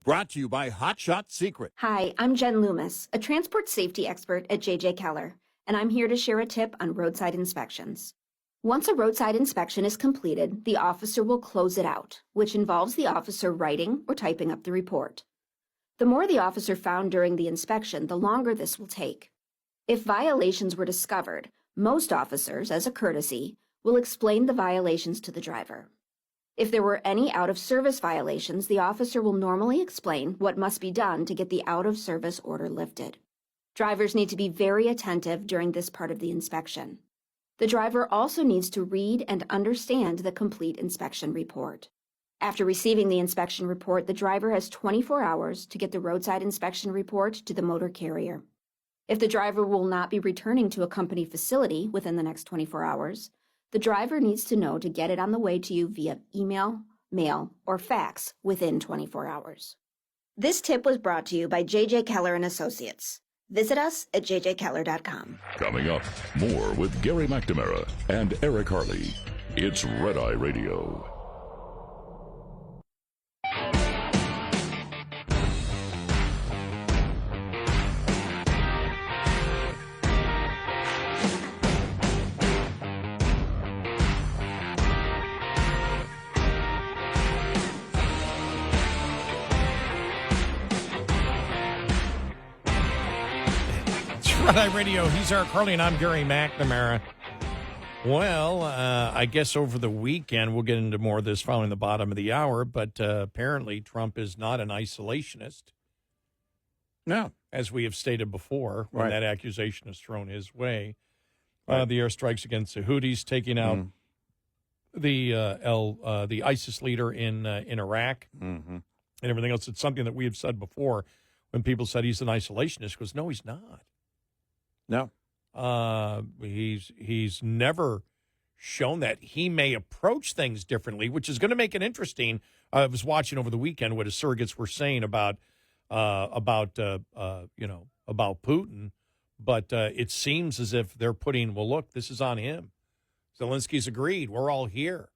Brought to you by Hot Shot Secret. Hi, I'm Jen Loomis, a transport safety expert at J.J. Keller. and I'm here to share a tip on roadside inspections. Once a roadside inspection is completed, the officer will close it out, which involves the officer writing or typing up the report. The more the officer found during the inspection, the longer this will take. If violations were discovered, most officers, as a courtesy, will explain the violations to the driver. If there were any out-of-service violations, the officer will normally explain what must be done to get the out-of-service order lifted. Drivers need to be very attentive during this part of the inspection. The driver also needs to read and understand the complete inspection report. After receiving the inspection report, the driver has 24 hours to get the roadside inspection report to the motor carrier. If the driver will not be returning to a company facility within the next 24 hours, the driver needs to know to get it on the way to you via email, mail, or fax within 24 hours. This tip was brought to you by J.J. Keller & Associates. Visit us at jjkeller.com. Coming up, more with Gary McNamara and Eric Harley. It's Red Eye Radio. Red Eye Radio. He's Eric Harley, and I'm Gary McNamara. Well, I guess over the weekend, we'll get into more of this following the bottom of the hour, but apparently Trump is not an isolationist. No. As we have stated before, when that accusation is thrown his way. The airstrikes against the Houthis, taking out the ISIS leader in Iraq and everything else. It's something that we have said before when people said he's an isolationist. He goes, no, he's not. No. He's never shown that. He may approach things differently, which is going to make it interesting. I was watching over the weekend what his surrogates were saying about Putin, but it seems as if they're putting, well, look, this is on him. Zelensky's agreed. We're all here.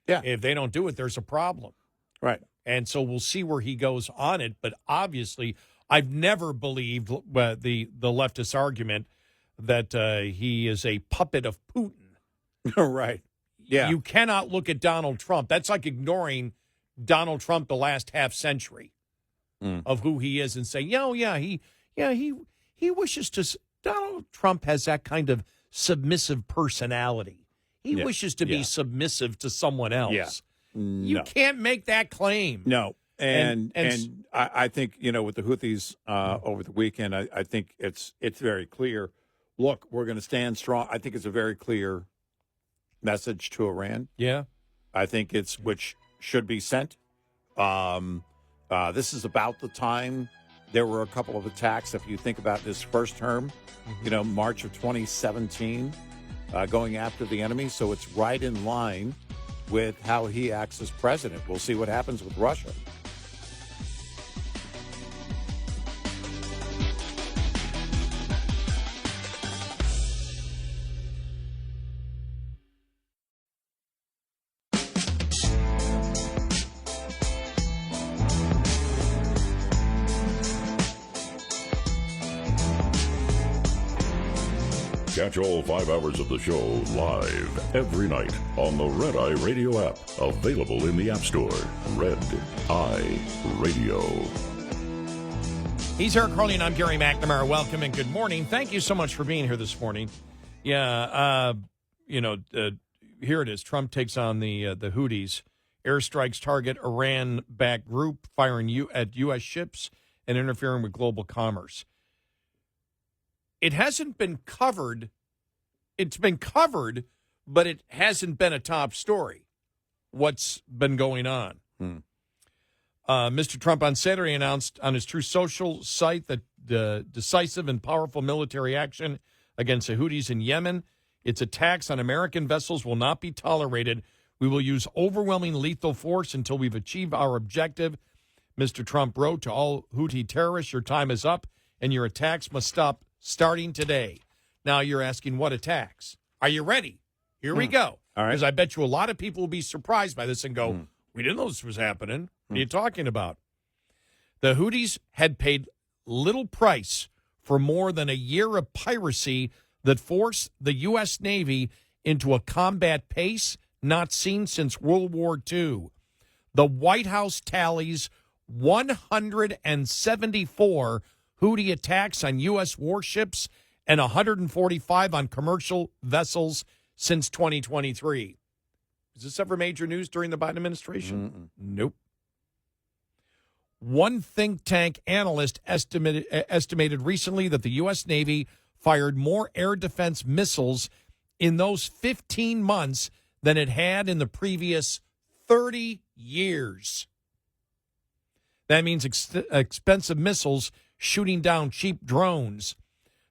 Yeah. If they don't do it, there's a problem. Right. And so we'll see where he goes on it. But obviously, I've never believed the leftist argument that he is a puppet of Putin. Right. Yeah. You cannot look at Donald Trump. That's like ignoring Donald Trump the last half century of who he is and say, he wishes to. Donald Trump has that kind of submissive personality. He wishes to be submissive to someone else. Yeah. You can't make that claim. No. And I think, with the Houthis over the weekend, I think it's very clear. Look, we're going to stand strong. I think it's a very clear message to Iran. Yeah. I think it's which should be sent. This is about the time there were a couple of attacks. If you think about this first term, March of 2017, going after the enemy. So it's right in line with how he acts as president. We'll see what happens with Russia. Catch all 5 hours of the show live every night on the Red Eye Radio app. Available in the App Store. Red Eye Radio. He's Eric Harley, and I'm Gary McNamara. Welcome and good morning. Thank you so much for being here this morning. Yeah, here it is. Trump takes on the Houthis. Airstrikes target Iran-backed group, firing at U.S. ships and interfering with global commerce. It hasn't been covered. It's been covered, but it hasn't been a top story. What's been going on? Mr. Trump on Saturday announced on his Truth Social site that the decisive and powerful military action against the Houthis in Yemen, its attacks on American vessels will not be tolerated. We will use overwhelming lethal force until we've achieved our objective. Mr. Trump wrote to all Houthi terrorists, your time is up and your attacks must stop starting today. Now you're asking what attacks? Are you ready? Here we go. All right. Because I bet you a lot of people will be surprised by this and go, we didn't know this was happening. What are you talking about? The Houthis had paid little price for more than a year of piracy that force the U.S. Navy into a combat pace not seen since World War II. The White House tallies 174 Houthi attacks on U.S. warships and 145 on commercial vessels since 2023. Is this ever major news during the Biden administration? Nope. One think tank analyst estimated recently that the U.S. Navy fired more air defense missiles in those 15 months than it had in the previous 30 years. That means expensive missiles shooting down cheap drones.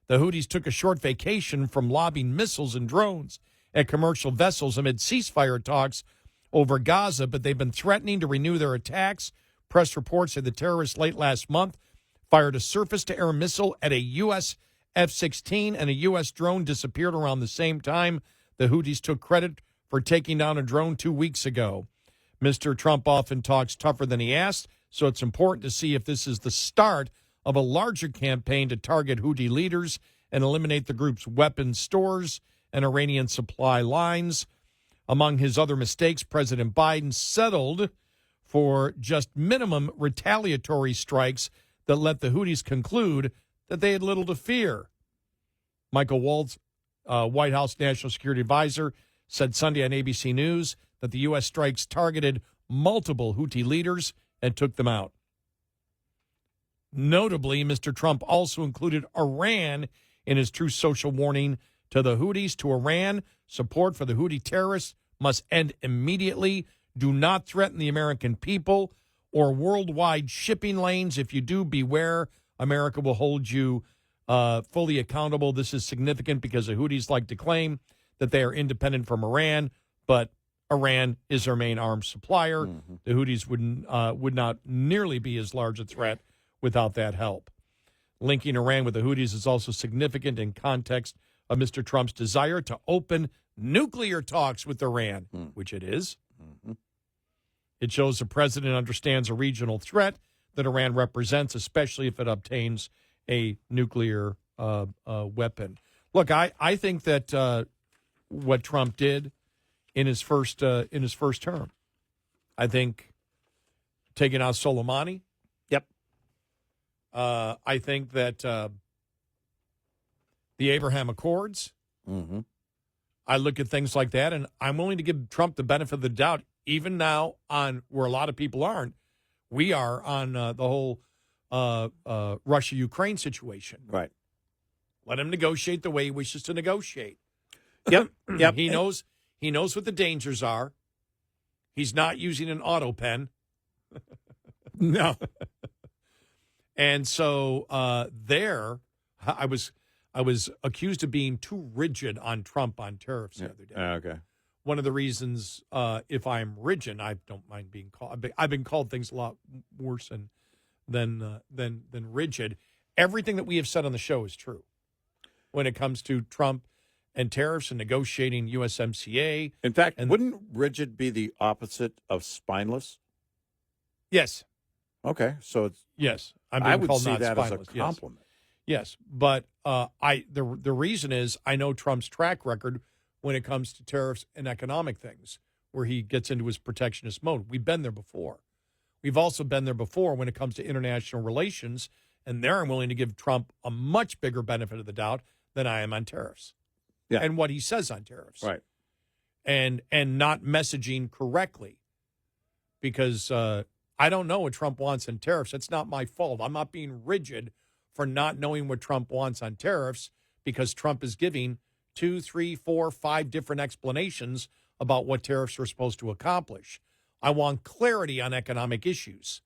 The Houthis took a short vacation from lobbing missiles and drones at commercial vessels amid ceasefire talks over Gaza, but they've been threatening to renew their attacks. Press reports said the terrorists late last month fired a surface-to-air missile at a U.S. F-16, and a U.S. drone disappeared around the same time. The Houthis took credit for taking down a drone 2 weeks ago. Mr. Trump often talks tougher than he asks, so it's important to see if this is the start of a larger campaign to target Houthi leaders and eliminate the group's weapons stores and Iranian supply lines. Among his other mistakes, President Biden settled for just minimum retaliatory strikes that let the Houthis conclude that they had little to fear. Michael Waltz, White House National Security Advisor, said Sunday on ABC News that the U.S. strikes targeted multiple Houthi leaders and took them out. Notably, Mr. Trump also included Iran in his Truth Social warning to the Houthis. To Iran, support for the Houthi terrorists must end immediately. Do not threaten the American people or worldwide shipping lanes. If you do, beware. America will hold you fully accountable. This is significant because the Houthis like to claim that they are independent from Iran, but Iran is their main arms supplier. Mm-hmm. The Houthis would not nearly be as large a threat without that help. Linking Iran with the Houthis is also significant in context of Mr. Trump's desire to open nuclear talks with Iran, which it is. Mm-hmm. It shows the president understands a regional threat that Iran represents, especially if it obtains a nuclear weapon. Look, I think that what Trump did in his first term, I think taking out Soleimani. Yep. I think that the Abraham Accords. Mm-hmm. I look at things like that, and I'm willing to give Trump the benefit of the doubt. Even now, on where a lot of people aren't, we are on the whole Russia-Ukraine situation. Right. Let him negotiate the way he wishes to negotiate. Yep. Yep. He knows what the dangers are. He's not using an auto pen. No. And so I was accused of being too rigid on Trump on tariffs the other day. Okay. One of the reasons, if I'm rigid, I don't mind being called. I've been called things a lot worse than rigid. Everything that we have said on the show is true when it comes to Trump and tariffs and negotiating USMCA. In fact, wouldn't rigid be the opposite of spineless? Yes. Okay, so it's yes. I would called see not that spineless. as a compliment. Yes, but the reason is I know Trump's track record when it comes to tariffs and economic things, where he gets into his protectionist mode. We've been there before. We've also been there before when it comes to international relations, and there I'm willing to give Trump a much bigger benefit of the doubt than I am on tariffs. Yeah. And what he says on tariffs. Right. And not messaging correctly. Because I don't know what Trump wants on tariffs. That's not my fault. I'm not being rigid for not knowing what Trump wants on tariffs, because Trump is giving 2, 3, 4, 5 different explanations about what tariffs are supposed to accomplish. I want clarity on economic issues.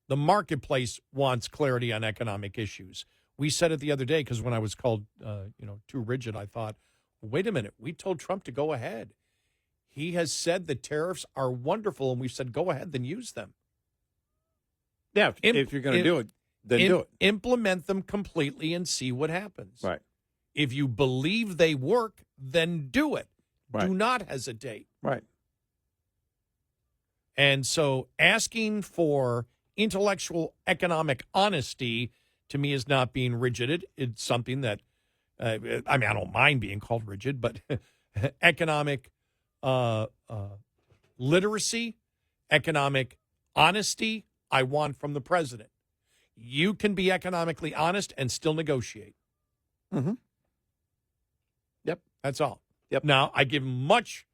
The marketplace wants clarity on economic issues. We said it the other day because when I was called, too rigid, I thought, well, wait a minute. We told Trump to go ahead. He has said that tariffs are wonderful, and we said, go ahead, then use them. Yeah, if you're going to do it, then do it. Implement them completely and see what happens. Right. If you believe they work, then do it. Right. Do not hesitate. Right. And so asking for intellectual economic honesty, to me, is not being rigid. It's something that I mean, I don't mind being called rigid, but economic literacy, economic honesty, I want from the president. You can be economically honest and still negotiate. Mm-hmm. Yep. That's all. Yep. Now, I give him much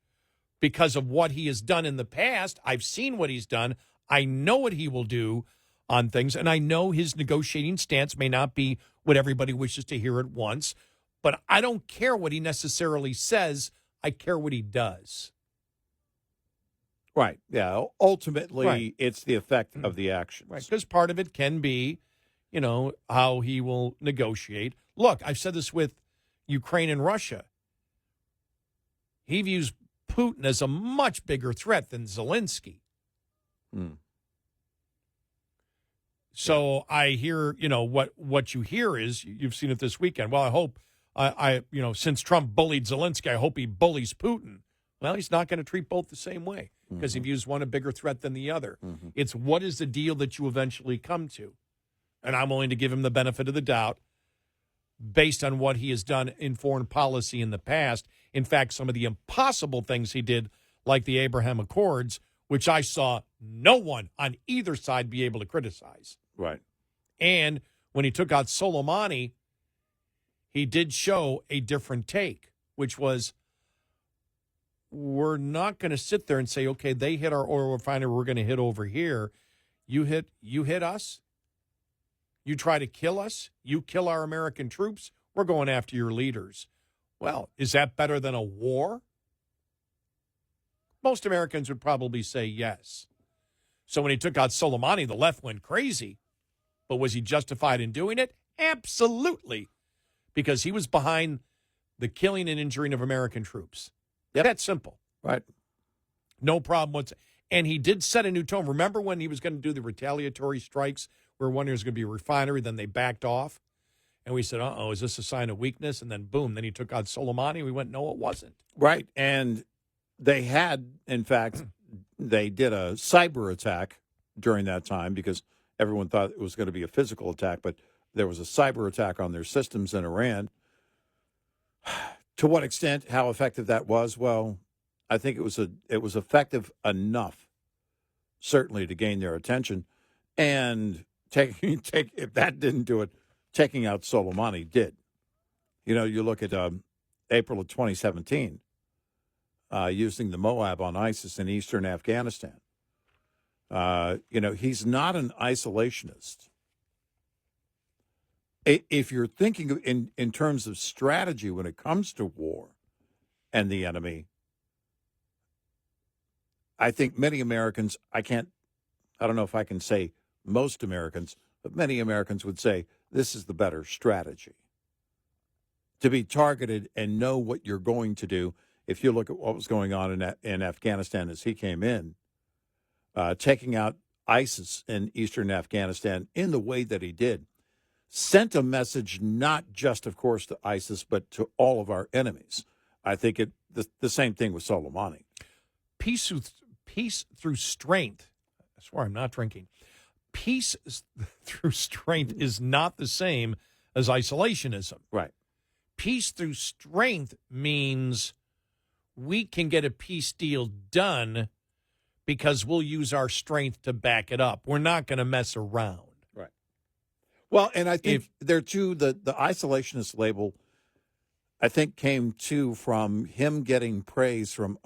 because of what he has done in the past. I've seen what he's done. I know what he will do on things, and I know his negotiating stance may not be what everybody wishes to hear at once, but I don't care what he necessarily says. I care what he does. Right. Yeah. Ultimately, Right. it's the effect of the actions. Right. Because part of it can be, how he will negotiate. Look, I've said this with Ukraine and Russia. He views Putin as a much bigger threat than Zelensky. So I hear, what you hear is, you've seen it this weekend. Well, I hope, since Trump bullied Zelensky, I hope he bullies Putin. Well, he's not going to treat both the same way because he views one a bigger threat than the other. It's what is the deal that you eventually come to? And I'm willing to give him the benefit of the doubt based on what he has done in foreign policy in the past. In fact, some of the impossible things he did, like the Abraham Accords, which I saw no one on either side be able to criticize. Right. And when he took out Soleimani, he did show a different take, which was, we're not going to sit there and say, okay, they hit our oil refinery, we're going to hit over here. You hit us. You try to kill us. You kill our American troops. We're going after your leaders. Well, is that better than a war? Most Americans would probably say yes. So when he took out Soleimani, the left went crazy. But was he justified in doing it? Absolutely. Because he was behind the killing and injuring of American troops. Yep. That's simple. Right. No problem whatsoever. And he did set a new tone. Remember when he was going to do the retaliatory strikes where one year was going to be a refinery, then they backed off? And we said, uh-oh, is this a sign of weakness? And then, boom, then he took out Soleimani. We went, no, it wasn't. Right. And they had, in fact, they did a cyber attack during that time because everyone thought it was going to be a physical attack, but there was a cyber attack on their systems in Iran. To what extent, how effective that was? Well, I think it was effective enough, certainly, to gain their attention. And if that didn't do it, taking out Soleimani did. You look at April of 2017, using the Moab on ISIS in eastern Afghanistan. He's not an isolationist. If you're thinking in terms of strategy when it comes to war and the enemy, I think many Americans, I don't know if I can say most Americans, but many Americans would say this is the better strategy. To be targeted and know what you're going to do. If you look at what was going on in Afghanistan as he came in, taking out ISIS in eastern Afghanistan in the way that he did, sent a message not just, of course, to ISIS, but to all of our enemies. I think the same thing with Soleimani. Peace through strength. I swear I'm not drinking. Peace through strength is not the same as isolationism. Right. Peace through strength means we can get a peace deal done because we'll use our strength to back it up. We're not going to mess around. Right. Well, and I think the isolationist label, I think, came too from him getting praise from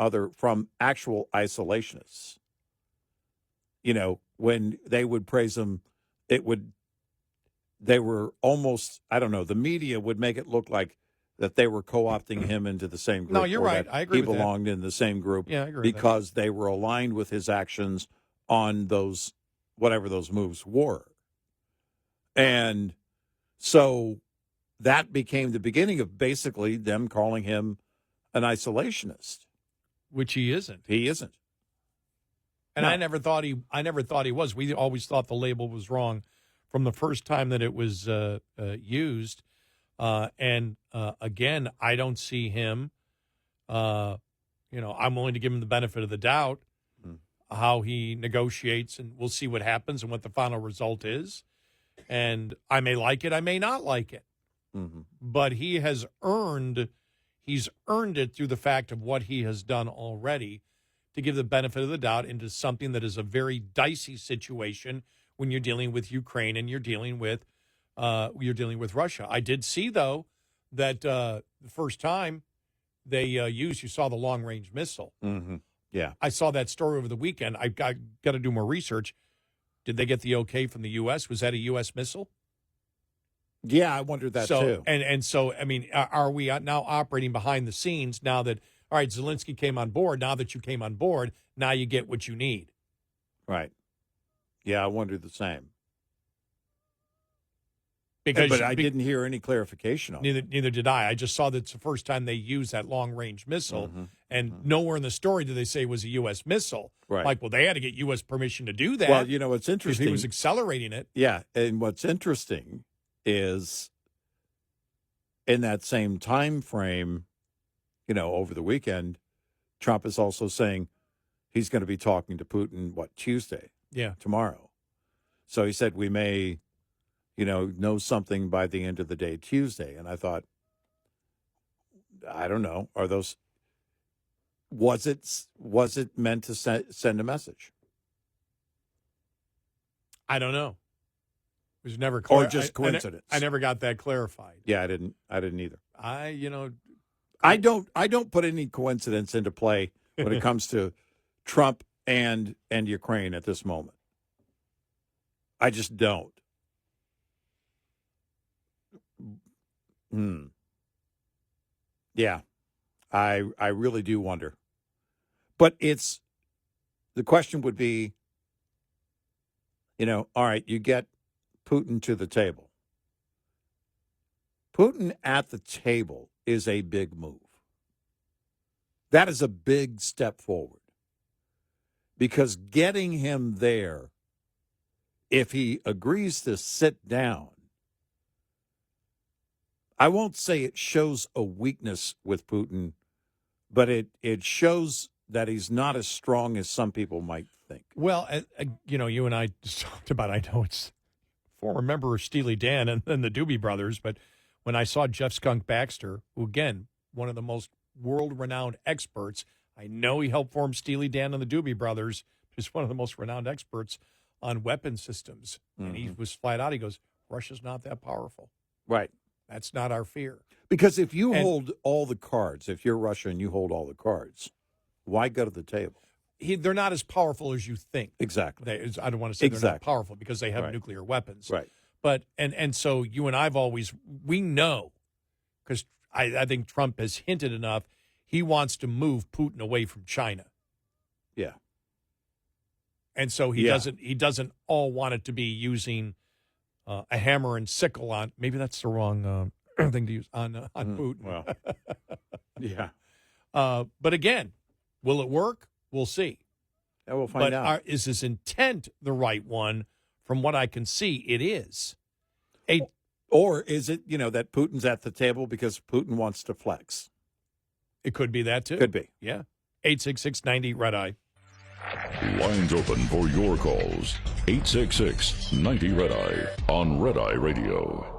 actual isolationists. When they would praise him, they were almost, I don't know, the media would make it look like that they were co-opting him into the same group. No, you're right. I agree with that. He belonged in the same group. Yeah, I agree because they were aligned with his actions on those, whatever those moves were. And so that became the beginning of basically them calling him an isolationist. Which he isn't. He isn't. And no. I never thought he was. We always thought the label was wrong from the first time that it was used. And again, I don't see him. I'm willing to give him the benefit of the doubt, how he negotiates, and we'll see what happens and what the final result is. And I may like it, I may not like it. but he's earned it through the fact of what he has done already to give the benefit of the doubt into something that is a very dicey situation when you're dealing with Ukraine and you're dealing with Russia. I did see, though, that the first time they you saw the long-range missile. Mm-hmm. Yeah. I saw that story over the weekend. I've got to do more research. Did they get the okay from the U.S.? Was that a U.S. missile? Yeah, I wondered that too. And so, I mean, are we now operating behind the scenes now that, all right, Zelensky came on board. Now that you came on board, now you get what you need. Right. Yeah, I wondered the same. But I didn't hear any clarification on it. Neither did I. I just saw that it's the first time they used that long-range missile, and nowhere in the story did they say it was a U.S. missile. Right. Like, well, they had to get U.S. permission to do that. Well, you know, what's interesting. He was accelerating it. Yeah, and what's interesting is in that same time frame, you know, over the weekend, Trump is also saying he's going to be talking to Putin, Tuesday? Yeah. Tomorrow. So he said we may, know something by the end of the day Tuesday. And I thought, I don't know, was it meant to send a message? I don't know. It was never clear. Or just coincidence. I never got that clarified. Yeah, I didn't either. I don't put any coincidence into play when it comes to Trump and Ukraine at this moment. I just don't. Yeah, I really do wonder. But the question would be, all right, you get Putin to the table. Putin at the table is a big move. That is a big step forward. Because getting him there, if he agrees to sit down, I won't say it shows a weakness with Putin, but it shows that he's not as strong as some people might think. Well, you and I just talked about, I know it's former member of Steely Dan and the Doobie Brothers, but when I saw Jeff Skunk Baxter, who, again, one of the most world-renowned experts, I know he helped form Steely Dan and the Doobie Brothers, just one of the most renowned experts on weapon systems. And he was flat out, he goes, Russia's not that powerful. Right. That's not our fear. Because if you hold all the cards, if you're Russia and you hold all the cards, why go to the table? They're not as powerful as you think. Exactly. I don't want to say they're not powerful because they have nuclear weapons. Right. But, and so you and I've always, we know, because I think Trump has hinted enough, he wants to move Putin away from China. Yeah. And so he doesn't all want it to be using a hammer and sickle on. Maybe that's the wrong thing to use on Putin. Well, yeah. But again, will it work? We'll see. Yeah, we'll find out. Is his intent the right one? From what I can see, it is. Or is it, that Putin's at the table because Putin wants to flex? It could be that, too. Could be. Yeah. 866-90-RED-EYE. Lines open for your calls. 866-90-RED-EYE on Red Eye Radio.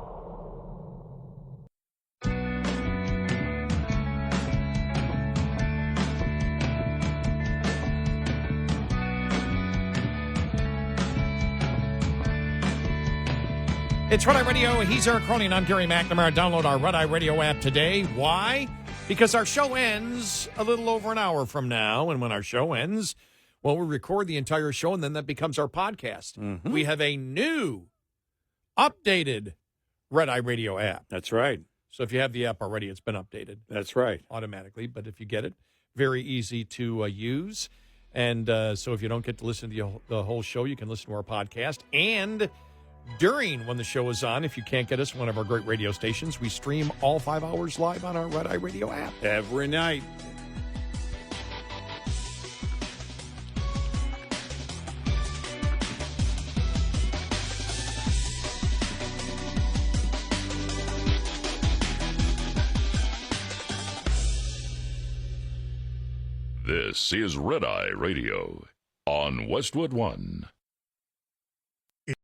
It's Red Eye Radio. He's Eric Cronin. I'm Gary McNamara. Download our Red Eye Radio app today. Why? Because our show ends a little over an hour from now. And when our show ends, well, we record the entire show, and then that becomes our podcast. Mm-hmm. We have a new, updated Red Eye Radio app. That's right. So if you have the app already, it's been updated. That's right. Automatically. But if you get it, very easy to use. And so if you don't get to listen to the whole show, you can listen to our podcast. And when the show is on, if you can't get us on one of our great radio stations, we stream all 5 hours live on our Red Eye Radio app. Every night. This is Red Eye Radio on Westwood One.